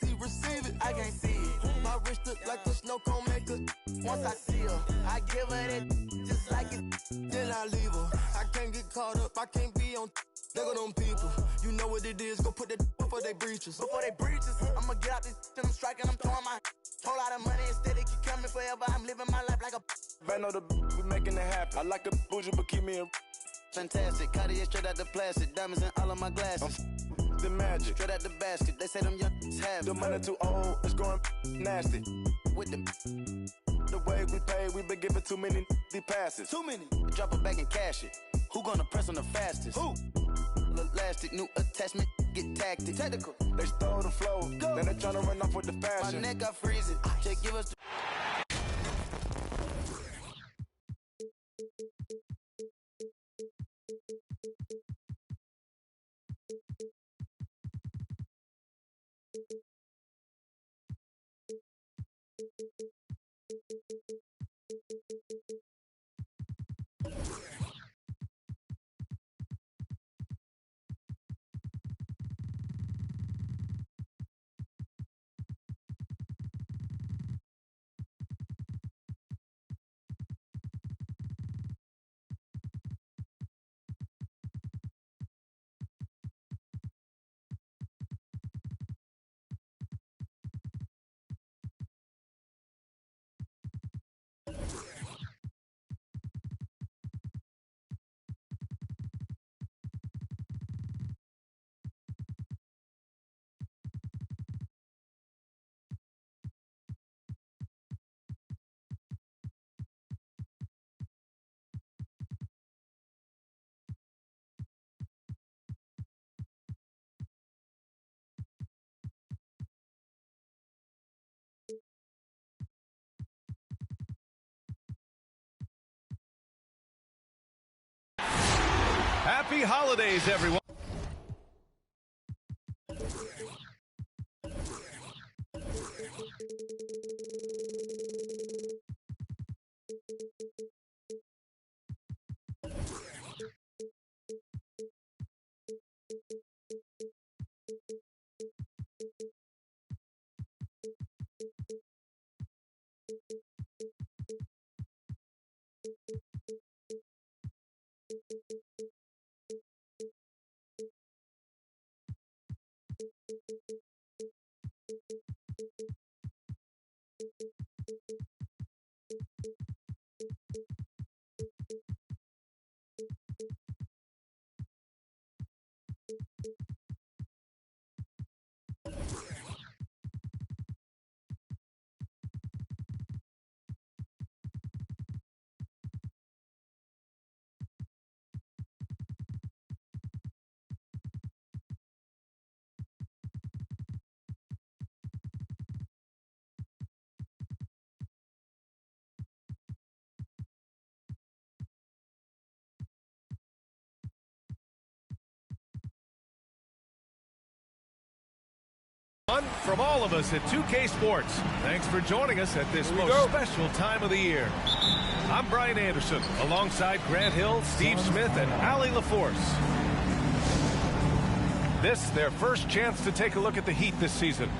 [SPEAKER 16] He receive it, I can't see it. My my wrist look like a snow cone maker. Once I see her, I give her that just like it. Then I leave her. I can't get caught up, I can't be on. There go them people. You know what it is, go put that before they breaches. Before they breaches, I'ma get out this and I'm striking, I'm throwing my whole lot of money instead it keep coming forever. I'm living my life like a
[SPEAKER 20] Man, know the we making it happen. I like a bougie, but keep me a
[SPEAKER 21] fantastic. Cartier straight out the plastic, diamonds in all of my glasses.
[SPEAKER 20] The magic
[SPEAKER 21] straight out the basket. They say them young have
[SPEAKER 20] the money too old, it's going nasty.
[SPEAKER 21] With them,
[SPEAKER 20] the way we pay, we been giving too many passes.
[SPEAKER 21] Too many. Drop it back and cash it. Who gonna press on the fastest?
[SPEAKER 20] Who?
[SPEAKER 21] Elastic, new attachment, get tactic.
[SPEAKER 20] Technical. They stole the flow. Go. Then they tryna run off with the fashion.
[SPEAKER 21] My neck got freezing. Just give us the
[SPEAKER 9] Happy holidays, everyone. From all of us at 2K Sports, thanks for joining us at this most special time of the year. I'm Brian Anderson, alongside Grant Hill, Steve Smith, and Allie LaForce. This, their first chance to take a look at the Heat this season.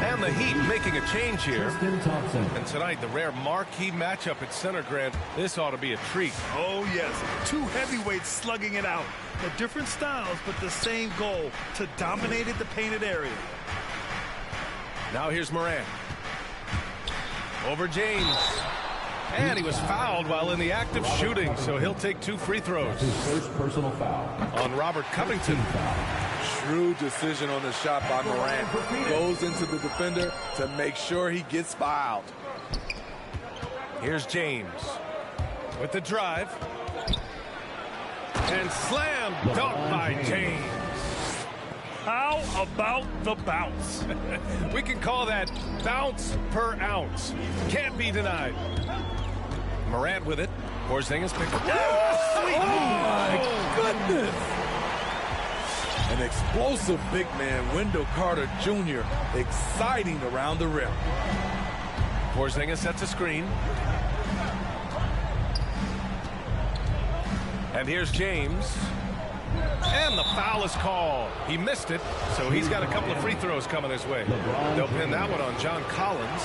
[SPEAKER 9] And the Heat making a change here. And tonight, the rare marquee matchup at center, Grant. This ought to be a treat.
[SPEAKER 10] Oh, yes. Two heavyweights slugging it out. They're different styles, but the same goal, to dominate the painted area.
[SPEAKER 9] Now here's Morant. Over James. And he was fouled while in the act of shooting, so he'll take 2 free throws.
[SPEAKER 4] His first personal foul
[SPEAKER 9] on Robert Covington.
[SPEAKER 3] Shrewd decision on the shot by Morant. Goes into the defender to make sure he gets fouled.
[SPEAKER 9] Here's James with the drive. And slam dunk by James.
[SPEAKER 10] How about the bounce?
[SPEAKER 9] We can call that bounce per ounce. Can't be denied. Morant with it. Porzingis picked it.
[SPEAKER 3] Oh, my goodness. explosive big man, Wendell Carter Jr., exciting around the rim.
[SPEAKER 9] Porzingis sets a screen. And here's James. And the foul is called. He missed it, so he's got a couple of free throws coming his way. They'll pin that one on John Collins.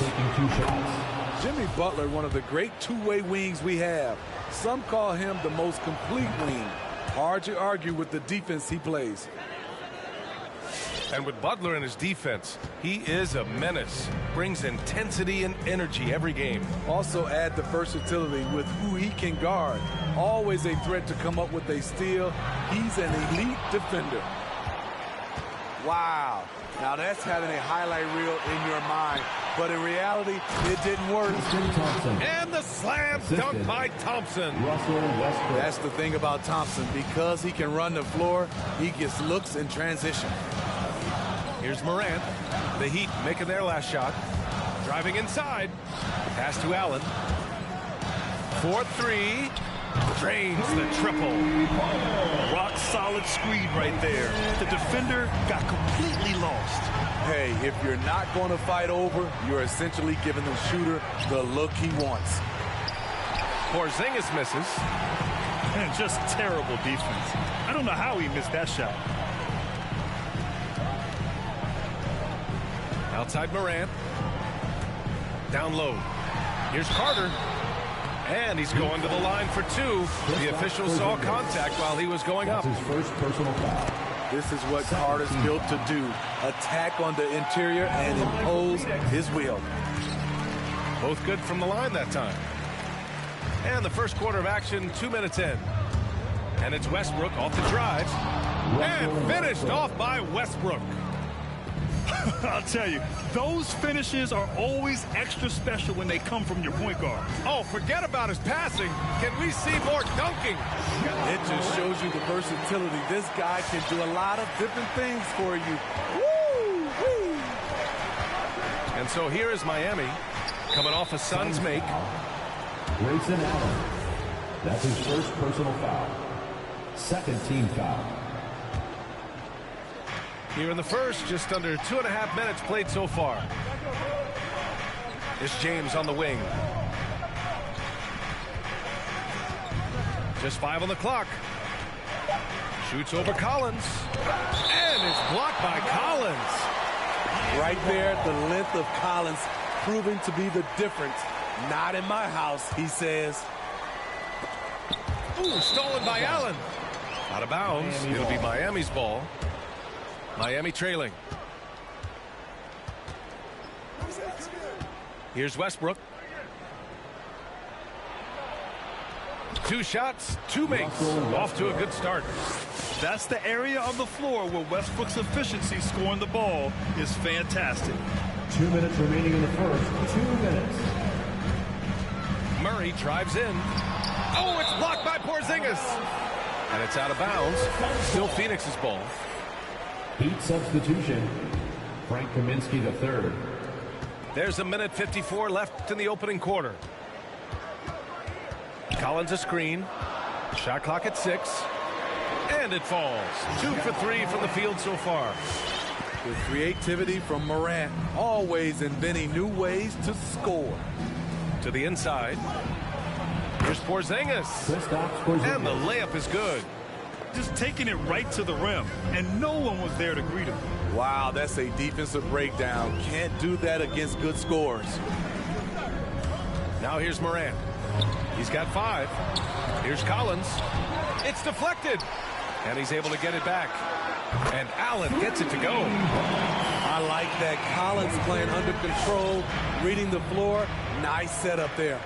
[SPEAKER 3] Jimmy Butler, one of the great two-way wings we have. Some call him the most complete wing. Hard to argue with the defense he plays.
[SPEAKER 9] And with Butler in his defense, he is a menace. Brings intensity and energy every game.
[SPEAKER 3] Also add the versatility with who he can guard. Always a threat to come up with a steal. He's an elite defender. Wow. Now that's having a highlight reel in your mind. But in reality, it didn't work.
[SPEAKER 9] And the slam dunk by Thompson.
[SPEAKER 3] That's the thing about Thompson. Because he can run the floor, he gets looks in transition.
[SPEAKER 9] Here's Morant. The Heat making their last shot. Driving inside. Pass to Allen. 4-3. Drains the triple.
[SPEAKER 10] Rock solid screen right there. The defender got completely lost.
[SPEAKER 3] Hey, if you're not going to fight over, you're essentially giving the shooter the look he wants.
[SPEAKER 9] Porzingis misses.
[SPEAKER 10] And just terrible defense. I don't know how he missed that shot.
[SPEAKER 9] Outside Morant. Down low. Here's Carter. And he's going to the line for two. The official saw contact while he was going up.
[SPEAKER 4] His first personal foul.
[SPEAKER 3] This is what Carter's built to do. Attack on the interior and impose his will.
[SPEAKER 9] Both good from the line that time. And the first quarter of action, 2 minutes in. And it's Westbrook off the drive. And finished off by Westbrook.
[SPEAKER 10] I'll tell you, those finishes are always extra special when they come from your point guard.
[SPEAKER 9] Oh, forget about his passing. Can we see more dunking?
[SPEAKER 3] It just shows you the versatility. This guy can do a lot of different things for you. Woo! Woo!
[SPEAKER 9] And so here is Miami coming off a Suns make.
[SPEAKER 4] Grayson Allen. That's his first personal foul. Second team foul.
[SPEAKER 9] Here in the first, just under 2.5 minutes played so far. It's James on the wing. Just 5 on the clock. Shoots over Collins. And it's blocked by Collins.
[SPEAKER 3] Right there, the length of Collins proving to be the difference. Not in my house, he says.
[SPEAKER 9] Ooh, stolen by Allen. Out of bounds. It'll be Miami's ball. Miami trailing. Here's Westbrook. 2 shots, 2 makes. Off to a good start.
[SPEAKER 10] That's the area of the floor where Westbrook's efficiency scoring the ball is fantastic.
[SPEAKER 4] 2 minutes remaining in the first. 2 minutes.
[SPEAKER 9] Murray drives in. Oh, it's blocked by Porzingis. And it's out of bounds. Still Phoenix's ball.
[SPEAKER 4] Heat substitution. Frank Kaminsky III.
[SPEAKER 9] There's 1:54 left in the opening quarter. Collins a screen. Shot clock at 6. And it falls. 2 for 3 from the field so far.
[SPEAKER 3] With creativity from Morant, always inventing new ways to score.
[SPEAKER 9] To the inside. Here's Porzingis. And the layup is good.
[SPEAKER 10] Just taking it right to the rim, and no one was there to greet him.
[SPEAKER 3] Wow, that's a defensive breakdown. Can't do that against good scores.
[SPEAKER 9] Now here's Morant. He's got 5. Here's Collins. It's deflected. And he's able to get it back. And Allen gets it to go.
[SPEAKER 3] I like that. Collins playing under control, reading the floor. Nice setup there.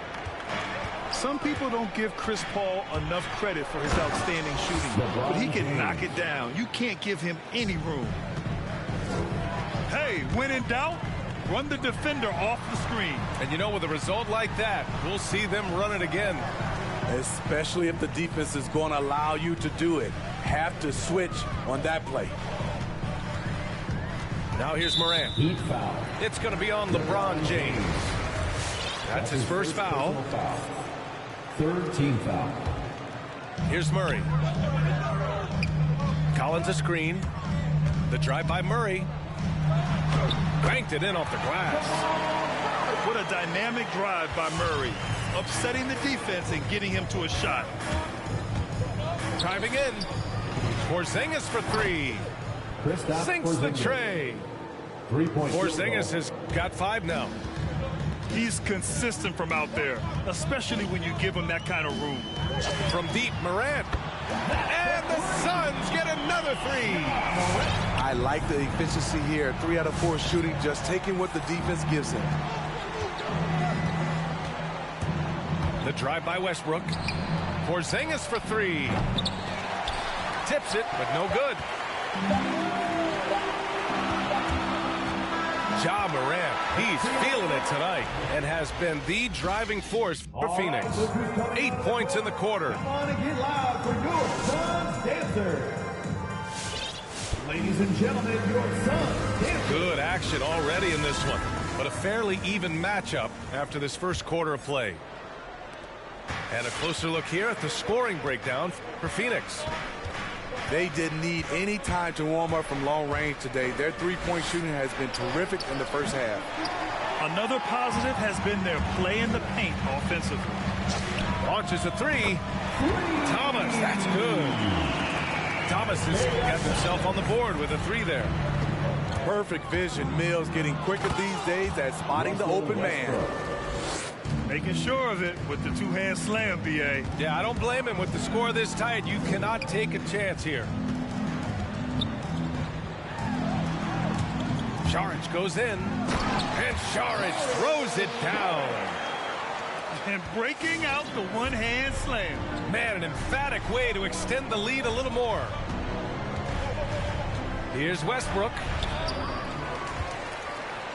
[SPEAKER 10] Some people don't give Chris Paul enough credit for his outstanding shooting, but he can knock it down. You can't give him any room. Hey, when in doubt, run the defender off the screen.
[SPEAKER 9] And you know, with a result like that, we'll see them run it again.
[SPEAKER 3] Especially if the defense is going to allow you to do it. Have to switch on that play.
[SPEAKER 9] Now here's Morant.
[SPEAKER 4] Heat foul.
[SPEAKER 9] It's going to be on LeBron James. That's his first foul.
[SPEAKER 4] Third team foul.
[SPEAKER 9] Here's Murray. Collins a screen. The drive by Murray. Banked it in off the glass.
[SPEAKER 10] What a dynamic drive by Murray. Upsetting the defense and getting him to a shot.
[SPEAKER 9] Driving in. Porzingis for three. Sinks the tray. Porzingis has got 5 now.
[SPEAKER 10] He's consistent from out there, especially when you give him that kind of room.
[SPEAKER 9] From deep, Morant. And the Suns get another 3.
[SPEAKER 3] I like the efficiency here. 3 out of 4 shooting, just taking what the defense gives him.
[SPEAKER 9] The drive by Westbrook. Porzingis for 3. Tips it, but no good. Ja Morant, he's feeling it tonight and has been the driving force for Phoenix. 8 points in the quarter.
[SPEAKER 4] Come on and get loud for your Suns Dancer. Ladies and gentlemen, your Suns Dancer.
[SPEAKER 9] Good action already in this one, but a fairly even matchup after this first quarter of play. And a closer look here at the scoring breakdown for Phoenix.
[SPEAKER 3] They didn't need any time to warm up from long range today. Their three-point shooting has been terrific in the first half.
[SPEAKER 10] Another positive has been their play in the paint offensively.
[SPEAKER 9] Launches a 3. Thomas, that's good. Thomas has got himself on the board with a 3 there.
[SPEAKER 3] Perfect vision. Mills getting quicker these days at spotting the open man.
[SPEAKER 10] Making sure of it with the two-hand slam, B.A.
[SPEAKER 9] Yeah, I don't blame him with the score this tight. You cannot take a chance here. Saric goes in, and Saric throws it down.
[SPEAKER 10] And breaking out the one-hand slam.
[SPEAKER 9] Man, an emphatic way to extend the lead a little more. Here's Westbrook.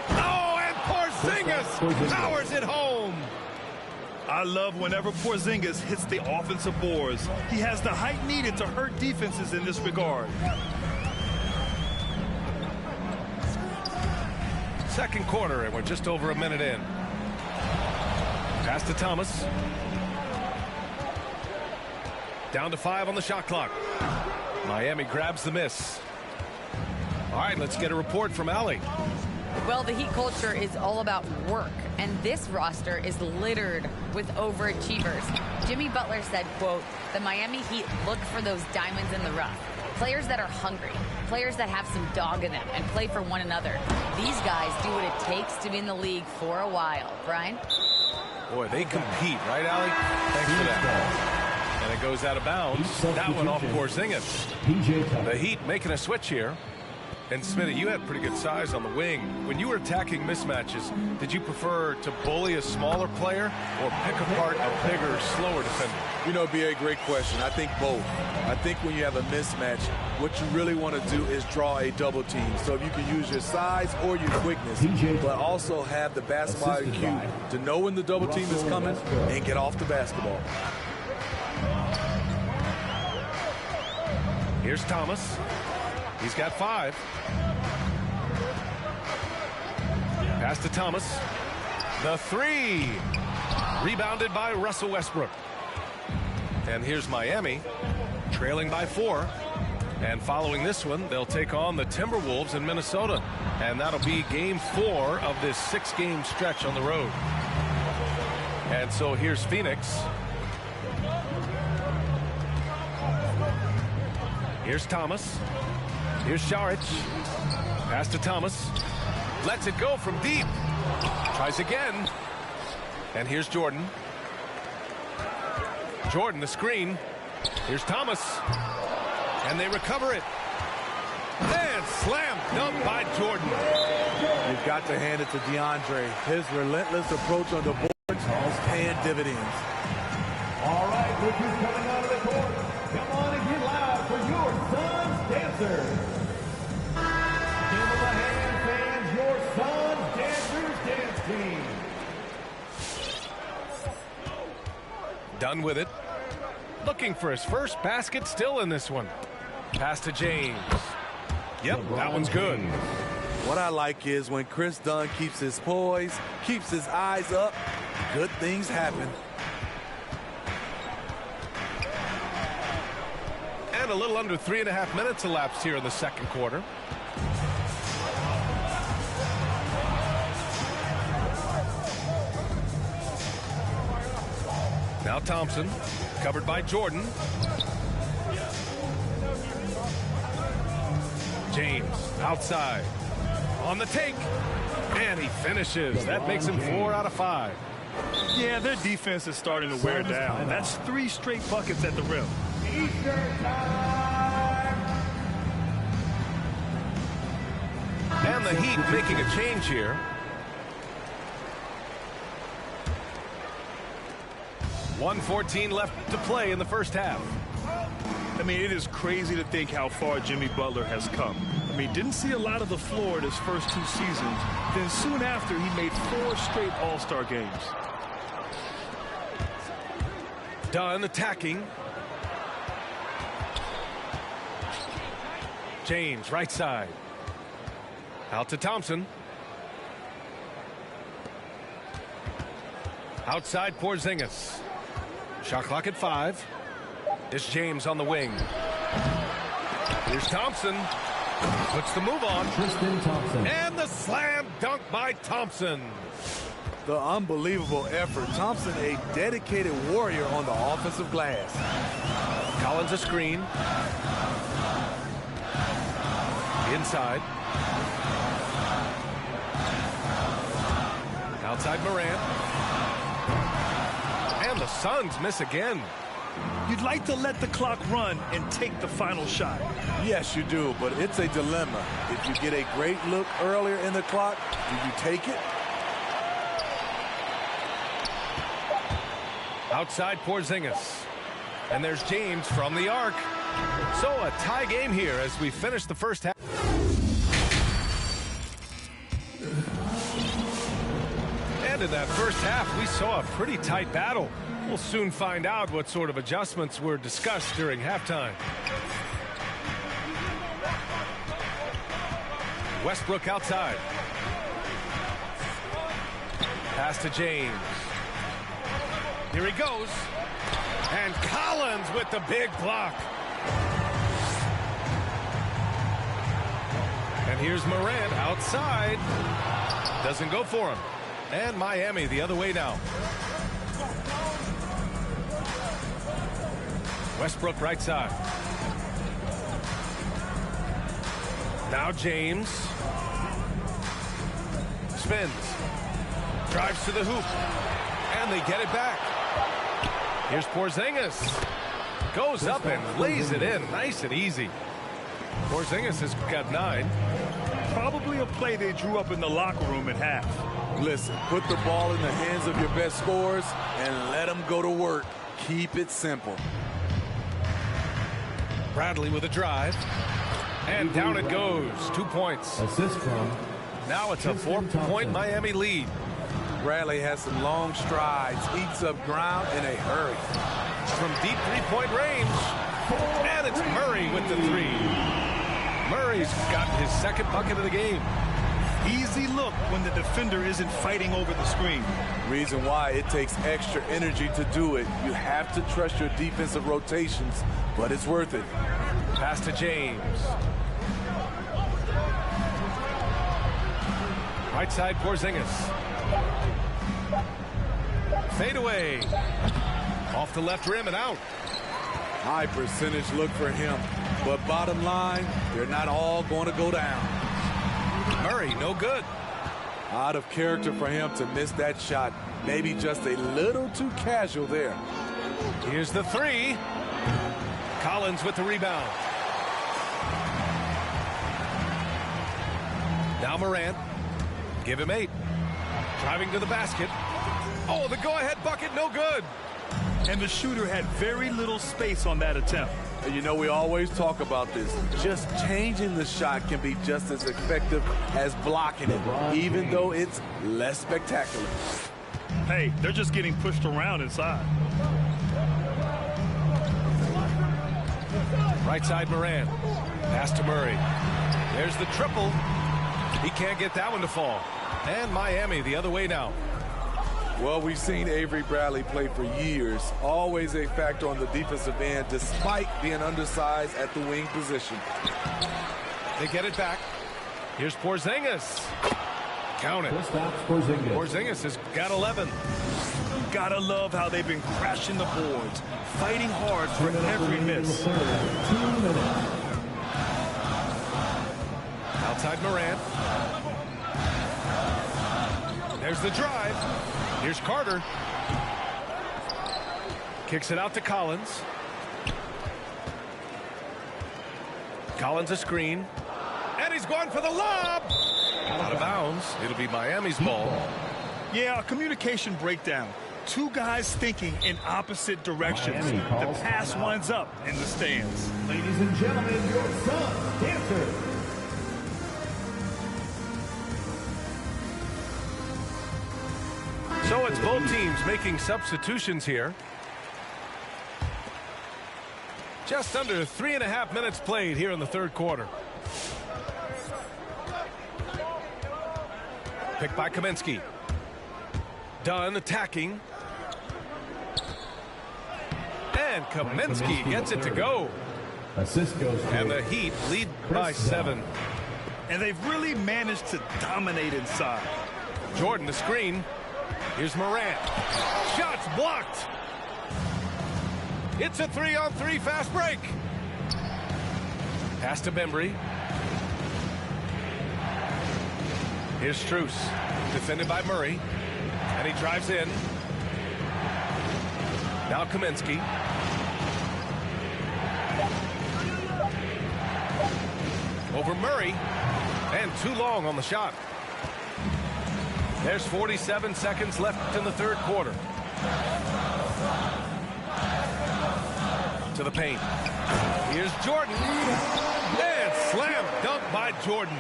[SPEAKER 9] Oh, and Porzingis powers it home.
[SPEAKER 10] I love whenever Porzingis hits the offensive boards. He has the height needed to hurt defenses in this regard.
[SPEAKER 9] Second quarter, and we're just over a minute in. Pass to Thomas. Down to 5 on the shot clock. Miami grabs the miss. All right, let's get a report from Allie.
[SPEAKER 11] Well, the Heat culture is all about work, and this roster is littered with overachievers. Jimmy Butler said, quote, the Miami Heat look for those diamonds in the rough. Players that are hungry, players that have some dog in them and play for one another. These guys do what it takes to be in the league for a while. Brian?
[SPEAKER 9] Boy, they compete, right, Allie? Thanks for that. And it goes out of bounds. That one off Porzingis. The Heat making a switch here. And Smitty, you had pretty good size on the wing. When you were attacking mismatches, did you prefer to bully a smaller player or pick apart a bigger, slower defender?
[SPEAKER 3] You know, B.A., great question. I think both. I think when you have a mismatch, what you really want to do is draw a double team. So if you can use your size or your quickness, but also have the basketball IQ to know when the double team is coming and get off the basketball.
[SPEAKER 9] Here's Thomas. He's got 5. Pass to Thomas. The 3. Rebounded by Russell Westbrook. And here's Miami, trailing by 4. And following this one, they'll take on the Timberwolves in Minnesota. And that'll be game 4 of this 6-game stretch on the road. And so here's Phoenix. Here's Thomas. Here's Saric. Pass to Thomas. Lets it go from deep. Tries again. And here's Jordan. Jordan, the screen. Here's Thomas. And they recover it. And slam dunk by Jordan.
[SPEAKER 3] You've got to hand it to DeAndre. His relentless approach on the boards is paying dividends.
[SPEAKER 4] All right, look who's coming out of the court. Come on and get loud for your Suns Dancer. Give them a hand, fans, your Suns Dancers dance team.
[SPEAKER 9] Done with it. Looking for his first basket still in this one. Pass to James. Yep, that one's good.
[SPEAKER 3] What I like is when Chris Dunn keeps his poise, keeps his eyes up, good things happen.
[SPEAKER 9] And a a little under 3.5 minutes elapsed here in the second quarter. Now Thompson, covered by Jordan. James, outside. On the take. And he finishes. That makes him 4 out of 5.
[SPEAKER 10] Yeah, their defense is starting to wear down. That's 3 straight buckets at the rim.
[SPEAKER 4] Eastern time.
[SPEAKER 9] And the Heat making a change here. 1:14 left to play in the first half.
[SPEAKER 10] I mean, it is crazy to think how far Jimmy Butler has come. I mean, didn't see a lot of the floor in his first 2 seasons. Then soon after, he made 4 straight All-Star games.
[SPEAKER 9] Dunn attacking. James, right side. Out to Thompson. Outside Porzingis. Shot clock at 5. It's James on the wing. Here's Thompson. Puts the move on.
[SPEAKER 4] Tristan Thompson.
[SPEAKER 9] And the slam dunk by Thompson.
[SPEAKER 3] The unbelievable effort. Thompson, a dedicated warrior on the offensive glass.
[SPEAKER 9] Collins a screen. Inside. Outside Morant. And the Suns miss again.
[SPEAKER 10] You'd like to let the clock run and take the final shot.
[SPEAKER 3] Yes, you do, but it's a dilemma. If you get a great look earlier in the clock, do you take it?
[SPEAKER 9] Outside Porzingis. And there's James from the arc. So a tie game here as we finish the first half. And in that first half, we saw a pretty tight battle. We'll soon find out what sort of adjustments were discussed during halftime. Westbrook outside. Pass to James. Here he goes. And Collins with the big block. And here's Morant outside. Doesn't go for him. And Miami the other way now. Westbrook right side. Now James. Spins. Drives to the hoop. And they get it back. Here's Porzingis. Goes up and lays it in. Nice and easy. Porzingis has got 9.
[SPEAKER 10] Probably a play they drew up in the locker room at half.
[SPEAKER 3] Listen, put the ball in the hands of your best scorers and let them go to work. Keep it simple.
[SPEAKER 9] Bradley with a drive. And down it goes. 2 points.
[SPEAKER 4] Assist from.
[SPEAKER 9] Now it's a 4-point Miami lead.
[SPEAKER 3] Bradley has some long strides, eats up ground in a hurry.
[SPEAKER 9] From deep 3-point range. And it's Murray with the 3. Murray's got his second bucket of the game.
[SPEAKER 10] Easy look when the defender isn't fighting over the screen.
[SPEAKER 3] Reason why it takes extra energy to do it. You have to trust your defensive rotations, but it's worth it.
[SPEAKER 9] Pass to James. Right side Porzingis. Fade away. Off the left rim and out.
[SPEAKER 3] High percentage look for him. But bottom line, they're not all going to go down.
[SPEAKER 9] Murray, no good.
[SPEAKER 3] Out of character for him to miss that shot. Maybe just a little too casual there.
[SPEAKER 9] Here's the 3. Collins with the rebound. Now Morant. Give him 8. Driving to the basket. Oh, the go-ahead bucket, no good.
[SPEAKER 10] And the shooter had very little space on that attempt.
[SPEAKER 3] And you know, we always talk about this. Just changing the shot can be just as effective as blocking it, even though it's less spectacular.
[SPEAKER 10] Hey, they're just getting pushed around inside.
[SPEAKER 9] Right side Morant. Pass to Murray. There's the triple. He can't get that one to fall. And Miami the other way now.
[SPEAKER 3] Well, we've seen Avery Bradley play for years. Always a factor on the defensive end, despite being undersized at the wing position.
[SPEAKER 9] They get it back. Here's Porzingis. Count it. Porzingis has got 11.
[SPEAKER 10] Gotta love how they've been crashing the boards, fighting hard for every miss.
[SPEAKER 4] 2 minutes.
[SPEAKER 9] Outside Morant. There's the drive. Here's Carter. Kicks it out to Collins. Collins a screen. And he's going for the lob. Out of bounds. It'll be Miami's ball.
[SPEAKER 10] Yeah, a communication breakdown. Two guys thinking in opposite directions. The pass winds up in the stands.
[SPEAKER 4] Ladies and gentlemen, your Suns dancers.
[SPEAKER 9] So it's both teams making substitutions here. Just under 3.5 minutes played here in the third quarter. Picked by Kaminsky. Dunn attacking. And Kaminsky gets it to go.
[SPEAKER 4] Assist goes to
[SPEAKER 9] and the Heat lead by 7.
[SPEAKER 10] And they've really managed to dominate inside.
[SPEAKER 9] Jordan the screen. Here's Morant. Shots blocked. It's a 3-on-3 fast break. Pass to Bembry. Here's Strus. Defended by Murray. And he drives in. Now Kaminsky. Over Murray. And too long on the shot. There's 47 seconds left in the third quarter. To the paint. Here's Jordan. And slam dunk by Jordan.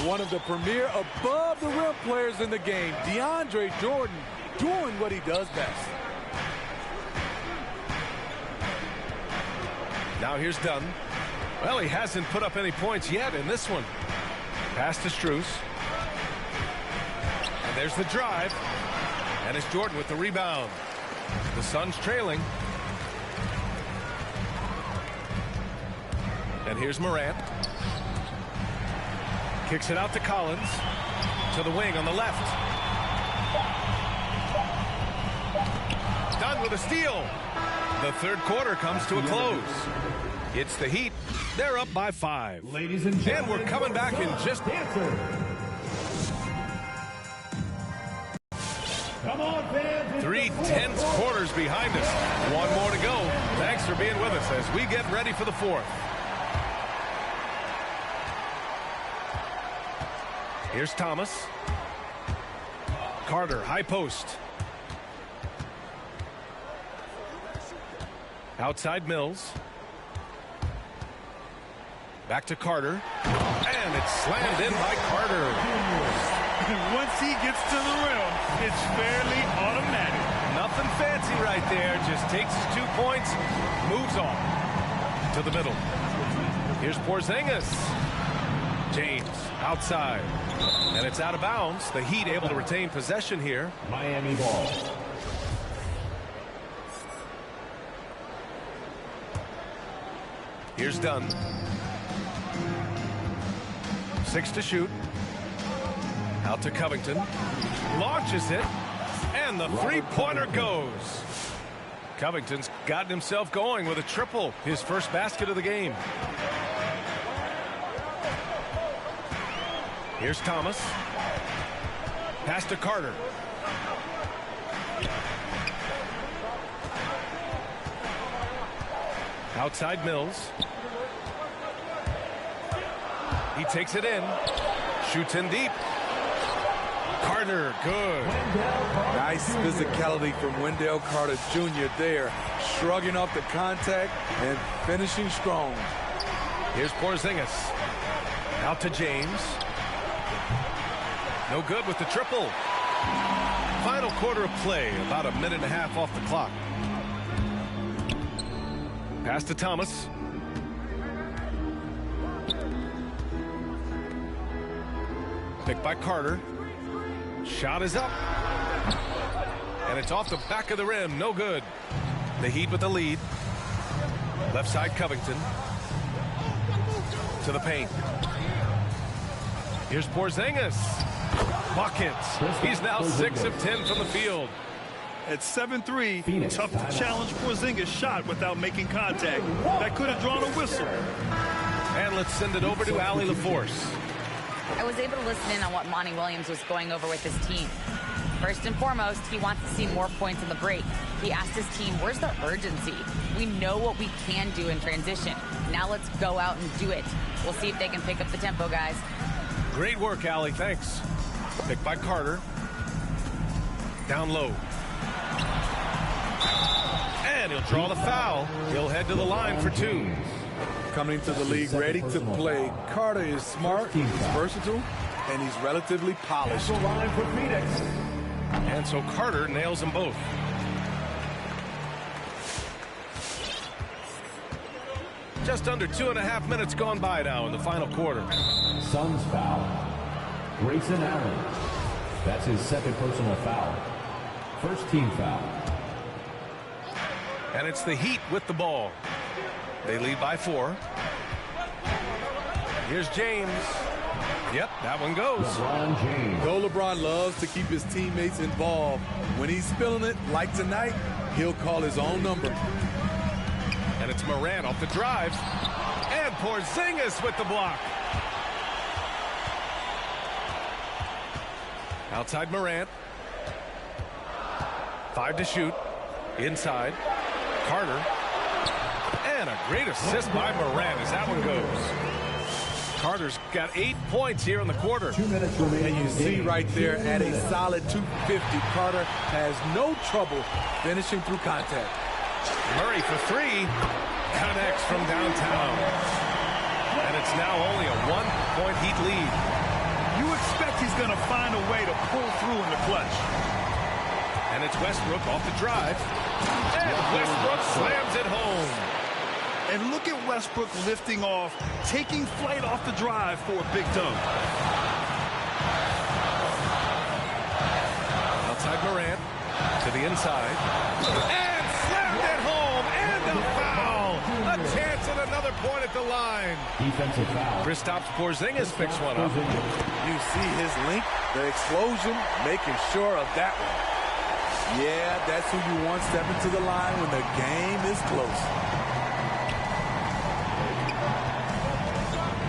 [SPEAKER 3] One of the premier above-the-rim players in the game, DeAndre Jordan, doing what he does best.
[SPEAKER 9] Now here's Dunn. Well, he hasn't put up any points yet in this one. Pass to Strus. And there's the drive. And it's Jordan with the rebound. The Suns trailing. And here's Morant. Kicks it out to Collins. To the wing on the left. Dunn with a steal. The third quarter comes to a close. It's the Heat. They're up by 5.
[SPEAKER 4] Ladies and gentlemen,
[SPEAKER 9] we're coming back in just...
[SPEAKER 4] Come on, fans.
[SPEAKER 9] 3 tense quarters behind us. One more to go. Thanks for being with us as we get ready for the fourth. Here's Thomas. Carter, high post. Outside Mills. Back to Carter. And it's slammed in by Carter.
[SPEAKER 10] Once he gets to the rim, it's fairly automatic.
[SPEAKER 9] Nothing fancy right there. Just takes his 2 points, moves on to the middle. Here's Porzingis. James outside. And it's out of bounds. The Heat able to retain possession here.
[SPEAKER 4] Miami ball.
[SPEAKER 9] Here's Dunn. 6 to shoot. Out to Covington. Launches it. And the three-pointer goes. Covington's gotten himself going with a triple. His first basket of the game. Here's Thomas. Pass to Carter. Outside Mills. He takes it in. Shoots in deep. Carter, good.
[SPEAKER 3] Nice physicality from Wendell Carter Jr. there. Shrugging off the contact and finishing strong.
[SPEAKER 9] Here's Porzingis. Out to James. No good with the triple. Final quarter of play. About a minute and a half off the clock. Pass to Thomas. Picked by Carter. Shot is up. And it's off the back of the rim. No good. The Heat with the lead. Left side Covington. To the paint. Here's Porzingis. Buckets. He's now 6 of 10 from the field.
[SPEAKER 10] At 7'3", tough to challenge Porzingis' shot without making contact. That could have drawn a whistle.
[SPEAKER 9] And let's send it over to Allie LaForce.
[SPEAKER 11] I was able to listen in on what Monty Williams was going over with his team. First and foremost, he wants to see more points in the break. He asked his team, where's the urgency? We know what we can do in transition. Now let's go out and do it. We'll see if they can pick up the tempo, guys.
[SPEAKER 9] Great work, Allie. Thanks. Picked by Carter. Down low. And he'll draw the foul. He'll head to the line for 2.
[SPEAKER 3] Coming to the league ready to play. Carter is smart, he's versatile, and he's relatively polished.
[SPEAKER 9] And so Carter nails them both. Just under 2.5 minutes gone by now in the final quarter.
[SPEAKER 4] Suns foul. Grayson Allen. That's his second personal foul. First team foul.
[SPEAKER 9] And it's the Heat with the ball. They lead by 4. Here's James. Yep, that one goes.
[SPEAKER 4] LeBron James.
[SPEAKER 3] Though LeBron loves to keep his teammates involved, when he's feeling it, like tonight, he'll call his own number.
[SPEAKER 9] And it's Morant off the drive. And Porzingis with the block. Outside Morant. 5 to shoot. Inside. Carter. And a great assist by Morant as that one goes. Carter's got 8 points here in the quarter.
[SPEAKER 4] 2 minutes remaining.
[SPEAKER 3] And you see right there at a solid 250, Carter has no trouble finishing through contact.
[SPEAKER 9] Murray for 3. Connects from downtown. And it's now only a 1-point Heat lead.
[SPEAKER 10] You expect he's going to find a way to pull through in the clutch.
[SPEAKER 9] And it's Westbrook off the drive. And Westbrook slams it home.
[SPEAKER 10] And look at Westbrook lifting off, taking flight off the drive for a big dunk.
[SPEAKER 9] Outside Morant to the inside. And slammed it home. And a foul. A chance at another point at the line.
[SPEAKER 4] Defensive foul.
[SPEAKER 9] Kristaps Porzingis picks one up.
[SPEAKER 3] You see his length, the explosion, making sure of that one. Yeah, that's who you want stepping to the line when the game is close.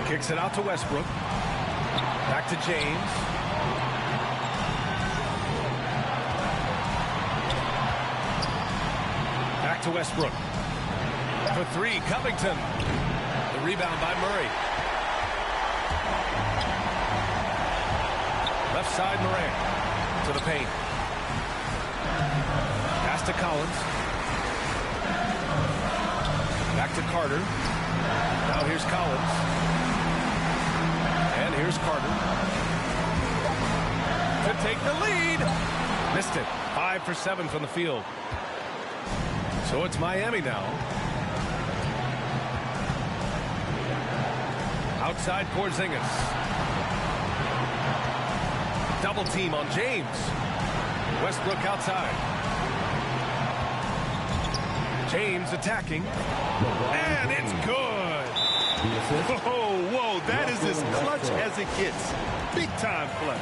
[SPEAKER 9] Kicks it out to Westbrook. Back to James. Back to Westbrook. For 3, Covington. The rebound by Murray. Left side Morant. To the paint. Pass to Collins. Back to Carter. Now here's Collins. And here's Carter. To take the lead. Missed it. 5 for 7 from the field. So it's Miami now. Outside Porzingis. Double team on James. Westbrook outside. James attacking. And it's good.
[SPEAKER 10] Whoa, that is as clutch as it gets. Big time play.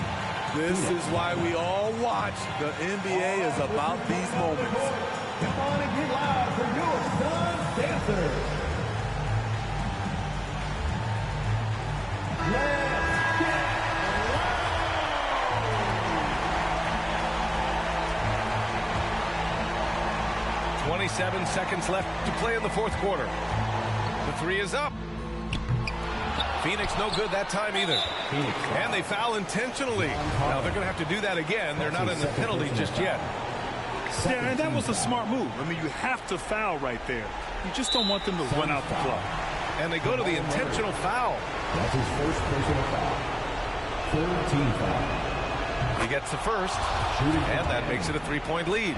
[SPEAKER 3] This is why we all watch. The NBA is about these moments.
[SPEAKER 4] Come on and get loud for your Suns dancers. Let's get
[SPEAKER 9] 27 seconds left to play in the fourth quarter. The 3 is up. Phoenix no good that time either. And they foul intentionally. Now they're going to have to do that again. They're not in the penalty just yet.
[SPEAKER 10] Yeah, and that was a smart move. I mean, you have to foul right there. You just don't want them to run out the clock.
[SPEAKER 9] And they go to the intentional foul.
[SPEAKER 4] That's his first personal foul. Third team foul.
[SPEAKER 9] He gets the first, and that makes it a 3-point lead.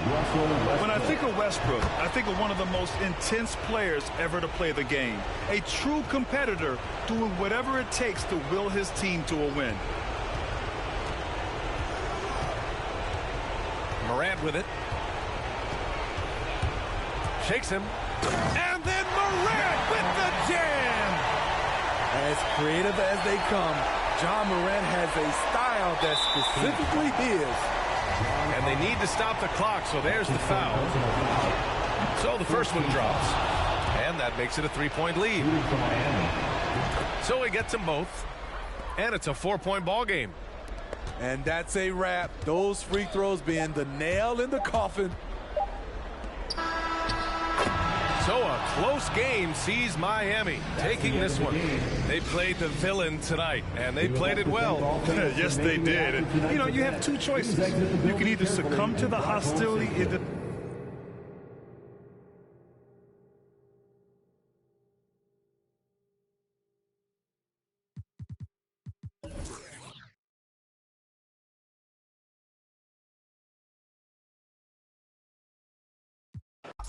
[SPEAKER 10] When I think of Westbrook, I think of one of the most intense players ever to play the game. A true competitor doing whatever it takes to will his team to a win.
[SPEAKER 9] Morant with it. Shakes him. And then Morant with the jam.
[SPEAKER 3] As creative as they come, John Morant has a style that's specifically his.
[SPEAKER 9] And they need to stop the clock, so there's the foul. So the first one drops. And that makes it a 3-point lead. So he gets them both. And it's a 4-point ball game.
[SPEAKER 3] And that's a wrap. Those free throws being the nail in the coffin.
[SPEAKER 9] So a close game sees Miami taking this one. They played the villain tonight, and they played it well.
[SPEAKER 10] Yes, they did. And, you know, you have two choices. You can either succumb to the hostility in the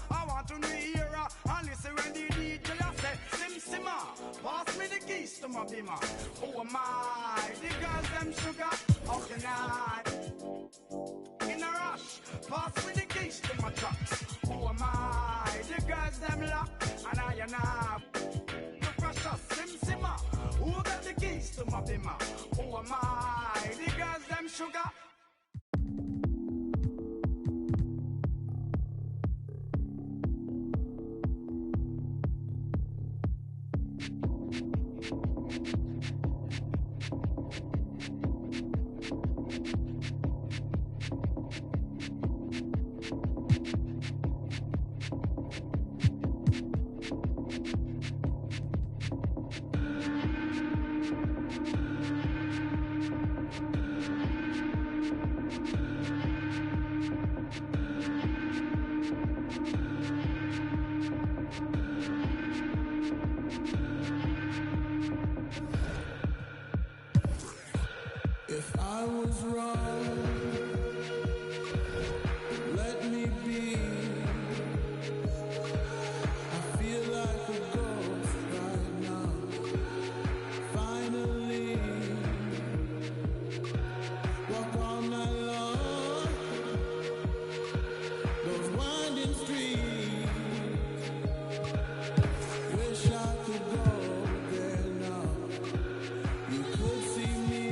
[SPEAKER 6] I want to hear and listen when the DJ say, Sim Simma, pass me the keys to my bimmer. Oh my, the girls them sugar, how can I? In a rush, pass me the keys to my trucks. Oh my, the girls them lock, and I the precious Sim Simma, who got the keys to my bimmer? Oh my, the girls them sugar.
[SPEAKER 17] If I was wrong, let me be. I feel like a ghost right now. Finally, walk all night long. Those winding streets. Wish I could go there now. You could see me.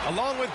[SPEAKER 9] Along with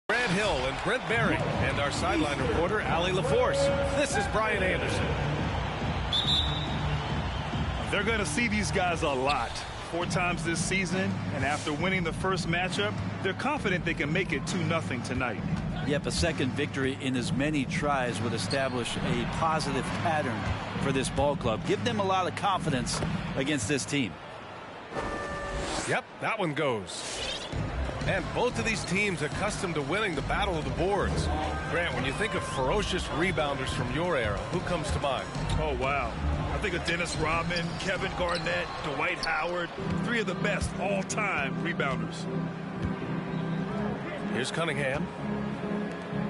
[SPEAKER 9] Brad Hill and Brent Barry and our sideline reporter, Allie LaForce. This is Brian Anderson.
[SPEAKER 10] They're going to see these guys a lot. 4 times this season, and after winning the first matchup, they're confident they can make it 2-0 tonight.
[SPEAKER 5] Yep, a second victory in as many tries would establish a positive pattern for this ball club. Give them a lot of confidence against this team.
[SPEAKER 9] Yep, that one goes. And both of these teams accustomed to winning the battle of the boards. Grant, when you think of ferocious rebounders from your era, who comes to mind?
[SPEAKER 10] Oh, wow. I think of Dennis Rodman, Kevin Garnett, Dwight Howard, 3 of the best all-time rebounders.
[SPEAKER 9] Here's Cunningham.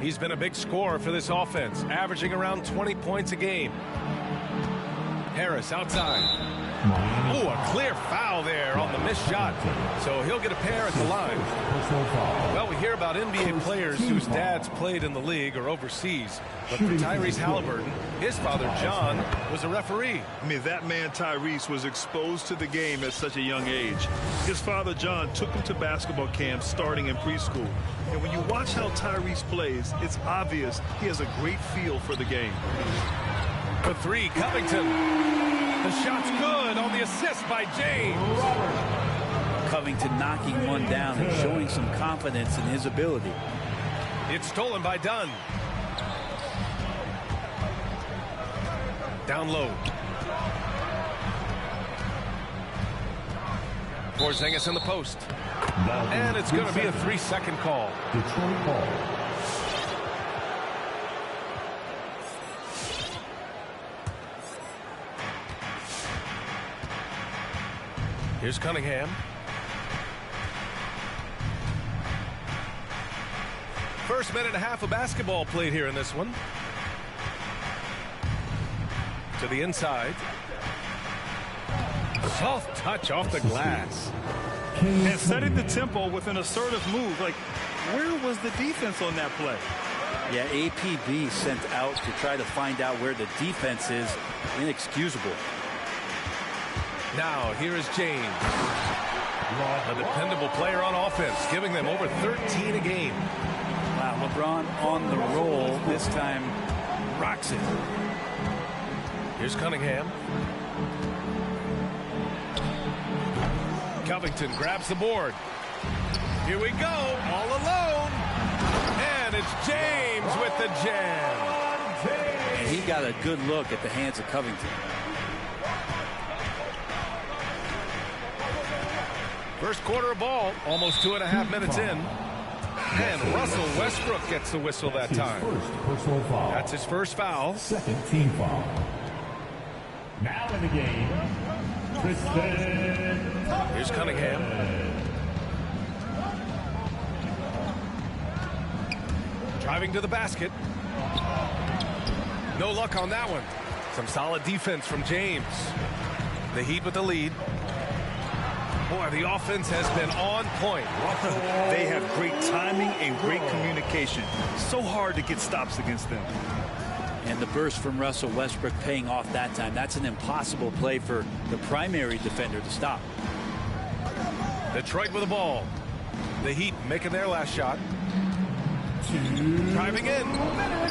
[SPEAKER 9] He's been a big scorer for this offense, averaging around 20 points a game. Harris outside. Oh, a clear foul there on the missed shot. So he'll get a pair at the line. Well, we hear about NBA players whose dads played in the league or overseas. But for Tyrese Halliburton, his father, John, was a referee.
[SPEAKER 10] I mean, that man, Tyrese, was exposed to the game at such a young age. His father, John, took him to basketball camps starting in preschool. And when you watch how Tyrese plays, it's obvious he has a great feel for the game.
[SPEAKER 9] For 3, Covington. The shot's good on the assist by James.
[SPEAKER 5] Covington knocking one down and showing some confidence in his ability.
[SPEAKER 9] It's stolen by Dunn. Down low. Porzingis in the post. And it's going to be a 3-second call.
[SPEAKER 4] Detroit ball.
[SPEAKER 9] Here's Cunningham. First minute and a half of basketball played here in this one. To the inside. Soft touch off the glass.
[SPEAKER 10] And setting the tempo with an assertive move. Like, where was the defense on that play?
[SPEAKER 1] Yeah, APB sent out to try to find out where the defense is. Inexcusable.
[SPEAKER 9] Now, here is James. A dependable player on offense, giving them over 13 a game.
[SPEAKER 1] Wow, LeBron on the roll. This time, rocks it.
[SPEAKER 9] Here's Cunningham. Covington grabs the board. Here we go, all alone. And it's James with the jam.
[SPEAKER 1] And he got a good look at the hands of Covington.
[SPEAKER 9] First quarter of ball, almost 2.5 minutes in. And Russell Westbrook gets the whistle that time. That's his first foul.
[SPEAKER 4] Second team foul. Now in the game, Tristan.
[SPEAKER 9] Here's Cunningham. Driving to the basket. No luck on that one. Some solid defense from James. The Heat with the lead. Boy, the offense has been on point.
[SPEAKER 10] They have great timing and great communication. So hard to get stops against them.
[SPEAKER 1] And the burst from Russell Westbrook paying off that time. That's an impossible play for the primary defender to stop.
[SPEAKER 9] Detroit with the ball. The Heat making their last shot. Driving in.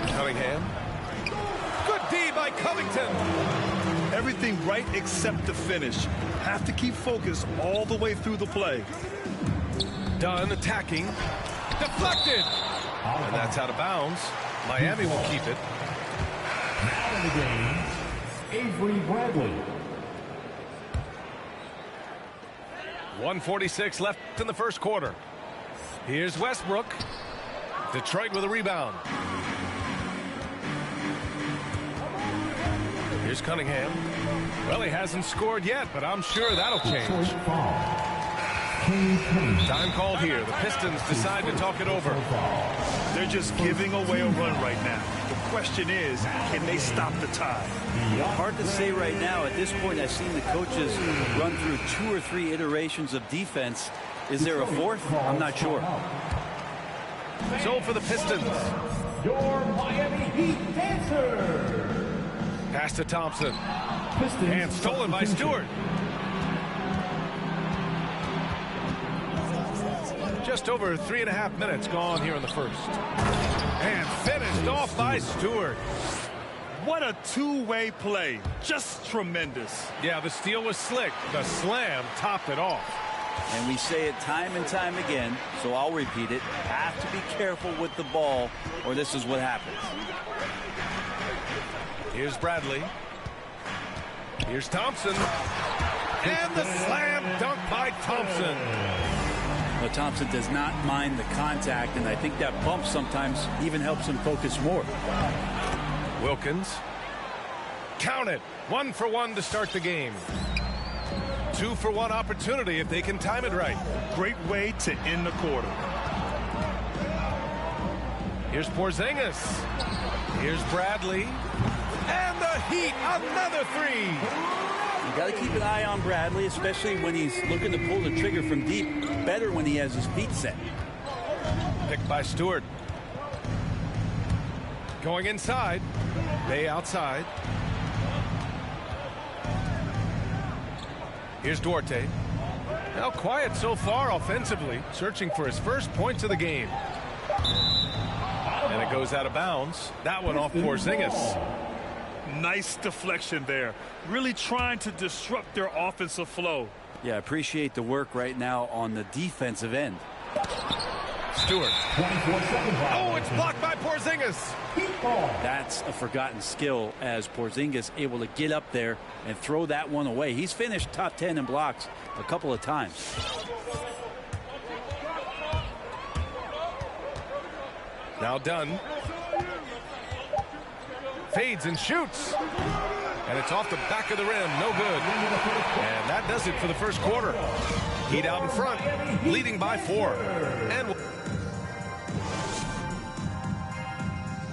[SPEAKER 9] Cunningham. Good D by Covington.
[SPEAKER 10] Everything right except the finish. Have to keep focused all the way through the play.
[SPEAKER 9] Dunn attacking. Deflected. And that's out of bounds. Miami will keep it.
[SPEAKER 4] Now in the game, Avery Bradley.
[SPEAKER 9] 1:46 left in the first quarter. Here's Westbrook. Detroit with a rebound. Here's Cunningham. Well, he hasn't scored yet, but I'm sure that'll change. Time called here. The Pistons decide to talk it over.
[SPEAKER 10] They're just giving away a run right now. The question is, can they stop the tide?
[SPEAKER 1] Hard to say right now. At this point, I've seen the coaches run through 2 or 3 iterations of defense. Is there a fourth? I'm not sure.
[SPEAKER 9] So for the Pistons.
[SPEAKER 4] Your Miami Heat dancer.
[SPEAKER 9] Pass to Thompson.
[SPEAKER 4] Pistons
[SPEAKER 9] and stolen by Stewart. Just over 3.5 minutes gone here in the first. And finished off by Stewart.
[SPEAKER 10] What a two-way play. Just tremendous.
[SPEAKER 9] Yeah, the steal was slick. The slam topped it off.
[SPEAKER 1] And we say it time and time again, so I'll repeat it. Have to be careful with the ball, or this is what happens.
[SPEAKER 9] Here's Bradley. Here's Thompson. And the slam dunk by Thompson.
[SPEAKER 1] Well, Thompson does not mind the contact, and I think that bump sometimes even helps him focus more.
[SPEAKER 9] Wilkins. Count it. 1 for 1 to start the game. 2 for 1 opportunity if they can time it right.
[SPEAKER 10] Great way to end the quarter.
[SPEAKER 9] Here's Porzingis. Here's Bradley. And the Heat, another 3.
[SPEAKER 1] You got to keep an eye on Bradley, especially when he's looking to pull the trigger from deep. Better when he has his feet set.
[SPEAKER 9] Picked by Stewart. Going inside. Bay outside. Here's Duarte. Now quiet so far offensively, searching for his first points of the game. And it goes out of bounds. That one off Porzingis.
[SPEAKER 10] Nice deflection there. Really trying to disrupt their offensive flow.
[SPEAKER 1] Yeah, appreciate the work right now on the defensive end.
[SPEAKER 9] Stewart. Oh, it's blocked by Porzingis.
[SPEAKER 1] That's a forgotten skill, as Porzingis able to get up there and throw that one away. He's finished top 10 in blocks a couple of times.
[SPEAKER 9] Now Dunn. Fades and shoots. And it's off the back of the rim. No good. And that does it for the first quarter. Heat out in front, leading by 4. And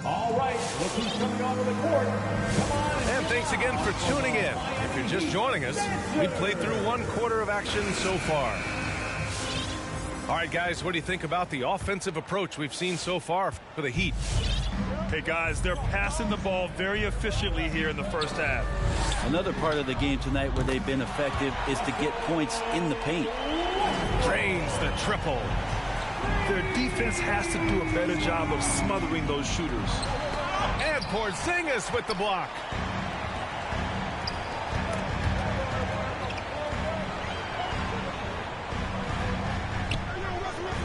[SPEAKER 4] all right, look who's coming onto the court. Come on.
[SPEAKER 9] And thanks again for tuning in. If you're just joining us, we played through 1 quarter of action so far. All right, guys, what do you think about the offensive approach we've seen so far for the Heat?
[SPEAKER 10] Hey, guys, they're passing the ball very efficiently here in the first half.
[SPEAKER 1] Another part of the game tonight where they've been effective is to get points in the paint.
[SPEAKER 10] Drains the triple. Their defense has to do a better job of smothering those shooters.
[SPEAKER 9] And Porzingis with the block.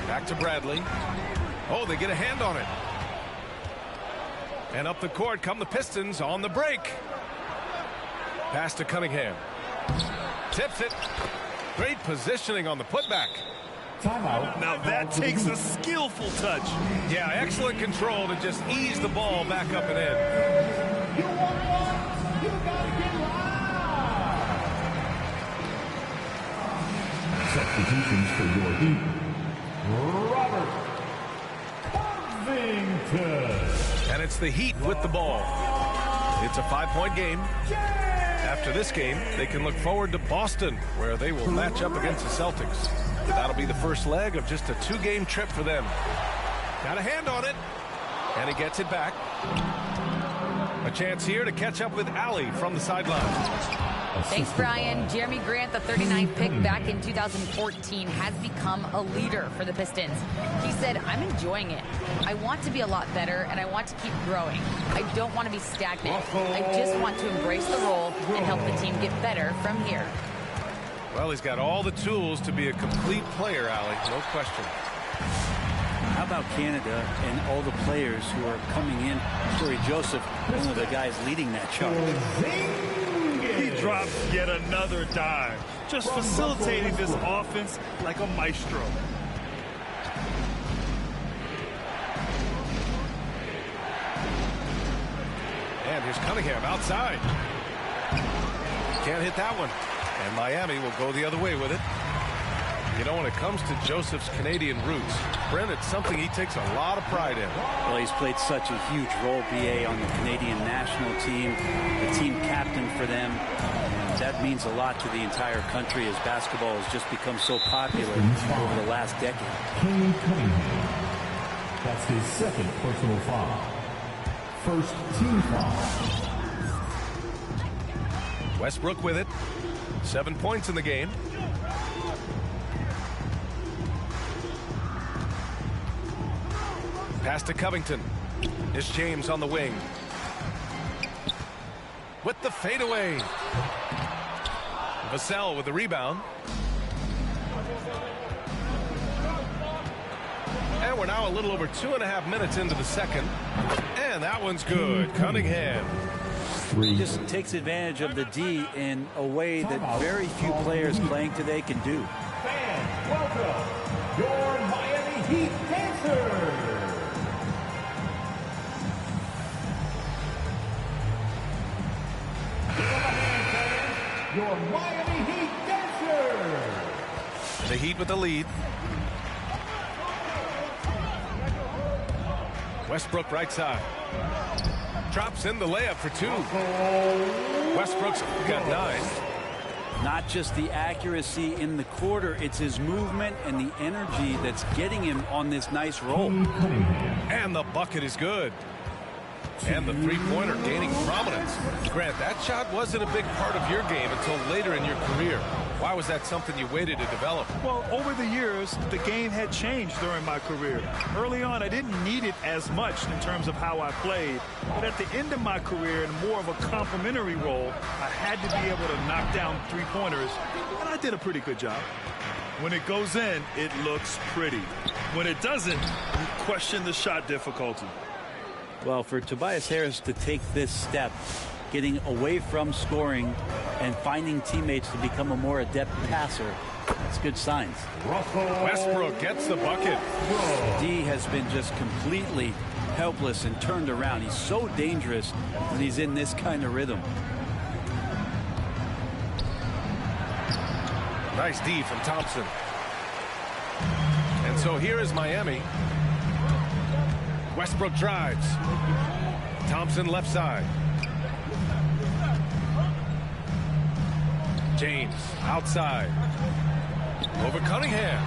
[SPEAKER 9] Back to Bradley. Oh, they get a hand on it. And up the court come the Pistons on the break. Pass to Cunningham. Tips it. Great positioning on the putback.
[SPEAKER 10] Timeout. Now that takes a skillful touch.
[SPEAKER 9] Yeah, excellent control to just ease the ball back up and in.
[SPEAKER 4] You want one? You gotta get live. Substitutions for your Heat. Robert Covington.
[SPEAKER 9] And it's the Heat with the ball. It's a 5-point game. After this game, they can look forward to Boston, where they will match up against the Celtics. That'll be the first leg of just a 2-game trip for them. Got a hand on it, and he gets it back. A chance here to catch up with Allie from the sideline.
[SPEAKER 11] Thanks, Brian. Jeremy Grant, the 39th pick back in 2014, has become a leader for the Pistons. He said, "I'm enjoying it. I want to be a lot better, and I want to keep growing. I don't want to be stagnant. I just want to embrace the role and help the team get better from here."
[SPEAKER 9] Well, he's got all the tools to be a complete player, Allie, no question.
[SPEAKER 1] How about Canada and all the players who are coming in? Corey Joseph, one of the guys leading that charge.
[SPEAKER 10] He drops yet another dive, just facilitating this offense like a maestro.
[SPEAKER 9] And here's Cunningham outside. Can't hit that one. And Miami will go the other way with it. You know, when it comes to Joseph's Canadian roots, Brent, it's something he takes a lot of pride in.
[SPEAKER 1] Well, he's played such a huge role, BA, on the Canadian national team, the team captain for them. And that means a lot to the entire country as basketball has just become so popular over the last decade.
[SPEAKER 4] Cade Cunningham. That's his second personal foul. First team foul.
[SPEAKER 9] Westbrook with it. 7 points in the game. Pass to Covington. It's James on the wing. With the fadeaway. Vassell with the rebound. And we're now a little over 2.5 minutes into the second. And that one's good. Cunningham.
[SPEAKER 1] He just takes advantage of the D in a way that very few players playing today can do.
[SPEAKER 4] Fans, welcome your Miami Heat dancers. Your Miami Heat dancers.
[SPEAKER 9] The Heat with the lead. Westbrook right side. Drops in the layup for 2. Westbrook's got 9.
[SPEAKER 1] Not just the accuracy in the quarter, it's his movement and the energy that's getting him on this nice roll.
[SPEAKER 9] And the bucket is good. And the three-pointer gaining prominence. Grant, that shot wasn't a big part of your game until later in your career. Why was that something you waited to develop?
[SPEAKER 10] Well, over the years, the game had changed during my career. Early on, I didn't need it as much in terms of how I played. But at the end of my career, in more of a complementary role, I had to be able to knock down three-pointers, and I did a pretty good job. When it goes in, it looks pretty. When it doesn't, you question the shot difficulty.
[SPEAKER 1] Well, for Tobias Harris to take this step, getting away from scoring and finding teammates to become a more adept passer, it's good signs.
[SPEAKER 9] Westbrook gets the bucket.
[SPEAKER 1] D has been just completely helpless and turned around. He's so dangerous when he's in this kind of rhythm.
[SPEAKER 9] Nice D from Thompson. And so here is Miami. Westbrook drives. Thompson left side. James outside. Over Cunningham.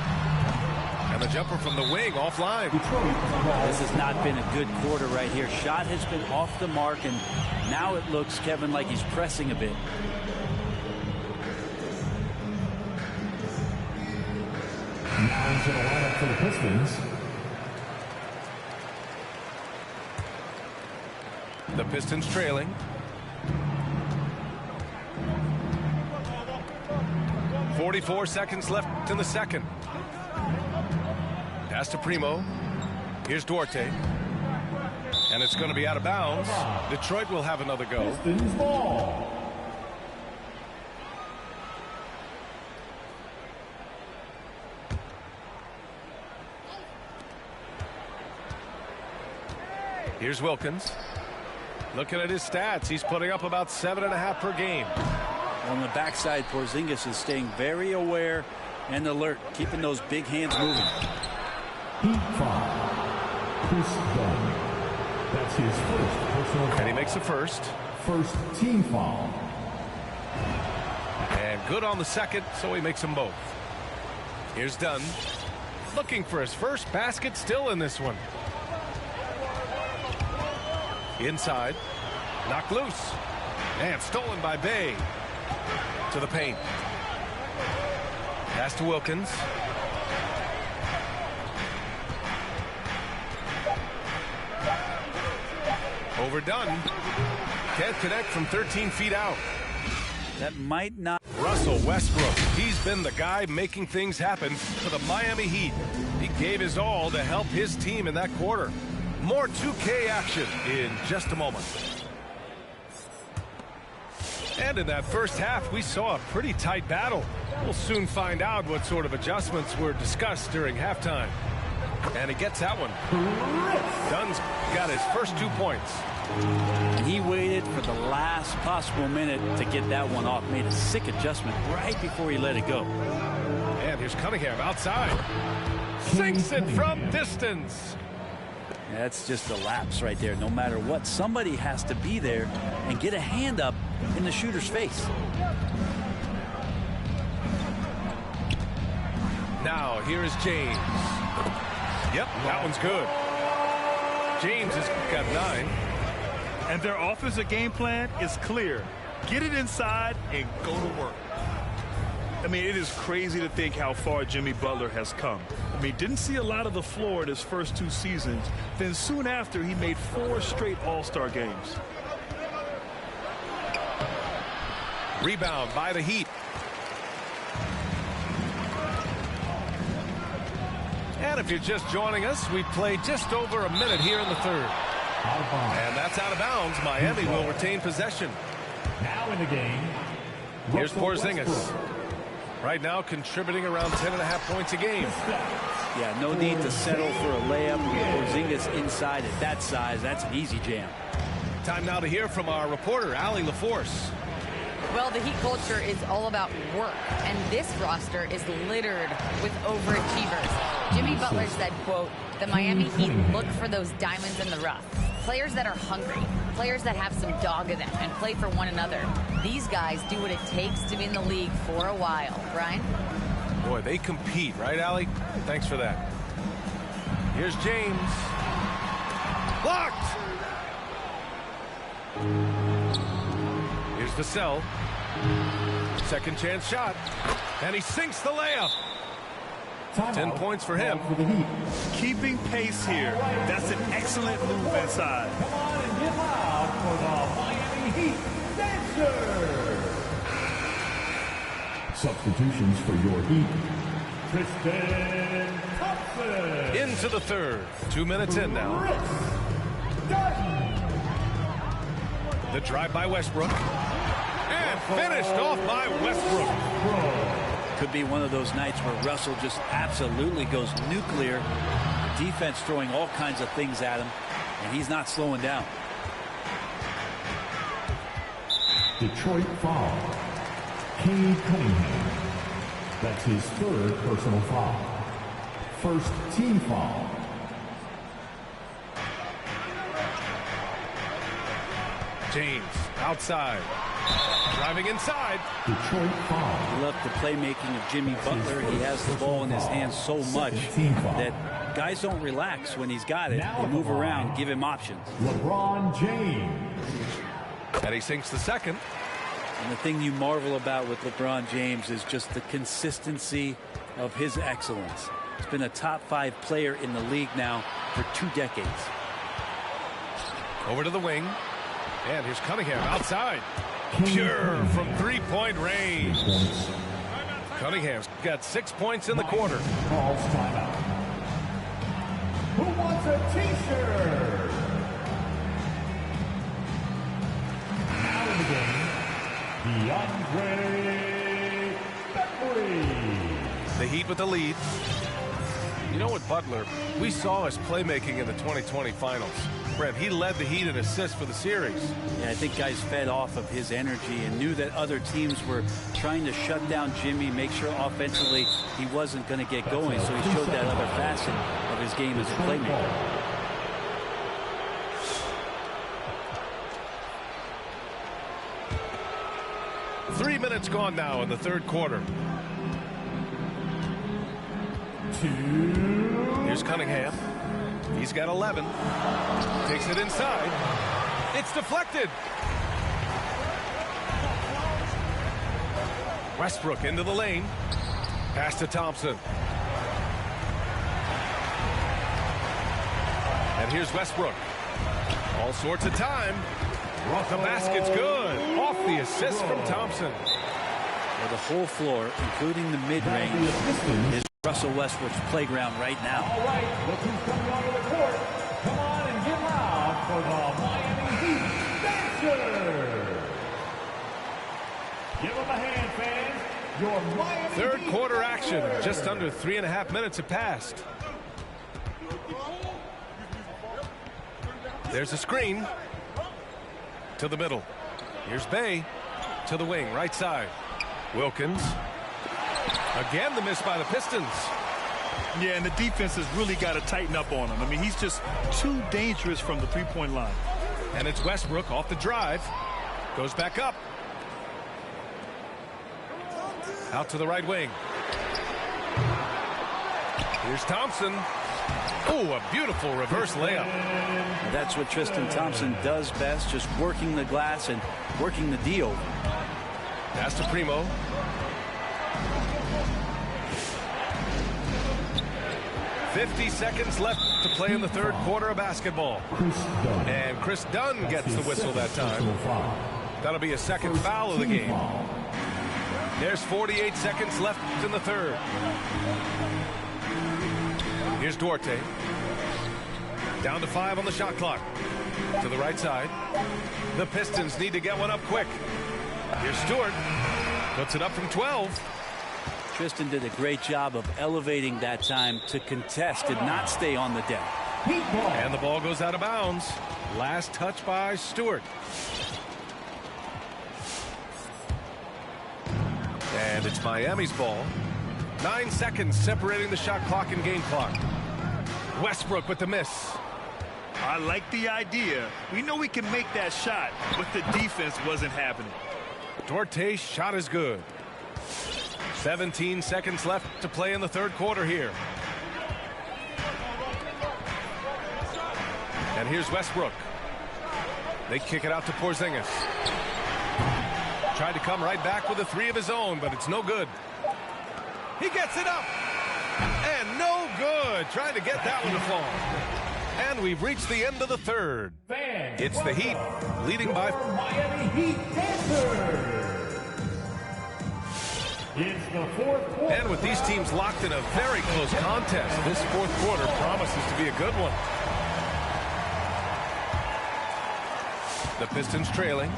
[SPEAKER 9] And the jumper from the wing offline.
[SPEAKER 1] This has not been a good quarter right here. Shot has been off the mark, and now it looks, Kevin, like he's pressing a bit.
[SPEAKER 4] Now into the lineup for the Pistons.
[SPEAKER 9] The Pistons trailing. .44 seconds left in the second. Pass to Primo. Here's Duarte. And it's going to be out of bounds. Detroit will have another go.
[SPEAKER 4] Pistons ball.
[SPEAKER 9] Here's Wilkins. Looking at his stats, he's putting up about 7.5 per game.
[SPEAKER 1] On the backside, Porzingis is staying very aware and alert, keeping those big hands moving.
[SPEAKER 4] Heat foul. Chris Dunn. That's his first personal foul.
[SPEAKER 9] And he makes a first.
[SPEAKER 4] First team foul.
[SPEAKER 9] And good on the second, so he makes them both. Here's Dunn. Looking for his first basket, still in this one. Inside. Knocked loose. And stolen by Bay. To the paint. Pass to Wilkins. Overdone. Can't connect from 13 feet out.
[SPEAKER 1] That might not.
[SPEAKER 9] Russell Westbrook. He's been the guy making things happen for the Miami Heat. He gave his all to help his team in that quarter. More 2K action in just a moment. And in that first half, we saw a pretty tight battle. We'll soon find out what sort of adjustments were discussed during halftime. And he gets that one. Dunn's got his first 2 points.
[SPEAKER 1] He waited for the last possible minute to get that one off. Made a sick adjustment right before he let it go.
[SPEAKER 9] And here's Cunningham outside. Sinks it from distance.
[SPEAKER 1] That's just a lapse right there. No matter what, somebody has to be there and get a hand up in the shooter's face.
[SPEAKER 9] Now, here is James. Yep, that one's good. James has got 9.
[SPEAKER 10] And their offensive game plan is clear. Get it inside and go to work. I mean, it is crazy to think how far Jimmy Butler has come. I mean, didn't see a lot of the floor in his first 2 seasons. Then soon after, he made 4 straight All-Star games.
[SPEAKER 9] Rebound by the Heat. And if you're just joining us, we've played just over a minute here in the third. And that's out of bounds. Miami will retain possession.
[SPEAKER 4] Now in the game.
[SPEAKER 9] Here's Porzingis. Right now contributing around 10.5 points a game.
[SPEAKER 1] Yeah, no need to settle for a layup. Porzingis inside at that size. That's an easy jam.
[SPEAKER 9] Time now to hear from our reporter, Allie LaForce.
[SPEAKER 11] Well, the Heat culture is all about work, and this roster is littered with overachievers. Jimmy Butler said, quote, the Miami Heat look for those diamonds in the rough. Players that are hungry, players that have some dog in them and play for one another. These guys do what it takes to be in the league for a while. Brian?
[SPEAKER 9] Boy, they compete, right, Allie? Thanks for that. Here's James. Blocked! Here's Vassell. Second chance shot. And he sinks the layup. 10 points for him.
[SPEAKER 10] Keeping pace here. That's an excellent move inside.
[SPEAKER 4] Come on and get loud for the Miami Heat Dancers. Substitutions for your Heat. Tristan Thompson.
[SPEAKER 9] Into the third. 2 minutes in now. The drive by Westbrook. And finished off by Westbrook.
[SPEAKER 1] Could be one of those nights where Russell just absolutely goes nuclear. Defense throwing all kinds of things at him, and he's not slowing down.
[SPEAKER 4] Detroit foul. Cade Cunningham. That's his 3rd personal foul. First team foul.
[SPEAKER 9] James outside. Driving inside.
[SPEAKER 4] Detroit foul.
[SPEAKER 1] I love the playmaking of Jimmy Butler. He has the ball in his hands so much that guys don't relax when he's got it. They move around, give him options.
[SPEAKER 4] LeBron James.
[SPEAKER 9] And he sinks the second.
[SPEAKER 1] And the thing you marvel about with LeBron James is just the consistency of his excellence. He's been a top 5 player in the league now for 2 decades.
[SPEAKER 9] Over to the wing. And here's Cunningham outside. Pure from 3-point range. Cunningham's got 6 points in the quarter.
[SPEAKER 4] Calls timeout. Who wants a t-shirt? Now in the game, DeAndre Beverly.
[SPEAKER 9] The Heat with the lead. You know what, Butler, we saw his playmaking in the 2020 finals. Brent, he led the Heat in assists for the series.
[SPEAKER 1] Yeah, I think guys fed off of his energy and knew that other teams were trying to shut down Jimmy, make sure offensively he wasn't going to get going. So he showed that other facet of his game as a playmaker.
[SPEAKER 9] 3 minutes gone now in the third quarter. Here's Cunningham. He's got 11. Takes it inside. It's deflected. Westbrook into the lane. Pass to Thompson. And here's Westbrook. All sorts of time. The basket's good. Off the assist from Thompson.
[SPEAKER 1] Well, the whole floor, including the mid-range, is Russell Westbrook's playground right now.
[SPEAKER 4] All right, look who's coming onto the court. Come on and get loud for the Miami Heat Dancers. Give them a hand, fans. Your Miami
[SPEAKER 9] Third
[SPEAKER 4] Heat
[SPEAKER 9] quarter action.
[SPEAKER 4] Dancers.
[SPEAKER 9] Just under 3.5 minutes have passed. There's a screen. To the middle. Here's Bay. To the wing, right side. Wilkins. Again, the miss by the Pistons.
[SPEAKER 10] Yeah, and the defense has really got to tighten up on him. I mean, he's just too dangerous from the three-point line.
[SPEAKER 9] And it's Westbrook off the drive. Goes back up. Out to the right wing. Here's Thompson. Oh, a beautiful reverse layup.
[SPEAKER 1] That's what Tristan Thompson does best, just working the glass and working the D over.
[SPEAKER 9] Pass to Primo. .50 seconds left to play in the third quarter of basketball. And Chris Dunn gets the whistle that time. That'll be a second foul of the game. There's 48 seconds left in the third. Here's Duarte. Down to 5 on the shot clock. To the right side. The Pistons need to get one up quick. Here's Stewart. Puts it up from 12.
[SPEAKER 1] Tristan did a great job of elevating that time to contest, did not stay on the deck.
[SPEAKER 9] And the ball goes out of bounds. Last touch by Stewart. And it's Miami's ball. 9 seconds separating the shot clock and game clock. Westbrook with the miss.
[SPEAKER 10] I like the idea. We know we can make that shot, but the defense wasn't happening.
[SPEAKER 9] Duarte's shot is good. 17 seconds left to play in the third quarter here. And here's Westbrook. They kick it out to Porzingis. Tried to come right back with a 3 of his own, but it's no good. He gets it up. And no good. Trying to get that one to fall. And we've reached the end of the third. It's the Heat leading by
[SPEAKER 4] Miami Heat Dancers. It's the fourth quarter.
[SPEAKER 9] And with these teams locked in a very close contest, this fourth quarter promises to be a good one. The Pistons trailing.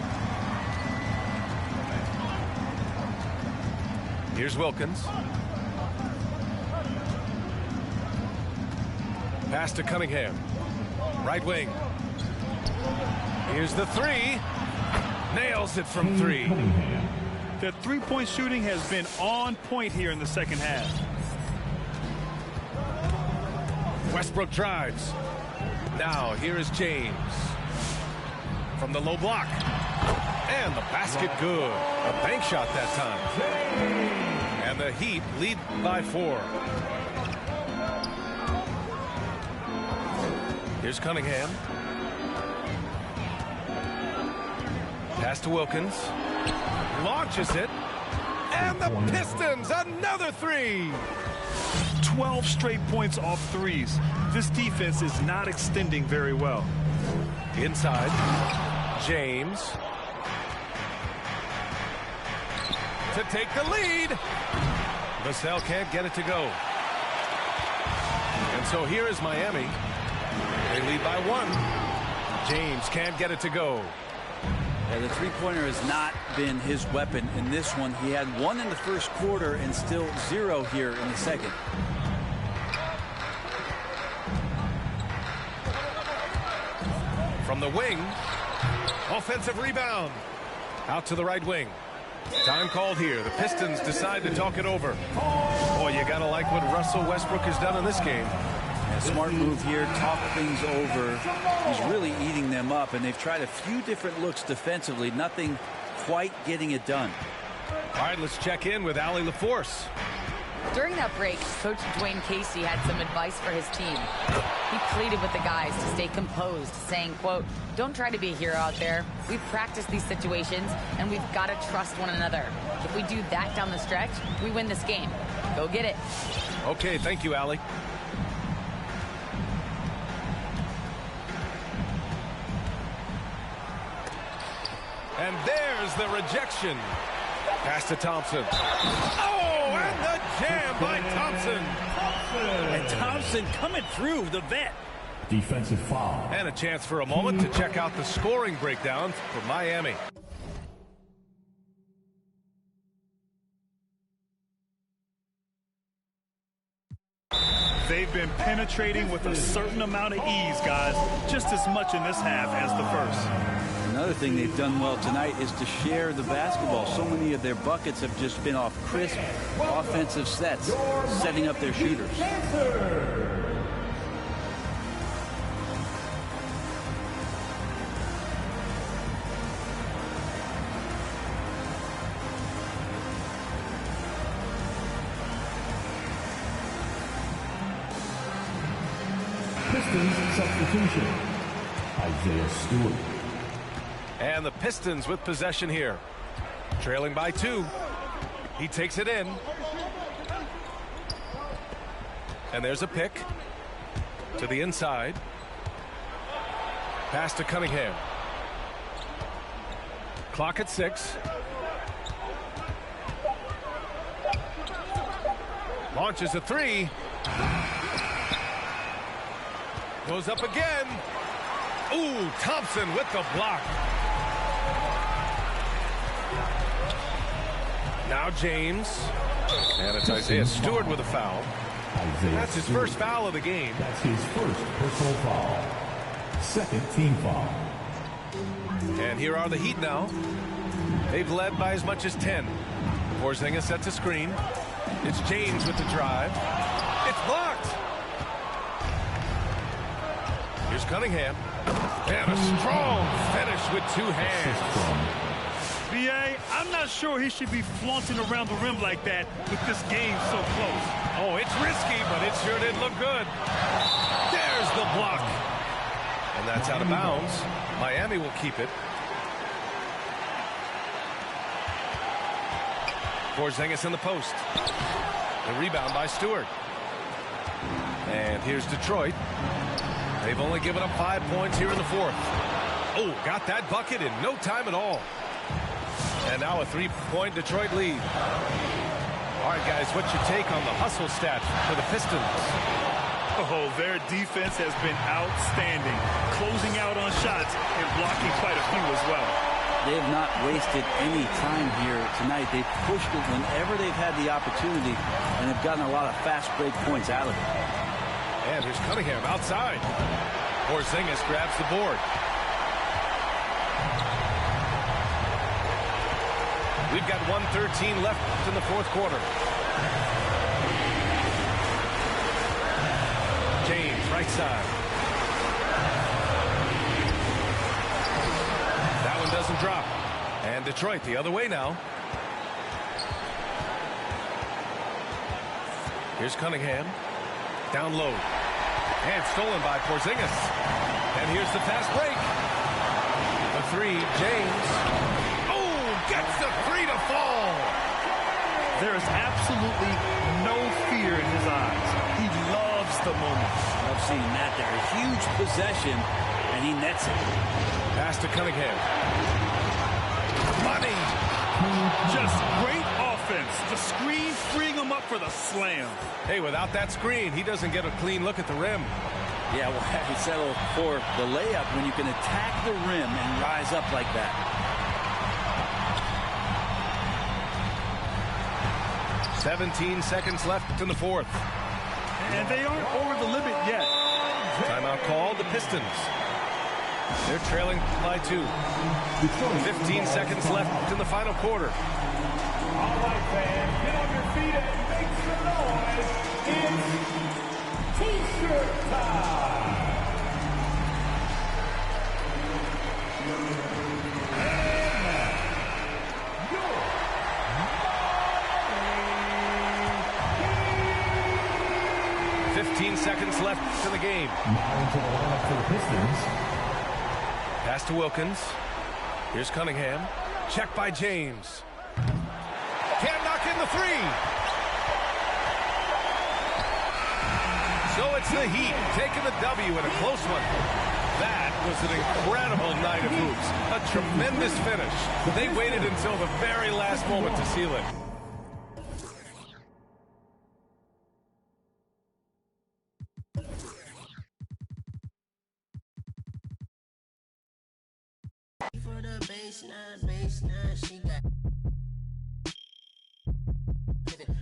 [SPEAKER 9] Here's Wilkins. Pass to Cunningham. Right wing. Here's the 3. Nails it from 3.
[SPEAKER 10] The three-point shooting has been on point here in the second half.
[SPEAKER 9] Westbrook drives. Now here is James. From the low block. And the basket good. A bank shot that time. And the Heat lead by 4. Here's Cunningham. Pass to Wilkins. Launches it. And the Pistons, another 3.
[SPEAKER 10] 12 straight points off threes. This defense is not extending very well.
[SPEAKER 9] Inside. James. To take the lead. Vassell can't get it to go. And so here is Miami. They lead by 1. James can't get it to go.
[SPEAKER 1] Yeah, the three-pointer has not been his weapon in this one. He had 1 in the first quarter and still 0 here in the second.
[SPEAKER 9] From the wing. Offensive rebound. Out to the right wing. Time called here. The Pistons decide to talk it over. Boy, you got to like what Russell Westbrook has done in this game.
[SPEAKER 1] Yeah, smart move here. Talk things over. He's really eating them up, and they've tried a few different looks defensively. Nothing quite getting it done.
[SPEAKER 9] All right, let's check in with Allie LaForce.
[SPEAKER 11] During that break, Coach Dwayne Casey had some advice for his team. He pleaded with the guys to stay composed, saying, quote, "Don't try to be a hero out there. We've practiced these situations, and we've got to trust one another. If we do that down the stretch, we win this game. Go get it."
[SPEAKER 9] Okay, thank you, Allie. And there's the rejection. Pass to Thompson. Oh, and the jam by Thompson.
[SPEAKER 1] And Thompson coming through the vet.
[SPEAKER 4] Defensive foul.
[SPEAKER 9] And a chance for a moment to check out the scoring breakdown for Miami.
[SPEAKER 10] They've been penetrating with a certain amount of ease, guys. Just as much in this half as the first.
[SPEAKER 1] Another thing they've done well tonight is to share the basketball. So many of their buckets have just been off crisp offensive sets, setting up their shooters.
[SPEAKER 4] Pistons substitution. Isaiah Stewart.
[SPEAKER 9] And the Pistons with possession here. Trailing by 2. He takes it in. And there's a pick. To the inside. Pass to Cunningham. Clock at 6. Launches a 3. Goes up again. Ooh, Thompson with the block. Now James. And it's Isaiah Stewart with a foul. That's his first foul of the game.
[SPEAKER 4] That's his first personal foul. Second team foul.
[SPEAKER 9] And here are the Heat now. They've led by as much as 10. Porzingis sets a screen. It's James with the drive. It's blocked. Here's Cunningham. And a strong finish with 2 hands.
[SPEAKER 10] B.A., I'm not sure he should be flaunting around the rim like that with this game so close.
[SPEAKER 9] Oh, it's risky, but it sure did look good. There's the block. And that's out of bounds. Miami will keep it. Porzingis in the post. The rebound by Stewart. And here's Detroit. They've only given up 5 points here in the 4th. Oh, got that bucket in no time at all. And now a 3-point Detroit lead. All right, guys, what's your take on the hustle stat for the Pistons?
[SPEAKER 10] Oh, their defense has been outstanding, closing out on shots and blocking quite a few as well.
[SPEAKER 1] They have not wasted any time here tonight. They've pushed it whenever they've had the opportunity and have gotten a lot of fast break points out of it.
[SPEAKER 9] And here's Cunningham outside. Porzingis grabs the board. We've got 1:13 left in the 4th quarter. James, right side. That one doesn't drop. And Detroit the other way now. Here's Cunningham. Down low. And stolen by Porzingis. And here's the fast break. The three, James. Oh, gets the three to fall.
[SPEAKER 10] There is absolutely no fear in his eyes. He loves the moment.
[SPEAKER 1] Love seeing that there. A huge possession, and he nets it.
[SPEAKER 9] Pass to Cunningham. Money.
[SPEAKER 10] Just great offense. The screen freeing him up for the slam.
[SPEAKER 9] Hey, without that screen, he doesn't get a clean look at the rim.
[SPEAKER 1] Yeah, well, he settled for the layup when you can attack the rim and rise up like that.
[SPEAKER 9] "17 seconds left in the fourth.
[SPEAKER 10] And they aren't over the limit yet.
[SPEAKER 9] Timeout called, the Pistons. They're trailing by 2. 15 seconds left in the final quarter.
[SPEAKER 4] All right, fans, get on your feet and make some noise. It's T-shirt time.
[SPEAKER 9] And 15 seconds left in the game.
[SPEAKER 4] Now into the lineup for the Pistons.
[SPEAKER 9] Pass to Wilkins. Here's Cunningham. Check by James. Can't knock in the three. So it's the Heat taking the W in a close one. That was an incredible night of hoops. A tremendous finish. They waited until the very last moment to seal it.
[SPEAKER 19] For the baseline, she got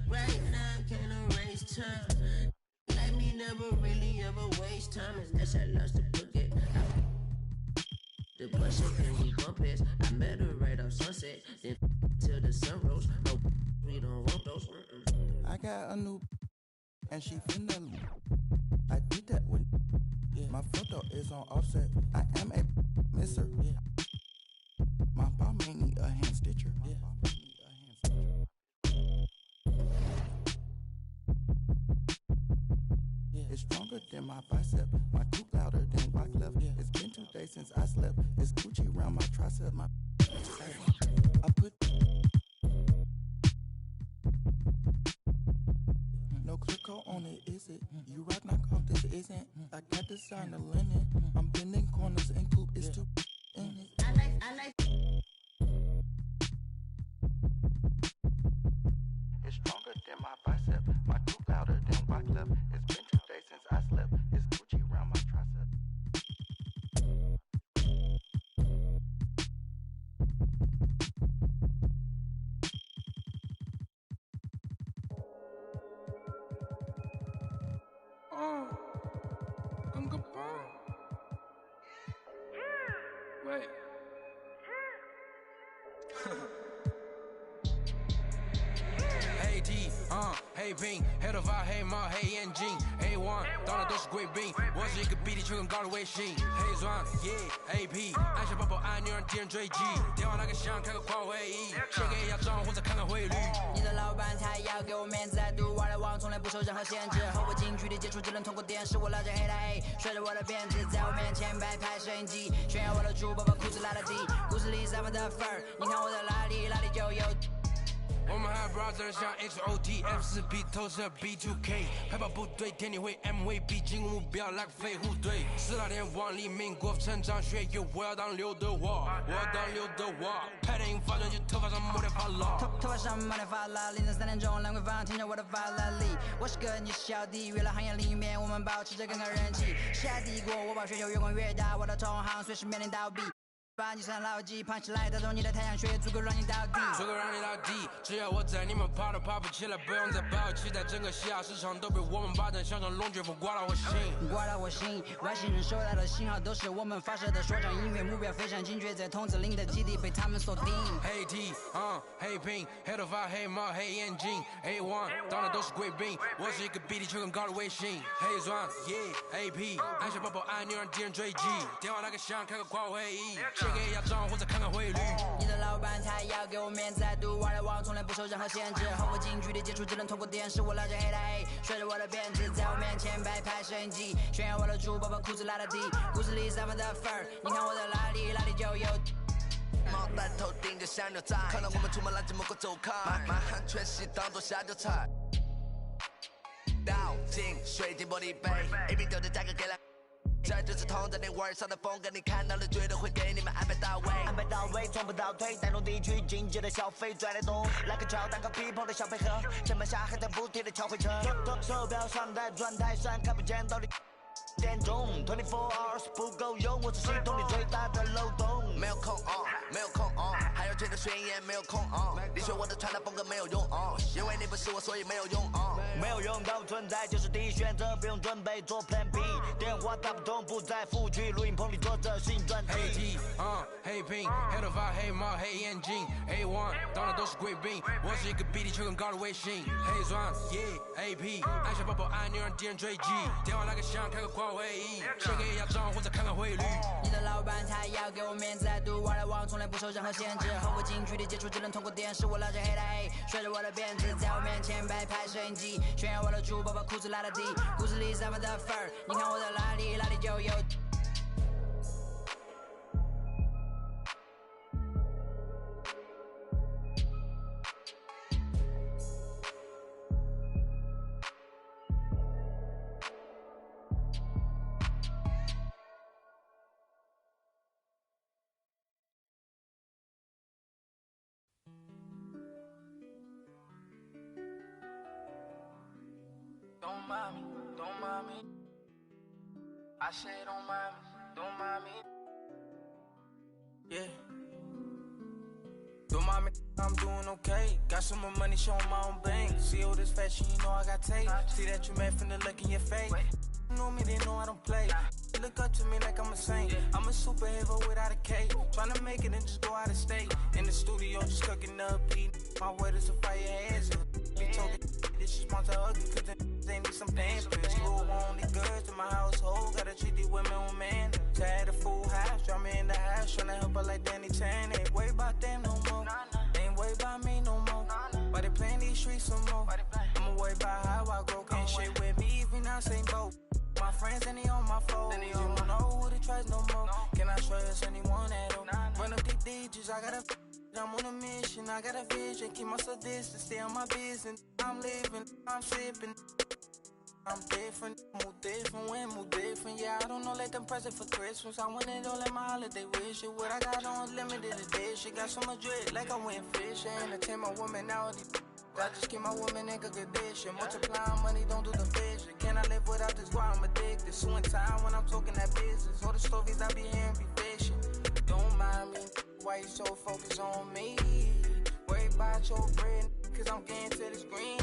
[SPEAKER 19] right now, can't erase time. Like me never really ever waste time. Is that I lost the book it? The bus and we bump it. I met her right off Sunset, then till the sun rose. No, we don't want those.
[SPEAKER 2] I got a new, and she finna. I did that with. My photo is on offset. I am a misser. My mom made me a hand stitcher. It's stronger than my bicep. My coupe louder than walk left. It's been 2 days since I slept. It's Gucci around my tricep. I put no clear coat on it, is it? You rock knock off, this isn't. I got designer linen. I'm bending corners and coupe is too in it.
[SPEAKER 19] I like.
[SPEAKER 2] It's stronger than my bicep. My coupe louder than walk left. It's been 2 days since I slept. It's Gucci around my tricep.
[SPEAKER 22] Wait. Hey D,黑兵，黑头发，黑帽，黑眼镜，A1，到哪都是贵宾。我是一个比你球更高的微信，黑钻，AP，按下抱抱按钮让敌人追击，电话那个响，开个跨会议，先给一下账或者看看汇率。
[SPEAKER 14] 你的老板他要给我面子，在赌外来网从来不受任何限制，和我近距离接触只能通过电视，我老家黑的 A， 甩着我的辫子，在我面前摆拍摄影机，炫耀我的珠宝，把裤子拉到底，故事里散发的粉儿，你看我在哪里，哪里就有。
[SPEAKER 22] 我们还 brother 像 XOT F4P 投射 B2K 海豹部队天地会 MVP 进攻目标来个飞虎队4大天王黎明国成长学友我要当刘德华我要当刘德华拍电影发专辑头发上抹点发蜡
[SPEAKER 14] 头发上抹点发蜡凌晨3点钟兰桂坊听着我的法拉利我是个你是小弟娱乐行业里面我们保持着更高人气下帝国我把雪球越滚越大我的同行随时面临倒闭把你上牢记胖起来打中你的太阳穴足够让你倒地
[SPEAKER 22] 足够让你倒地只要我在你们爬都爬不起来不用再抱期待整个西亚市场都被我们霸占像龙卷风刮到我心
[SPEAKER 14] 刮到我心外星人收到的信号都是我们发射的说唱音乐目标非常精确在筒子林的基地被他们锁定
[SPEAKER 22] 黑 T 黑瓶黑头发黑帽黑眼镜 A1 到哪都是贵宾我是一个比地球更高的卫星黑钻 AP 按下抱抱按钮让敌人追击电话那个响开个跨会议先给一下账或者看看汇率
[SPEAKER 14] 你的老老板他要给我面子，I do what I want，从来不受任何限制。和我近距离接触只能通过电视，我拉着黑的黑，甩着我的辫子，在我面前摆拍摄影机，炫耀我的猪，把裤子拉到底，故事里散发的粉儿，你看我的哪里就有。
[SPEAKER 7] 毛蛋头顶着香牛仔，看到我们出门拦着门口走开，满汉全席当做下酒菜。倒进水晶玻璃杯，一瓶酒的价格给了。这就是同在你玩上的风格，你看到了绝对会给你们安排到位。
[SPEAKER 12] 安排到位，从不倒退，带动地区经济的消费，拽得动。来个超蛋糕皮泡的小配合，前面下还在补贴的敲回车。手表上的转台上看不见到底。点钟24 hours 不够用，我是系统里最大的漏洞。
[SPEAKER 7] 没有空没有空还有这个宣言没有空你学我的穿搭风格没有用因为你不是我，所以没有用
[SPEAKER 12] 没有用，当存在就是第一选择，不用准备做 Plan B。电话打不通，不在府区录音棚里做着新专辑。
[SPEAKER 22] 黑 T 黑 Pink 黑头发黑帽黑眼镜 A1 当然都是贵宾，我是一个比地球更高的卫星。黑钻 AP 按下宝宝按钮让敌人追击，电话那个响开个跨会议，先给压账或者看看汇率。
[SPEAKER 14] 你的老板他要给我面子，I do what I want，从来不受任何限制。和我近距离接触只能通过电视，我拉着黑的黑，甩着我的辫子，在我面前摆拍摄影机，炫耀我的猪，把裤子拉到底，故事里散发的粉儿，你看我的哪里就有。
[SPEAKER 17] Don't mind me. I say don't mind me. Yeah. Don't mind me, I'm doing okay. Got some more money, showing my own bank. See all this fashion, you know I got tape. See that you mad from the look in your face. You know me, they know I don't play. Look up to me like I'm a saint. I'm a superhero without a cape. Tryna make it and just go out of state. In the studio, just cooking up beat. My word is to fire hands. Be talking this is monster ugly, cause they need some dance. Rule only goods in my household. Gotta treat these women with man. Tired of full house, draw me in the house. Tryna help her like Danny Tan. Ain't worry about them no more. Ain't worry about me no more. Why they playing these streets some more? I'ma worry about how I grow. Can't shit with me if we not same boat. My friends and they on my phone. You don't know who to trust no more. Can I trust anyone at all? Run up these digits, I gotta. I'm on a mission, I got a vision. Keep myself distant, stay on my business. I'm living, I'm sipping. I'm different, move different, yeah, I don't know, let them present for Christmas. I want it all in my holiday wish. What I got on limited edition. Got so much dread, like I went fishing. Entertain my woman now. I just keep my woman in good condition. Multiplying money, don't do the vision. Can I live without this? Why I'm addicted. So in time when I'm talking that business. All the stories I be hearing be fiction. Don't mind me, why you so focused on me? Worry about your bread, cause I'm getting to this green.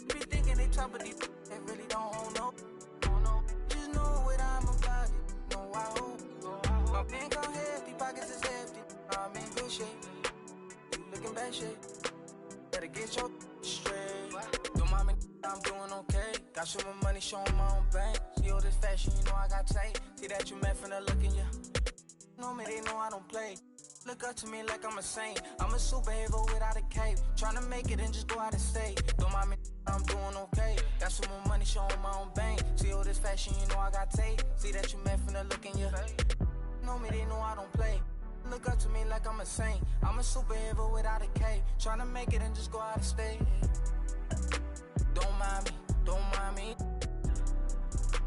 [SPEAKER 17] Be thinking they top of these, they really don't no. Just know what I'm about it, know I hope. My bank account hefty, pockets is hefty. I'm in good shape, you looking bad shape. Better get your straight. Don't mind me, I'm doing okay. Got some more money, showing my own bank. See all this fashion, you know I got tape. See that you met from the look in ya. Know me, they know I don't play. Look up to me like I'm a saint. I'm a superhero without a cape. Tryna make it and just go out of state. Don't mind me, I'm doing okay. Got some more money, showing my own bank. See all this fashion, you know I got tape. See that you met from the look in ya. Know me, they know I don't play. Look up to me like I'm a saint. I'm a superhero without a cape. Tryna make it and just go out of state. Don't mind me, don't mind me.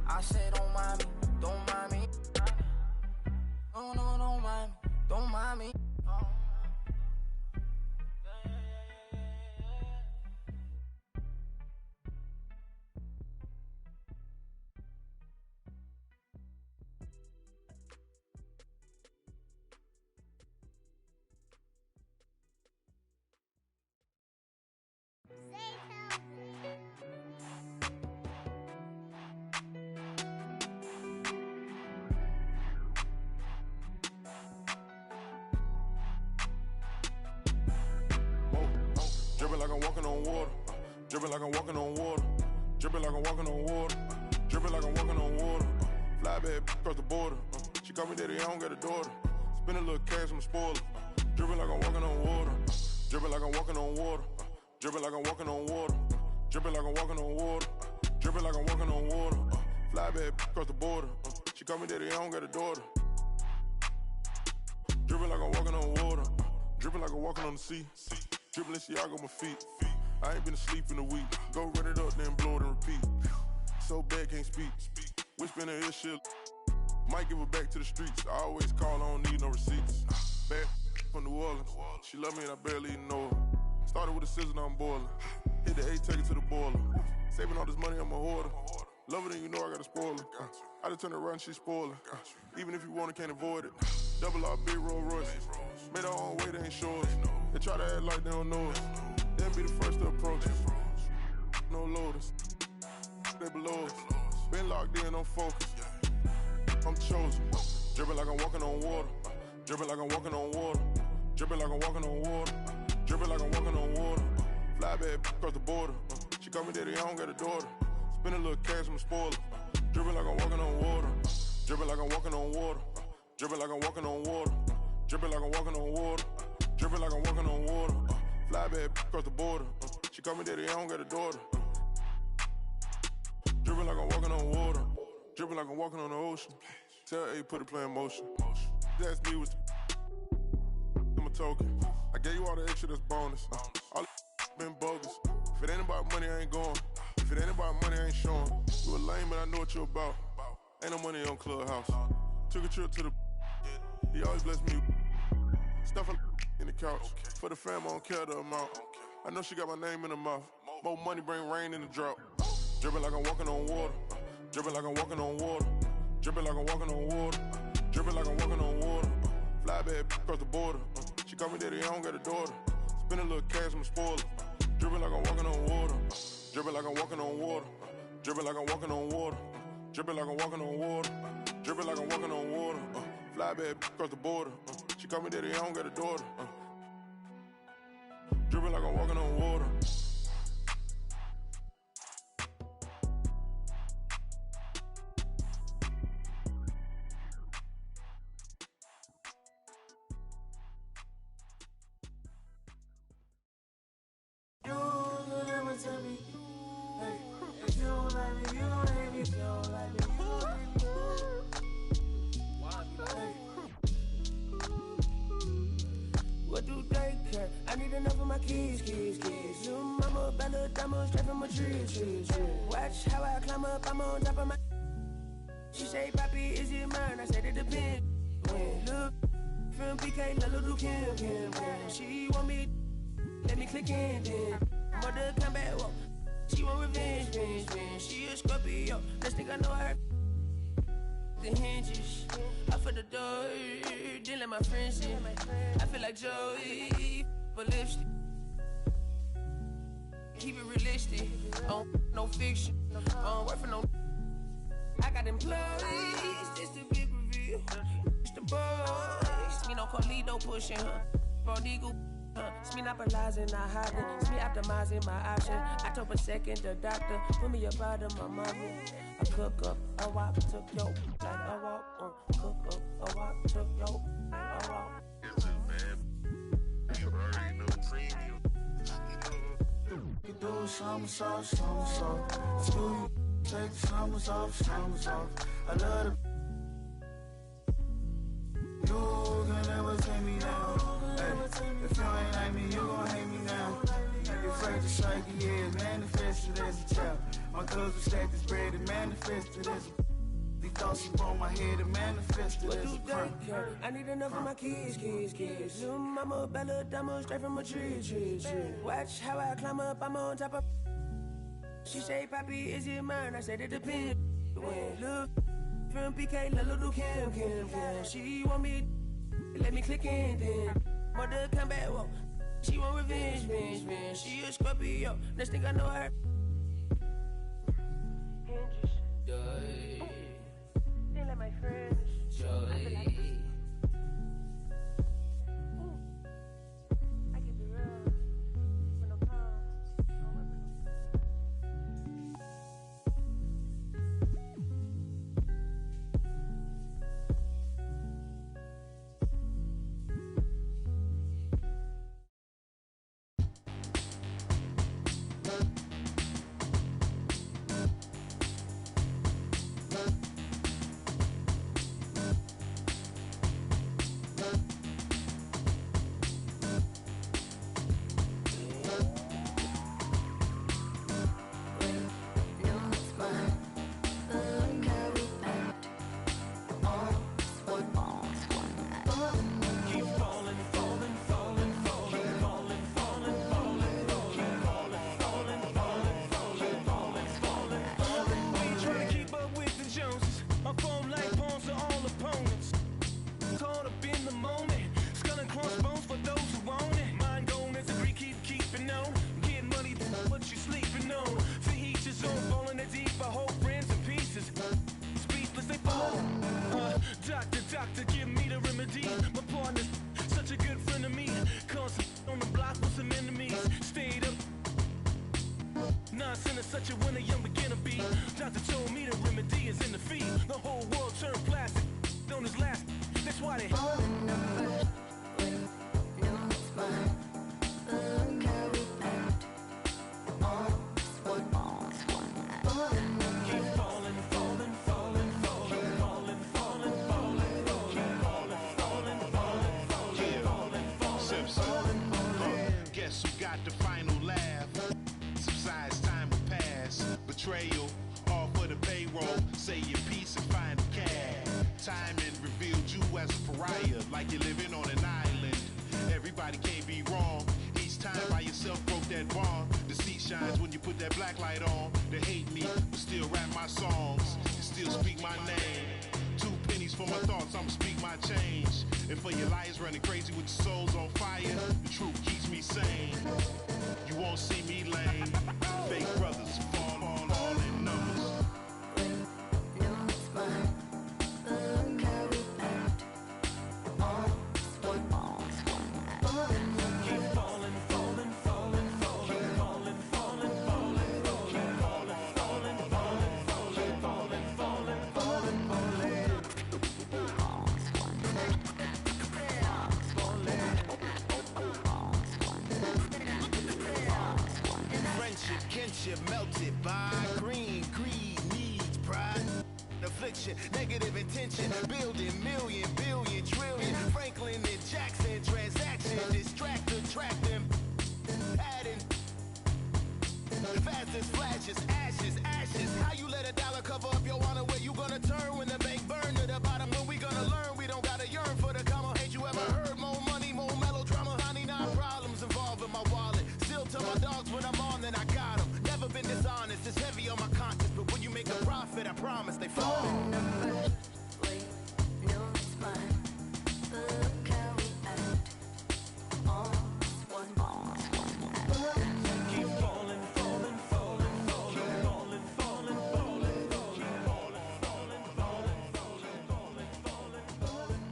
[SPEAKER 17] I said don't mind me, don't mind me. No, no, don't mind me, don't mind me.
[SPEAKER 23] Dripping like I'm walking on water. Dripping like I'm walking on water. Dripping like I'm walking on water. Dripping like I'm walking on water. Fly bad across the border. She call me daddy, I don't got a daughter. Spend a little cash, I'm a spoiler. Dripping like I'm walking on water. Dripping like I'm walking on water. Dripping like I'm walking on water. Dripping like I'm walking on water. Dripping like I'm walking on water. Fly back across the border. She call me daddy, I don't got a daughter. Dripping like I'm walking on water. Dripping like I'm walking on the sea. Dripping Balenciaga on my feet. I ain't been asleep in a week. Go run it up, then blow it and repeat. So bad, can't speak. Whispering in her shit. Might give her back to the streets. I always call, I don't need no receipts. Bad from New Orleans. She love me and I barely even know her. Started with a scissor, now I'm boiling. Hit the A, take it to the boiler. Saving all this money, I'm a hoarder. Love it and you know I got a spoiler. I just turn around, she spoiler. Even if you want it, can't avoid it. Double R, big Rolls Royce. Made our own way, they ain't sure. They try to act like they don't know us. They'll be the first to approach us. No loaders. They below us. Been locked in, I'm focused. I'm chosen. Dripping like I'm walking on water. Dripping like I'm walking on water. Dripping like I'm walking on water. Dripping like I'm walking on water. Fly back across the border. She call me daddy, I don't got a daughter. Spend a little cash, I'm a spoiler. Dripping like I'm walking on water. Dripping like I'm walking on water. Dripping like I'm walking on water. Dripping like I'm walking on water. Dripping like I'm walking on water. Fly back across the border. She call me daddy, I don't got a daughter. Dripping like I'm walking on water. Dripping like I'm walking on the ocean. Tell A, put a play in motion. That's me with I'm a token. I gave you all the extra, that's bonus. All been bogus. If it ain't about money, I ain't going. If it ain't about money, I ain't showing. You a lame, but I know what you about. Ain't no money on Clubhouse. Took a trip to the. He always bless me. Stuff in the couch. For the fam, I don't care the amount. I know she got my name in her mouth. More money bring rain in the drought. Dripping like I'm walking on water. Dripping like I'm walking on water. Dripping like I'm walking on water. Dripping like I'm walking on water. Fly back across the border. She call me daddy, I don't got a daughter. Spend a little cash, I'm a spoiler. Dripping like I'm walking on water. Dripping like I'm walking on water. Dripping like I'm walking on water. Dripping like I'm walking on water. Dripping like I'm walking on water. Fly back across the border. She call me daddy, I don't got a daughter. Dripping like I'm walking on water.
[SPEAKER 8] What do they care? I need enough of my kids. Little mama, bad little diamond, straight from a tree. Watch how I climb up, I'm on top of my. She say, Papi, is it mine? I said it depends. When look from PK, little Kim. She want me, let me click in then. Mother come back, whoa. She want revenge. She a Scorpio, next thing I know her. The hinges, I for the door, didn't let my friends in. I feel like Joey, but lipstick. Keep it realistic, no fiction, work for no. I got employees, this the big reveal. It's the boys, me no Carlito pushing her. Prodigal, it's me not paralyzing, not hiding. It's me optimizing my option. I told a second the doctor, put me up out of my mommy. I cook up, a walk, took yo, like a walk. Cook up, a walk, took yo, like a walk.
[SPEAKER 23] Yes, man. You already know premium.
[SPEAKER 2] You do somersault. Do you take the summers off? I love the. You can never take me down. Hey, if you ain't like me, you gon' hate me now. You're afraid to strike, yeah, manifested as a child. My cousin stacked this bread and manifested as a. These thoughts upon my head and manifested as a crime.
[SPEAKER 8] I need enough of my kids. Little mama, bad little diamond, straight from a tree. Watch how I climb up, I'm on top of. She say, Papi, is it mine? I said it depends. When look from PK, little Kim. She want me, let me click in then. Mother come back, whoa. She want revenge. She a Scorpio, next thing I know her. Hinges. Didn't let my friends. I keep it real. With no cons.
[SPEAKER 13] such a winner, young beginner be. Doctor told me the remedy is in the fee. The whole world turned plastic on his last. That's why they all in numbers. No, it's fine. Look how we act. All in numbers. Keep falling, falling, falling, falling, falling, falling, falling, falling, falling, falling, falling.
[SPEAKER 15] Guess who got the final laugh? Subsides, time will pass. Betrayal, all for the payroll. Say your piece and find the cash. Timing revealed you as a pariah, like you're living on an island. Everybody can't be wrong. Each time by yourself broke that bond. The seat shines when you put that black light on. They hate me, but still rap my songs. And still speak my name. 2 pennies for my thoughts, I'ma speak my change. And for your liars running crazy with your souls on fire, the truth keeps me sane. You won't see me lame. Fake brothers fall in numbers.
[SPEAKER 13] No, it's fine. Look how we act. All keep falling, falling, falling, falling, falling, falling, falling, falling, falling, falling, falling, falling,
[SPEAKER 15] Friendship, kinship melted by green, greed, needs, pride, affliction, negative intention, building million, billion, trillion, Franklin and Jackson, transaction, distract, attract them, adding, fast as flashes, ashes, ashes, how you let a dollar cover up your honor, where you gonna turn when the bank burn to the bottom, when we gonna learn, we don't gotta yearn for the comma, ain't you ever heard, more money, more melodrama, 99 problems involving my wallet, still tell my dogs when I'm on, then I got them, never been dishonest, it's heavy on my conscience, but when you make a profit, I promise they fall.
[SPEAKER 13] wait, no, it's fine. Look how we act. All one. Keep falling, falling, falling, falling, falling, falling, falling, keep falling, falling, falling, falling, falling, falling, falling.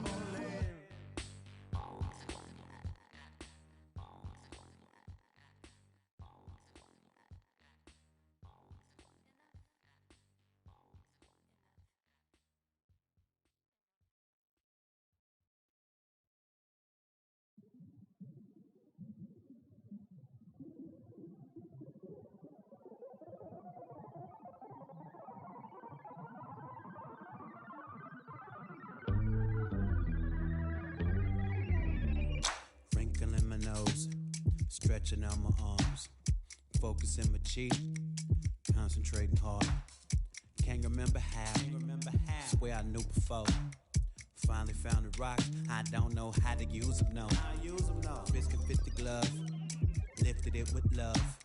[SPEAKER 1] Wrinkle in my nose, stretching out my arms, focusing my cheek, concentrating hard. Can't remember how, swear I knew before. Finally found a rock, I don't know how to use them, no. Biscuit fit the glove, lifted it with love.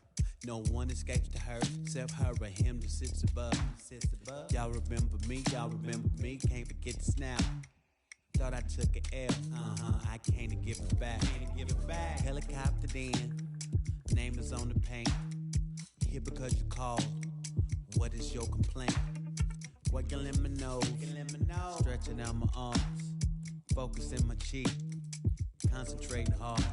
[SPEAKER 1] No one escapes the hurt, except her or him that sits above. Y'all remember me, can't forget this now. Thought I took an L, I came to give it back. Helicopter in, name is on the paint. Here because you called, what is your complaint? Working in my nose, stretching out my arms, focusing my cheek, concentrating hard.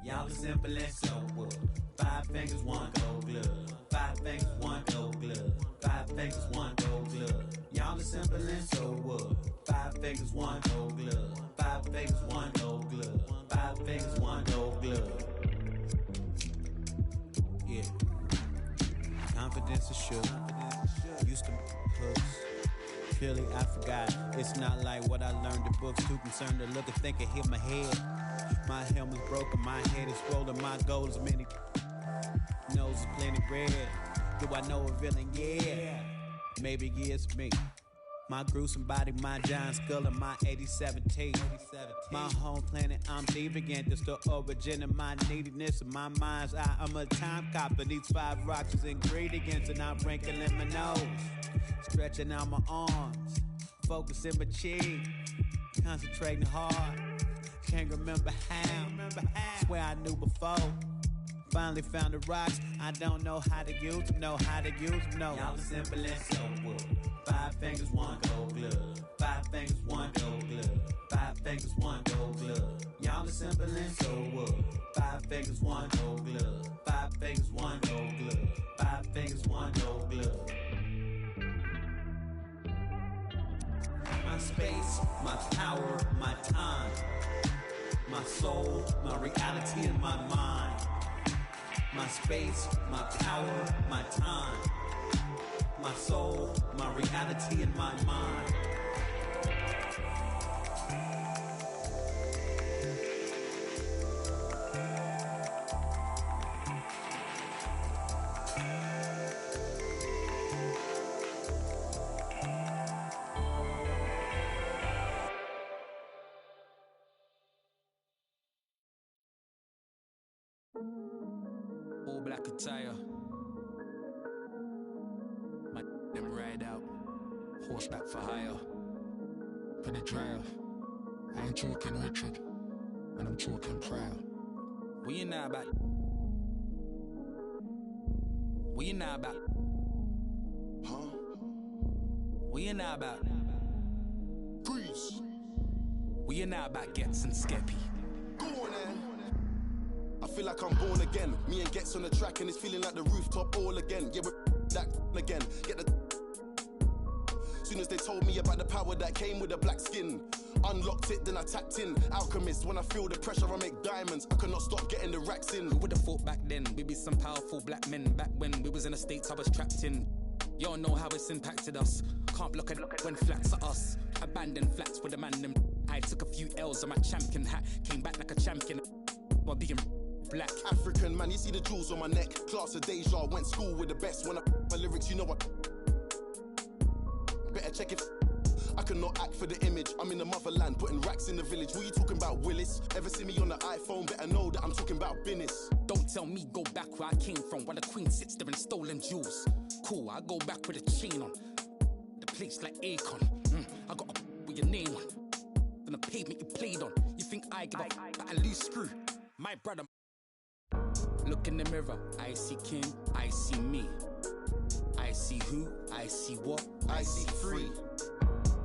[SPEAKER 1] Y'all are simple and so what? 5 fingers, 1 gold glove. 5 fingers, 1 gold glove. 5 fingers, 1 gold glove. Y'all are simple and so what? 5 fingers, 1 gold glove. 5 fingers, 1 gold glove. 5 fingers, 1 gold glove. Yeah. Confidence is sure. Used to hooks. Purely I forgot. It's not like what I learned in books. Too concerned to look and think and hit my head. My helmet's broken, my head is swollen, my goal is many. Nose is plenty red. Do I know a villain? Yeah. Maybe it's me. My gruesome body, my giant skull, and my 87 teeth. My home planet, I'm deviant. It's the origin of my neediness of my mind's eye. I'm a time cop, and these 5 rocks is ingredients, and I'm wrinkling my nose, stretching out my arms, focusing my cheek, concentrating hard. Can't remember how. Swear I knew before. Finally found the rocks. I don't know how to use them. No. Y'all are simple and so what? 5 fingers, 1 gold glove. 5 fingers, 1 gold glove. 5 fingers, 1 gold glove. Y'all are simple and so what? 5 fingers, 1 gold glove. 5 fingers, 1 gold glove. 5 fingers, 1
[SPEAKER 16] space, my power, my time. My soul, my reality, and my mind. My space, my power, my time. My soul, my reality, and my mind.
[SPEAKER 22] All black attire. My them ride out. Horseback for hire. Penny trial. I ain't talking Richard. And I'm talking proud. We ain't now about. We ain't now about. Huh? We ain't now about. Grease. We ain't now about Gets and Skeppy.
[SPEAKER 18] Go on then. I feel like I'm born again. Me and Gets on the track and it's feeling like the rooftop all again. Yeah, we're that again. Get the. Soon as they told me about the power that came with the black skin, unlocked it, then I tapped in. Alchemist, when I feel the pressure, I make diamonds. I could not stop getting the racks in.
[SPEAKER 22] Who would have thought back then we'd be some powerful black men? Back when we was in the States, I was trapped in. Y'all know how it's impacted us. Can't block it when flats are us. Abandoned flats with the man them. I took a few L's on my champion hat. Came back like a champion while being black.
[SPEAKER 18] African man, you see the jewels on my neck. Class of deja, went school with the best. When I my lyrics, you know what? Better check if I cannot act for the image. I'm in the motherland, putting racks in the village. What you talking about, Willis? Ever see me on the iPhone? Better know that I'm talking about business.
[SPEAKER 22] Don't tell me go back where I came from, while the queen sits there in stolen jewels. Cool, I go back with a chain on. The place like Akon. I got a with your name on. Then the pavement you played on. You think I give up, but I lose screw. My brother. Look in the mirror, I see King, I see me. I see who, I see what,
[SPEAKER 18] I see free.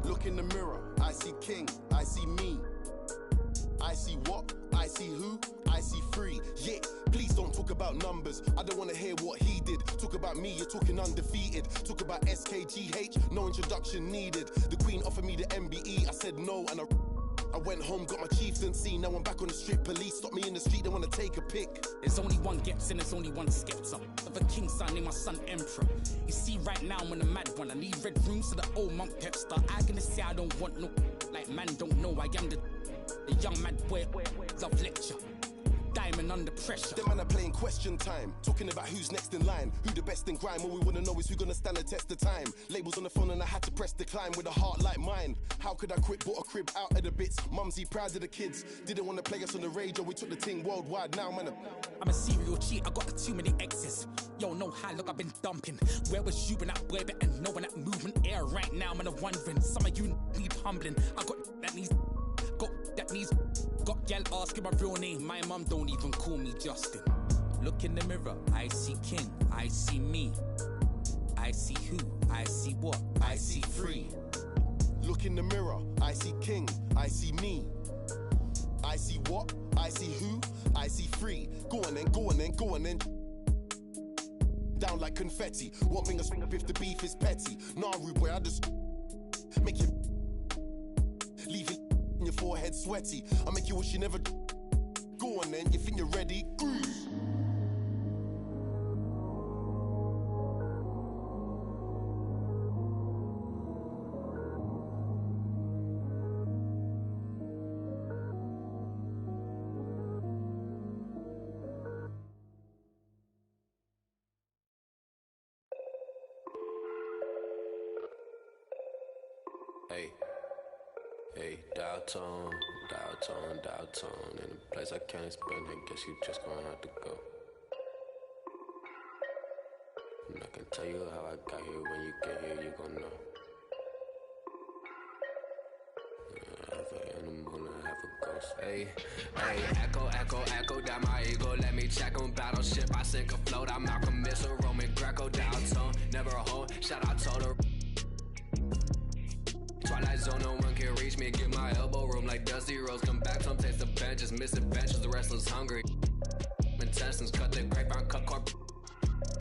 [SPEAKER 18] Look in the mirror, I see King, I see me. I see what, I see who, I see free. Yeah, please don't talk about numbers. I don't want to hear what he did. Talk about me, you're talking undefeated. Talk about SKGH, no introduction needed. The Queen offered me the MBE, I said no, and I went home, got my chieftaincy. Now I'm back on the strip. Police stop me in the street, they wanna take a pic.
[SPEAKER 22] There's only one Gets and there's only one Skepta. Of a king's son, named my son Emperor. You see right now I'm on a mad one. I need red rooms to the old monk Pepster. I gonna say I don't want no, like man don't know I am the young mad boy, love lecture. Diamond under pressure.
[SPEAKER 18] Them man are playing question time. Talking about who's next in line. Who the best in grime. All we wanna know is who gonna stand the test of time. Labels on the phone and I had to press decline with a heart like mine. How could I quit? Bought a crib out of the bits. Mumsy proud of the kids. Didn't wanna play us on the radio. We took the thing worldwide. Now man,
[SPEAKER 22] I'm a serial cheat. I got too many exes. Yo, know how look I've been dumping. Where was you when that boy better know when that movement air right now? I'm wondering. Some of you need humbling. I got that needs. Got gal asking my real name. My mum don't even call me Justin. Look in the mirror, I see King, I see me. I see who, I see what, I see free.
[SPEAKER 18] Look in the mirror, I see King, I see me. I see what, I see who, I see free. Go on then, go on then, go on then. Down like confetti. One finger swing up if the beef is petty. Nah, rude boy, I just make you leave it in your forehead sweaty. I make you wish you never. Go on then, you think you're ready? Cruise.
[SPEAKER 20] Hey, dial tone, in a place I can't explain, I guess you just gonna have to go. And I can tell you how I got here, when you get here, you gon' know. Half an animal and half a ghost. Hey, echo down my ego, let me check on battleship. I sink afloat, I'm Alchemist, a Roman Greco, dial tone, never a hoe, shout out to her. Twilight zone, no one can reach me. Get my elbow room like Dusty Rose. Come back, some taste the benches, misadventures. The restless hungry. Intestines cut the grapevine, cut corp.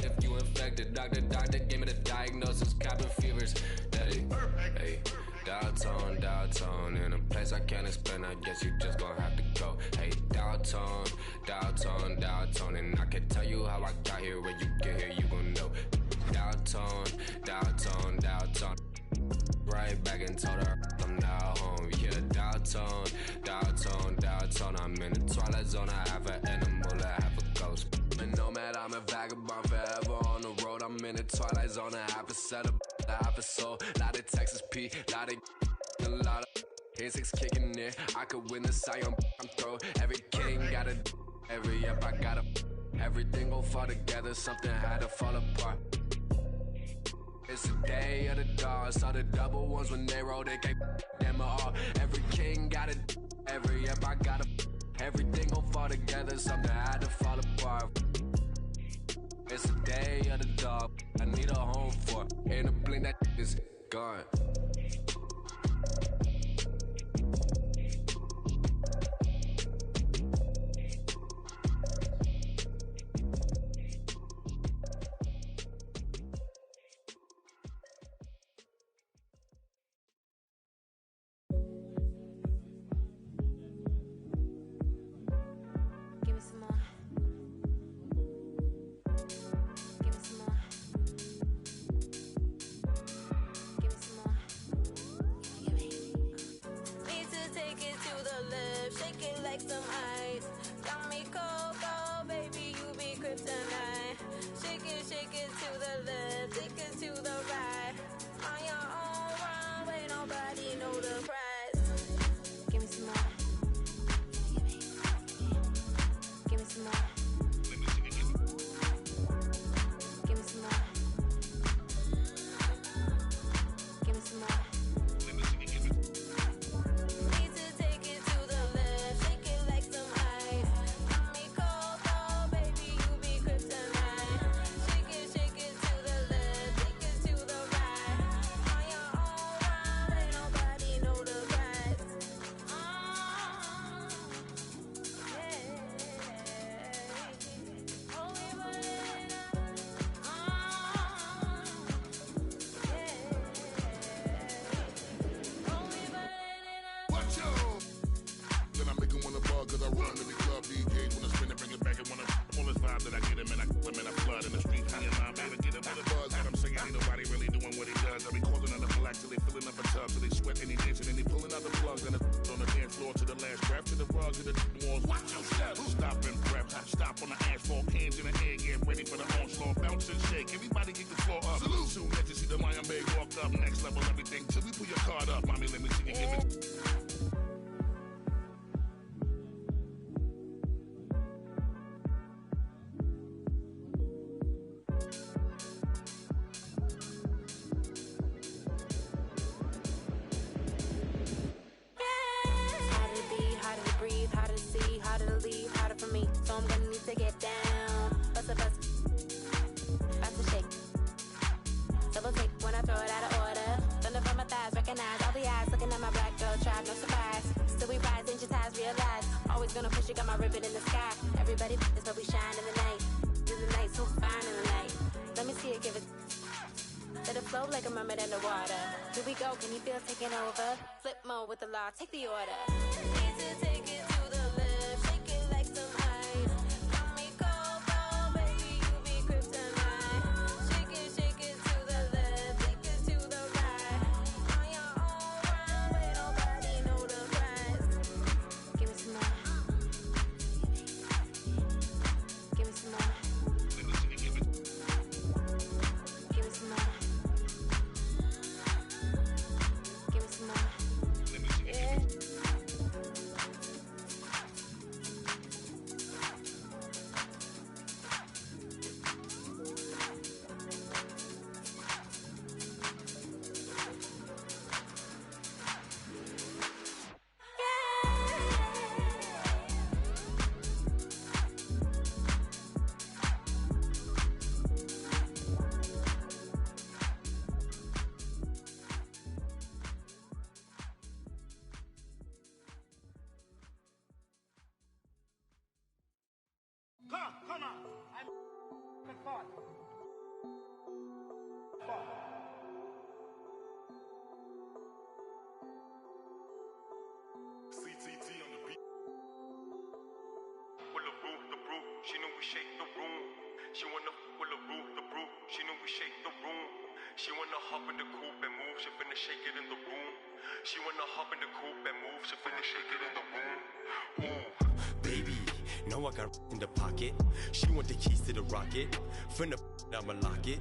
[SPEAKER 20] If you infected, doctor, gave me the diagnosis. Cabin fevers. Hey, Downtown, downtown, in a place I can't explain, I guess you just gonna have to go. Hey, downtown, downtown, downtown, and I can tell you how I got here. When you get here, you gon' know. Downtown, downtown, downtown. Right back and told her I'm now home. Yeah, downtown, downtown, downtown. I'm in the twilight zone. I have an animal, I have a ghost. And no matter, I'm a vagabond forever on the road. I'm in the twilight zone. I have a setup, I have a soul. Lot of Texas P, lot of K6 kicking it. I could win the Zion, I'm throw. Every king got a, every up I got a. Everything gon' fall together, something had to fall apart. It's the day of the dog. Saw the double ones when they roll, they can't them all. Every king got it, every up I got a. Everything gon' fall together, something had to fall apart. It's the day of the dog. I need a home for. In a blink that is gone.
[SPEAKER 3] Can you feel taking over? Flip mode with the law, take the order. Need to take it to the left, shake it like some ice. Got me cold, cold, baby, you be kryptonite. Shake it to the left, take it to the right. On your own runway, nobody know the price. Give me some more. Give me some more. Give me some more.
[SPEAKER 6] Come on. I'm fun.
[SPEAKER 5] the brute. She know we shake the room. She wanna hop in the coupe and move. She finna shake it in the room. She wanna hop in the coupe and move. She finna shake it in the room. Ooh, baby, know I got in the pocket. She want the keys to the rocket. Finna I'ma lock it.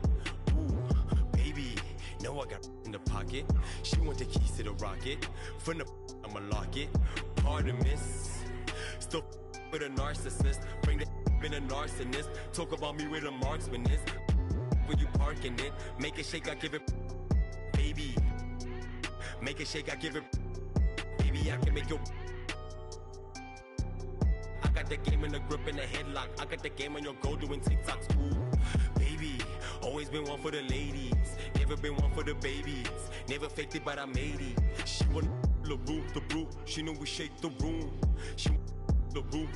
[SPEAKER 5] Ooh, baby, know I got in the pocket. She want the keys to the rocket. Finna I'ma lock it. Pardon, miss. Still with a narcissist. Bring the in a narcissist. Talk about me with a marksman is. When you parking it, make it shake, I give it. Baby, make it shake, I give it. Baby, I can make your. I got the game in the grip and the headlock. I got the game on your go doing TikToks. Ooh, baby, always been one for the ladies. Never been one for the babies. Never faked it, but I made it. She want the brute. She know we shake the room. She the brute.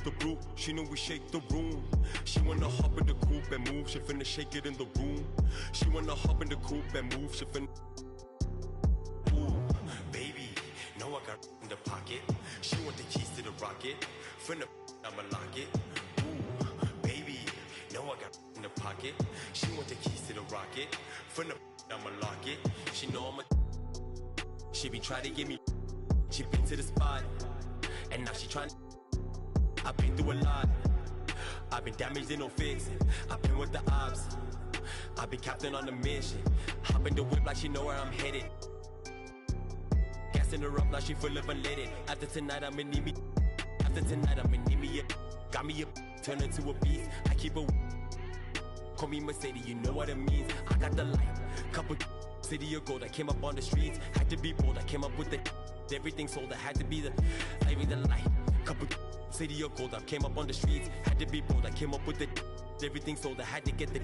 [SPEAKER 5] She know we shake the room. She wanna hop in the coupe and move. She finna shake it in the room. She wanna hop in the coupe and move. She finna. Ooh, baby, know I got in the pocket. She want the keys to the rocket. Finna I'ma lock it. Ooh, baby, know I got in the pocket. She want the keys to the rocket. Finna I'ma lock it. She know I'm a. She be trying to get me. She been to the spot, and now she trying. I've been through a lot. I've been damaged and no fixing. I've been with the ops. I've been captain on the mission. Hop in the whip like she know where I'm headed. Gassing her up, now she full of unleaded. After tonight, I'ma need me. After tonight, I'ma need me a. Got me a. Turn into a beast. I keep a. Call me Mercedes, you know what it means. I got the light. Couple city of gold. I came up on the streets. Had to be bold. I came up with the. Everything sold. I had to be the. Living the light. Couple. City of gold, I came up on the streets. Had to be bold, I came up with it. Everything sold, I had to get the.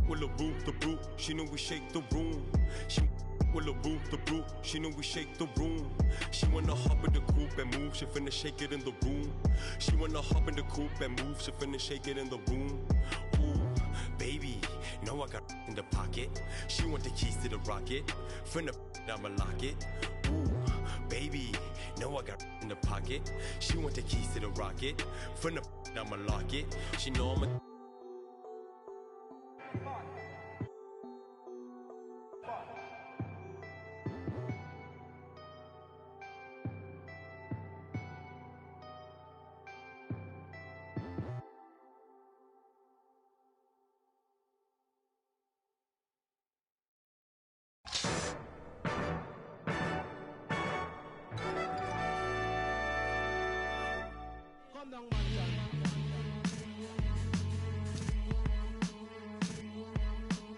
[SPEAKER 5] Well, the brute. She know we shake the room. She. Well, the brute. She know we shake the room. She wanna hop in the coupe and move. She finna shake it in the room. She wanna hop in the coupe and move. She finna shake it in the room. Ooh, baby, know I got in the pocket. She want the keys to the rocket. Finna I'ma lock it. Ooh, baby, know I got in the pocket. She want the keys to the rocket. Finna I'ma lock it. She know I'm a.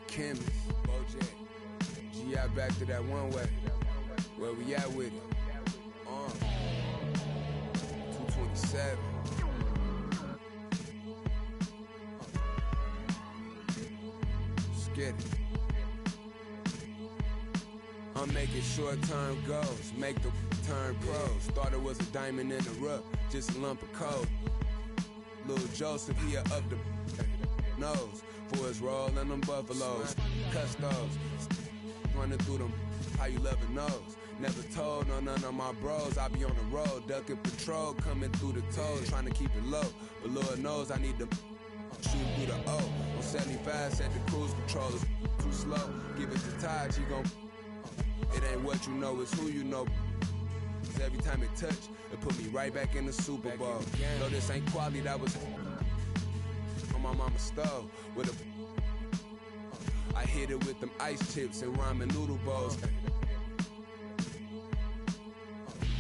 [SPEAKER 11] Kim, Bojack, G.I. back to that one way. Where we at with it? 227. Let's get it. I'm making short-term goals, make the turn pros. Thought it was a diamond in the rough, just a lump of coal. Lil Joseph, he up the nose. For his roll and them buffaloes, custos, running through them, how you love it knows. Never told none of my bros, I be on the road, ducking patrol, coming through the toes, trying to keep it low. But Lord knows I need to shoot through the O. On 75, set the cruise control, it's too slow. Give it to Taj, he gon' it ain't what you know, it's who you know. Cause every time it touch, it put me right back in the Super Bowl. No, this ain't quality, that was on my mama's stove with a. I hit it with them ice chips and ramen noodle bowls.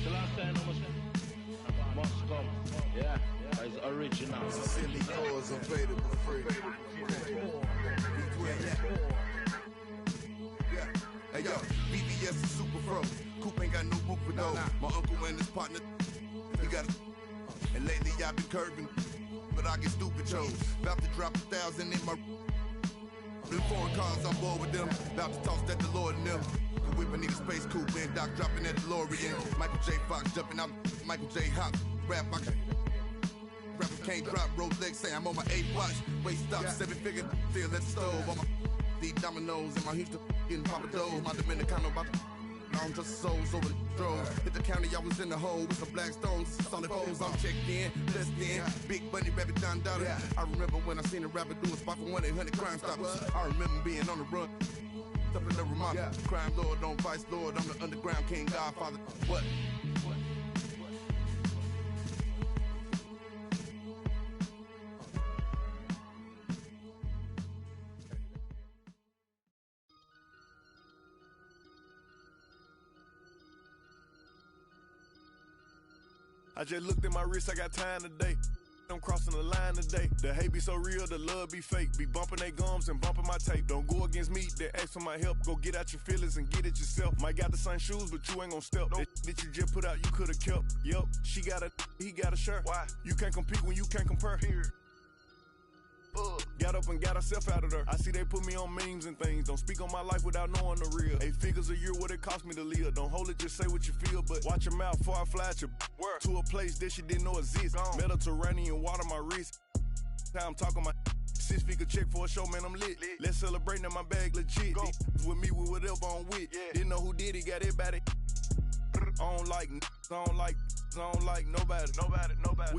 [SPEAKER 6] The last time must come. Yeah, it's original.
[SPEAKER 18] Silly cause available for free. Hey yo, BBS is super fro. Coop ain't got no roof for though. My uncle and his partner, he got a. And lately I've been curving, but I get stupid chose. About to drop 1,000 in my. Them foreign cars, I'm bored with them. About to toss that Lord in them. The whip, I need a space coupe, man. Doc dropping that DeLorean. Michael J. Fox jumping out. Michael J. Hop. Rap, I can. Rapper can't drop. Rolex say I'm on my 8th watch. Waist stop, 7-figure. Still at the stove. On my. These dominoes in my Houston. Getting Papa Doe. My Dominicano about to. long just souls over the droves. Hit the county, I was in the hole with some black stones, solid foes. I'm checked in, blessed in. Big Bunny, Rabbit, John Dollar. I remember when I seen a rapper do a spot for 1-800 Crime Stoppers. I remember being on the run. Up in the Ramada. Crime lord, don't vice lord. I'm the underground king, godfather. What?
[SPEAKER 9] I just looked at my wrist, I got time today. I'm crossing the line today. The hate be so real, the love be fake. Be bumping they gums and bumping my tape. Don't go against me, they ask for my help. Go get out your feelings and get it yourself. Might got the same shoes, but you ain't gon' step. That you just put out, you could've kept. Yup, she got a, he got a shirt. Why? You can't compete when you can't compare. Here. Got up and got herself out of there. I see they put me on memes and things. Don't speak on my life without knowing the real. 8 figures a year, what it cost me to live. Don't hold it, just say what you feel. But watch your mouth before I fly at you. To a place that she didn't know exists. Mediterranean water my wrist. Time talking my 6-figure check for a show, man, I'm lit. Let's celebrate, now my bag legit. With me, with whatever I'm with. Didn't know who did it, got everybody. I don't like nobody.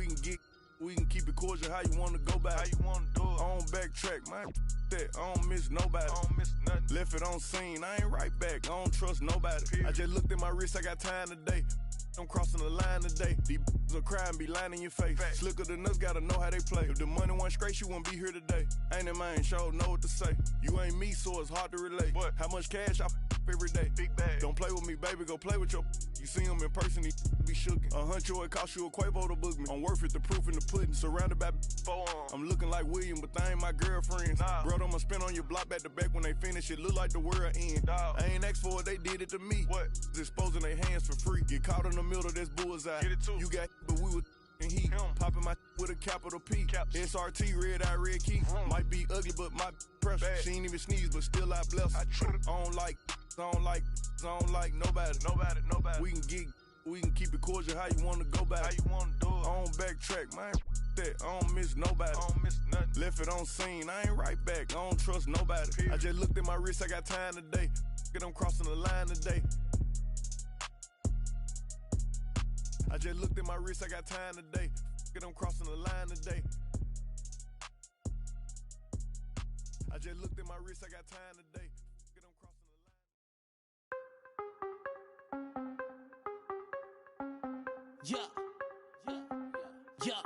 [SPEAKER 9] We can keep it cordial, how you wanna go back. How you wanna do it. I don't backtrack, man. That I don't miss nobody. I don't miss nothing. Left it on scene, I ain't right back. I don't trust nobody. I just looked at my wrist, I got time today. I'm crossing the line today. These will cry and be lying in your face. Slicker than us, gotta know how they play. If the money wasn't straight, you wouldn't be here today. Ain't it, man? Sure know what to say. You ain't me, so it's hard to relate. What? How much cash I every day? Big bag. Don't play with me, baby. Go play with your. You see him in person, he be shookin'. $100, it cost you a Quavo to book me. I'm worth it, the proof in the pudding. Surrounded by forearms. I'm looking like William, but they ain't my girlfriends. Nah. Bro, I'ma spin on your block back to back when they finish. It look like the world end. Dog. I ain't asked for it, they did it to me. What? Exposing their hands for free. Get caught in the middle, that's bullseye. Get it too. You got, but we was and he popping my with a capital P. SRT, red eye, red key. Might be ugly, but my pressure. Bad. She ain't even sneeze, but still I bless. I don't like nobody. We can keep it cordial, how you wanna go back. How you wanna do it. I don't backtrack, man. That I don't miss nobody. I don't miss nothing. Left it on scene, I ain't right back. I don't trust nobody. I just looked at my wrist, I got time today. I'm crossing the line today. I just looked at my wrist, I got time today. I'm crossing the line today. I just looked at my wrist, I got time today. I'm crossing the line.
[SPEAKER 17] Yeah.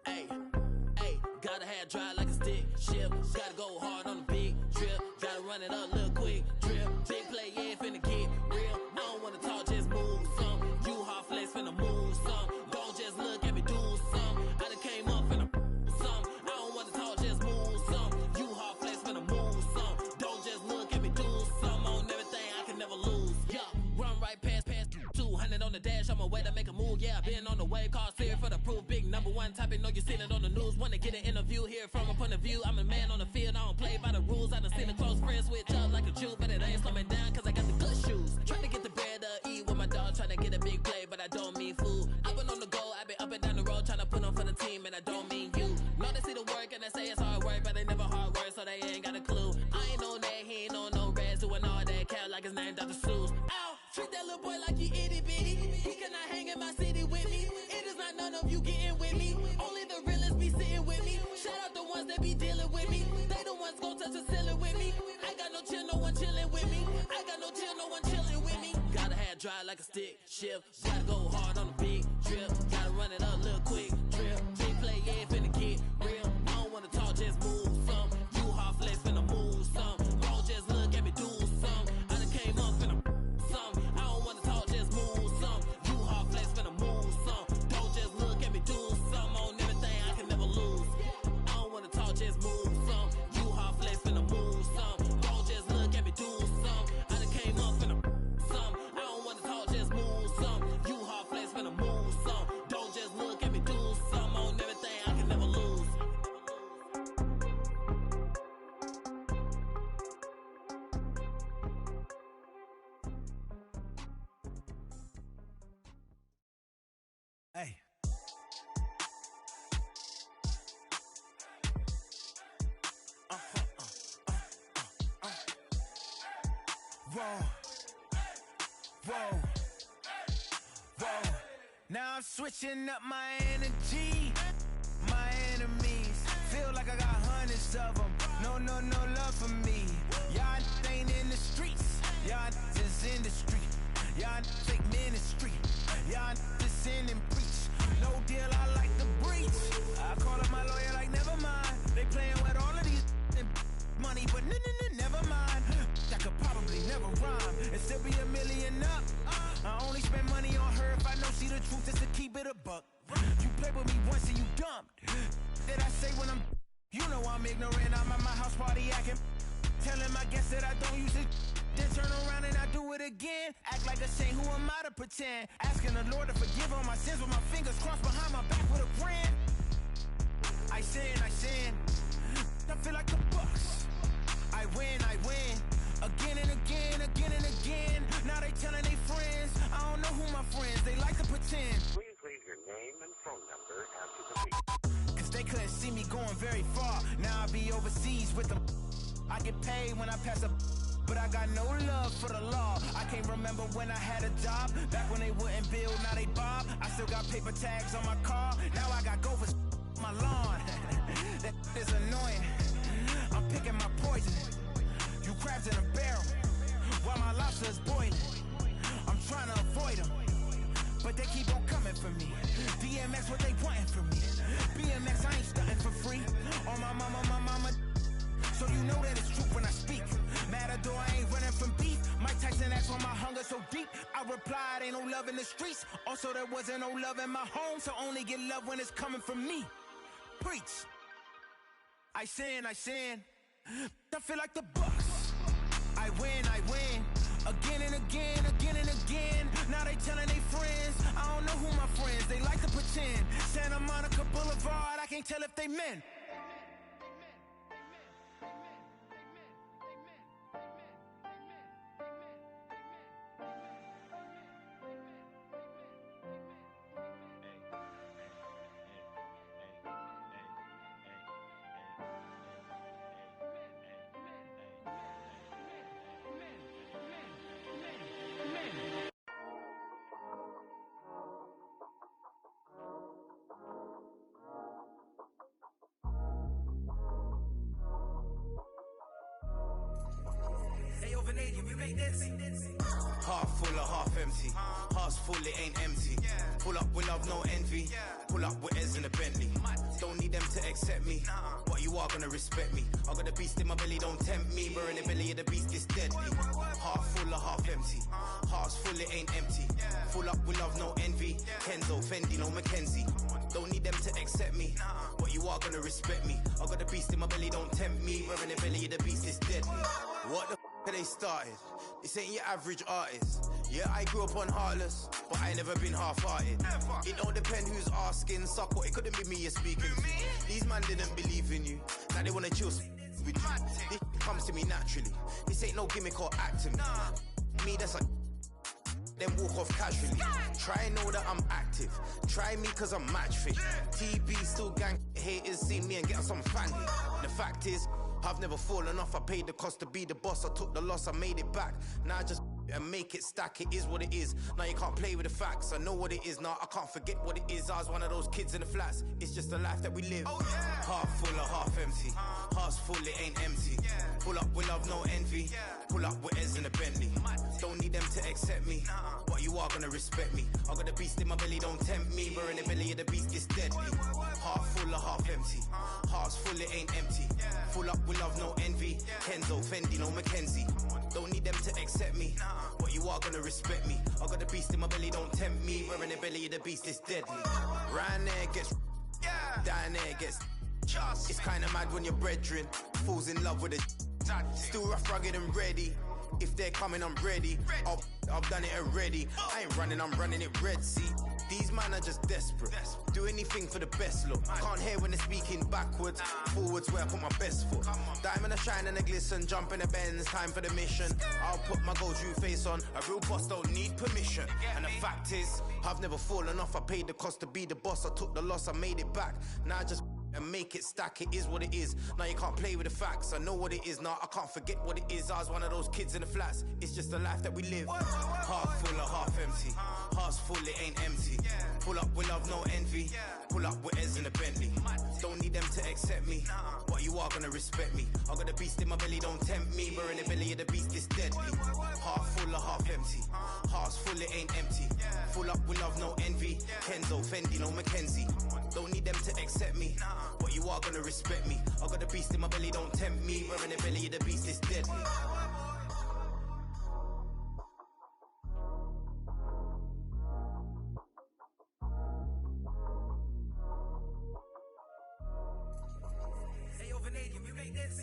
[SPEAKER 17] Hey, gotta have drive like a stick shift. Gotta go hard on the big trip. Gotta run it up, little quick trip. Big play, yeah, finna get real. I don't wanna talk, just move some. You hard flex, finna move some. Don't just look at me, do some. I done came up, finna some. I don't wanna talk, just move some. You hard flex, finna move some. Don't just look at me, do some. On everything, I can never lose. Yeah, run right past 200 on the dash. I'm away to make a move. Yeah, been on the way, call clear for the proof. Big number one topic, know you seen it on the news. Wanna get an interview here from a point of view. I'm a man on the field, I don't play by the rules. I done seen a close friend switch up like a Jew, but it ain't slowing down cause I got the good shoes. Trying to get the bread to eat with my dog, trying to get a big play, but I don't mean food. I've been on the go, I've been up and down the road, trying to put on for the team, and I don't mean you. Know they see the work and they say it's hard work, but they never hard work, so they ain't got a clue. I ain't on that, he ain't on no reds, doing all that cat like his name Dr. Seuss. Ow, treat that little boy like he itty bitty. He cannot hang in my city with me. It is not none of you getting with me. Only the realest be sitting with me. Shout out the ones that be dealing with me. They the ones gon' touch the ceiling with me. I got no chill, no one chilling with me. I got no chill, no one chilling with me. Gotta have drive like a stick shift. Gotta go hard on the big trip. Gotta run it up, little quick trip. Big play, yeah, finna get real. I don't wanna talk, just move some. You hard flex, finna move some. Don't just look at me, do some. I done came up, finna some. I don't wanna talk, just move some. You hard flex, finna move some. Don't just look at me, do some. On everything, I can never lose. I don't wanna talk, just move some. You hard flex, finna move some. Don't just look at me, do some. I done came up, finna some. I don't wanna talk, just move some. You hard flex, finna move some. Don't just look at me, do some. On everything, I can never lose.
[SPEAKER 4] Hey. Raw.
[SPEAKER 8] Whoa, whoa. Now I'm switching up my energy. My enemies feel like I got hundreds of them. No love for me. Y'all ain't in the streets. Y'all just in the street. Y'all fake ministry. Y'all just sin and preach. No deal, I like the breach. I call up my lawyer like, never mind. They playing with all of these money, but never mind. I could probably never rhyme and still be $1 million up. I only spend money on her if I know she the truth, just to keep it a buck. You play with me once and you dumb. Did I say when I'm, you know I'm ignorant. I'm at my house party acting, telling my guests that I don't use it. Then turn around and I do it again. Act like a saint, who am I to pretend? Asking the Lord to forgive all my sins with my fingers crossed behind my back with a grin. I sin. I feel like the Bucks. I win. Again and again. Now they telling their friends. I don't know who my friends, they like to pretend.
[SPEAKER 10] Please leave your name and phone number after the beep.
[SPEAKER 8] Cause they couldn't see me going very far. Now I be overseas with them. I get paid when I pass a, but I got no love for the law. I can't remember when I had a job. Back when they wouldn't build, now they bob. I still got paper tags on my car. Now I got gophers my lawn. That is annoying. I'm picking my poison. You crabs in a barrel while my lobster is boiling. I'm trying to avoid them, but they keep on coming for me. DMX what they wanting from me. BMX I ain't stunting for free. On my mama, so you know that it's true when I speak. Matador I ain't running from beef. Mike Tyson asked why my hunger so deep. I replied ain't no love in the streets. Also there wasn't no love in my home, so only get love when it's coming from me. Preach. I sin. I feel like the Bucks. I win. Again and again. Now they telling their friends. I don't know who my friends, they like to pretend. Santa Monica Boulevard, I can't tell if they men.
[SPEAKER 19] Half full or half empty. Heart's full, it ain't empty. Pull up with love, no envy. Pull up with Ez in a Bentley. Don't need them to accept me, but you are gonna respect me. I got the beast in my belly, don't tempt me. We're in the belly of the beast, it's deadly. Half full or half empty. Heart's full, it ain't empty. Full up with love, no envy. Kenzo, Fendi, no Mackenzie. Don't need them to accept me, but you are gonna respect me. I got the beast in my belly, don't tempt me. We're in the belly of the beast, it's deadly. What the f*** they started? This ain't your average artist. Yeah, I grew up on Heartless, but I never been half-hearted. It don't depend who's asking, suck what, it couldn't be me you're speaking to. These man didn't believe in you, now they wanna chill with you. This comes to me naturally. This ain't no gimmick or acting. Me, that's like then walk off casually. Try know that I'm active. Try me cause I'm match fit. TB still gang haters see me and get some fanny. The fact is, I've never fallen off. I paid the cost to be the boss. I took the loss, I made it back. Now I just and make it stack. It is what it is. Now you can't play with the facts. I know what it is now. I can't forget what it is. I was one of those kids in the flats. It's just the life that we live. Half full or half empty. Heart's full, it ain't empty. Pull up with love, no envy. Pull up with Ez in a Bentley. Don't need them to accept me, but you are gonna respect me. I got the beast in my belly, don't tempt me. We're in the belly of the beast, it's deadly. Half full or half empty. Heart's full, it ain't empty. Full up with love, no envy. Kenzo, Fendi, no Mackenzie. Don't need them to accept me, but you are gonna respect me. I got the beast in my belly, don't tempt me. We're in the belly of the beast, it's deadly. Round there gets down there gets. It's kinda mad when your brethren falls in love with a still rough, rugged and ready. If they're coming, I'm ready. I've done it already. I ain't running, I'm running it Red Sea. These man are just desperate. Do anything for the best look. Can't hear when they're speaking backwards. Forwards where I put my best foot. Diamond a shine and a glisten. Jump in the Benz, time for the mission. I'll put my gold true face on. A real boss don't need permission. And the fact is, I've never fallen off. I paid the cost to be the boss. I took the loss, I made it back. Now I just and make it stack. It is what it is. Now you can't play with the facts. I know what it is now. I can't forget what it is. I was one of those kids in the flats. It's just the life that we live. Half full or half empty. Heart's full, it ain't empty. Pull up with love, no envy. Pull up with Ez in the Bentley. Don't need them to accept me, but you are gonna respect me. I got a beast in my belly, don't tempt me. We're in the belly of the beast, it's deadly. Half full or half empty. Heart's full, it ain't empty. Full up with love, no envy. Kenzo, Fendi, no Mackenzie. Don't need them to accept me, but you are gonna respect me. I got a beast in my belly, don't tempt me. We're in the belly of the beast, it's deadly.
[SPEAKER 7] Hey, yo, Vanadium, you make this.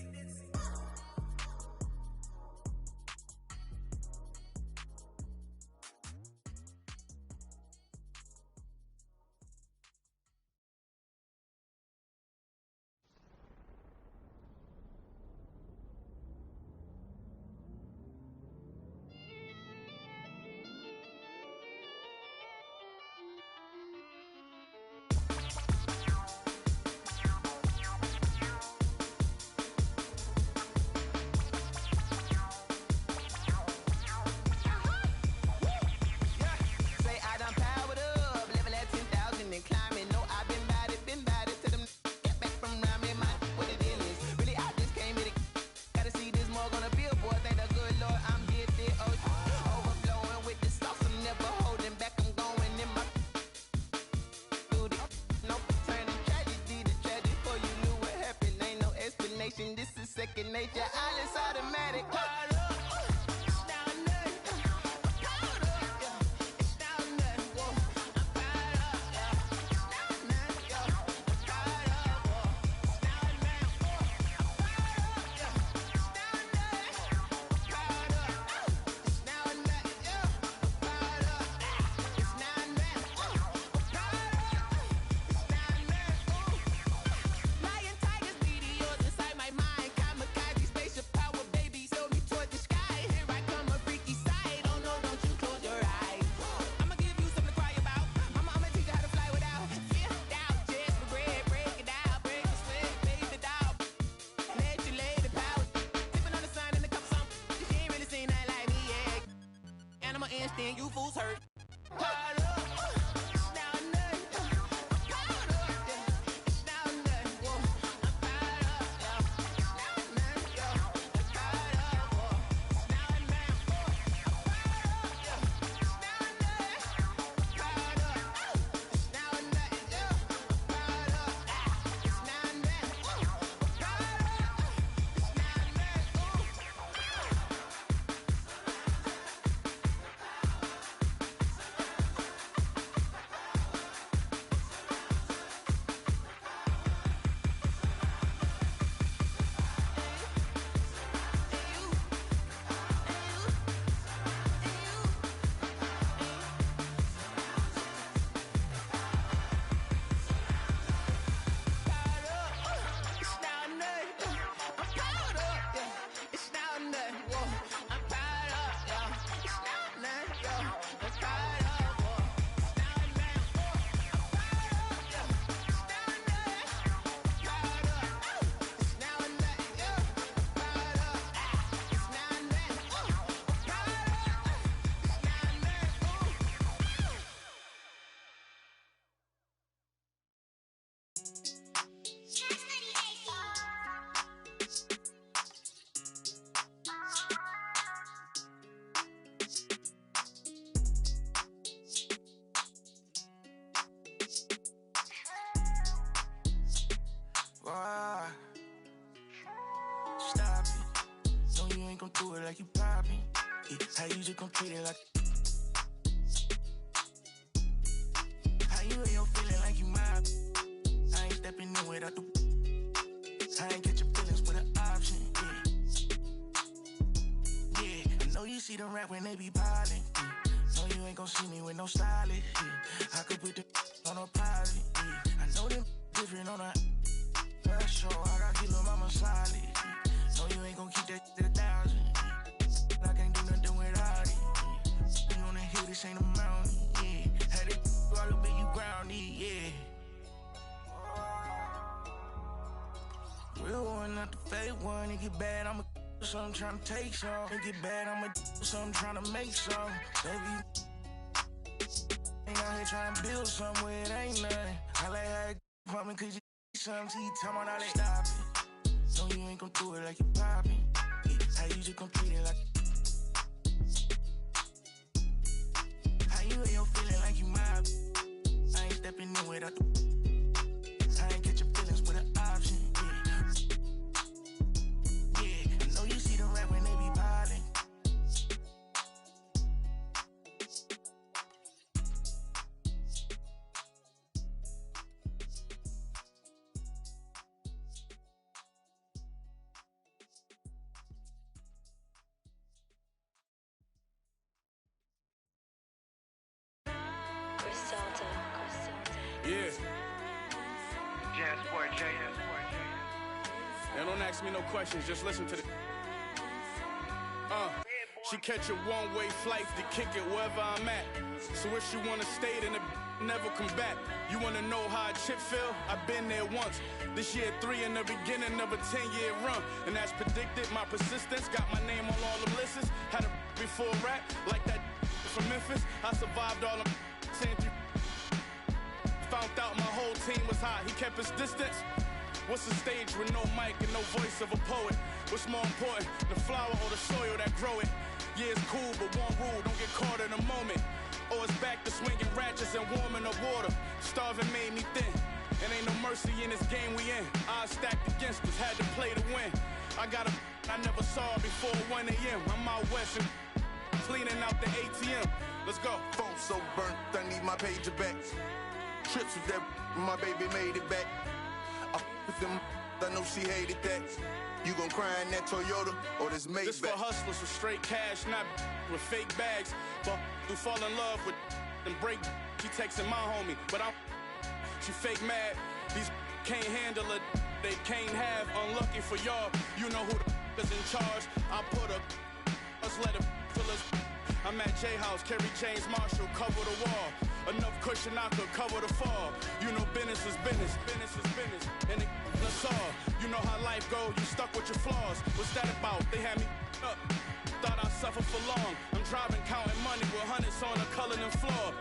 [SPEAKER 8] This is second nature, all is automatic. Then you fools hurt. Stop it. No, you ain't gon' do it like you poppin'. Yeah, how you just gon' treat it like. How you ain't your feeling like you mob. I ain't stepping in without the. I ain't catch your feelings with an option. Yeah, yeah. I know you see them rap when they be piling. Yeah. No, you ain't gon' see me with no stylist. Yeah. I could put the on a private. Yeah. I know them different on a. Show I got kilo mama solid. No, you ain't gon' keep that to 1,000. I can't do nothing without it. You on the hill, this ain't a mountain. Yeah, had it all up in you ground. Yeah. Make it bad, I'ma so I'm tryna take some. Make it bad, I'ma so I'm tryna make some. Baby, ain't out here tryna build somewhere it ain't nothing. I like how it pumping cause you something. See you tell me all that stop it. No, you ain't gon' do it like you poppin'. Yeah, how you just gon' treat it like how you ain't feeling like you mob. I ain't stepping in without the I ain't catch your feelings with an option. Yeah, I know you see the rap when they be ballin'.
[SPEAKER 22] Yeah. Now don't ask me no questions, just listen to the. She catch a one-way flight to kick it wherever I'm at. So if she wanna stay, then it never come back. You wanna know how a chick feel? I've been there once. This year 3 in the beginning of a 10-year run. And as predicted, my persistence got my name on all them lists. Had a before rap, like that from Memphis. I survived all them saying found out my whole team was hot. He kept his distance. What's a stage with no mic and no voice of a poet? What's more important, the flower or the soil that grow it? Yeah, it's cool, but one rule, don't get caught in a moment. Or it's back to swinging ratchets and warming the water. Starving made me thin, and ain't no mercy in this game we in. Odds stacked against us, had to play to win. I got a I never saw before 1 a.m. I'm out west and cleaning out the ATM. Let's go.
[SPEAKER 18] Phone so burnt, I need my pager back. Trips with that, my baby made it back. I with them, I know she hated that. You gon' cry in that Toyota or this Maybach?
[SPEAKER 22] This for hustlers with straight cash, not with fake bags. But who fall in love with and break. She texting my homie, but she fake mad. These can't handle it, they can't have. Unlucky for y'all, you know who the is in charge. I put a, let's let it fill us. I'm at J House, Kerry James Marshall, cover the wall. Enough cushion I could cover the fall. You know business is business, business is business. And that's all. You know how life go, you stuck with your flaws. What's that about? They had me up. Thought I'd suffer for long. I'm driving, counting money with hundreds on the Cullinan floor.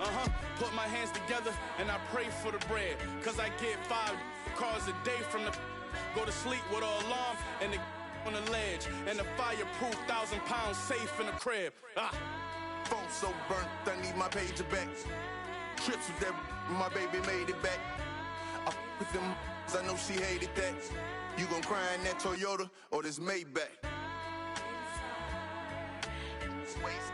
[SPEAKER 22] Put my hands together and I pray for the bread. Cause I get 5 cars a day from the go to sleep with an alarm and the on the ledge. And the fireproof 1,000 pounds safe in the crib.
[SPEAKER 18] Phone so burnt, I need my pager back. Trips with that, my baby made it back. I with them, I know she hated that. You gon' cry in that Toyota or this Maybach? Waste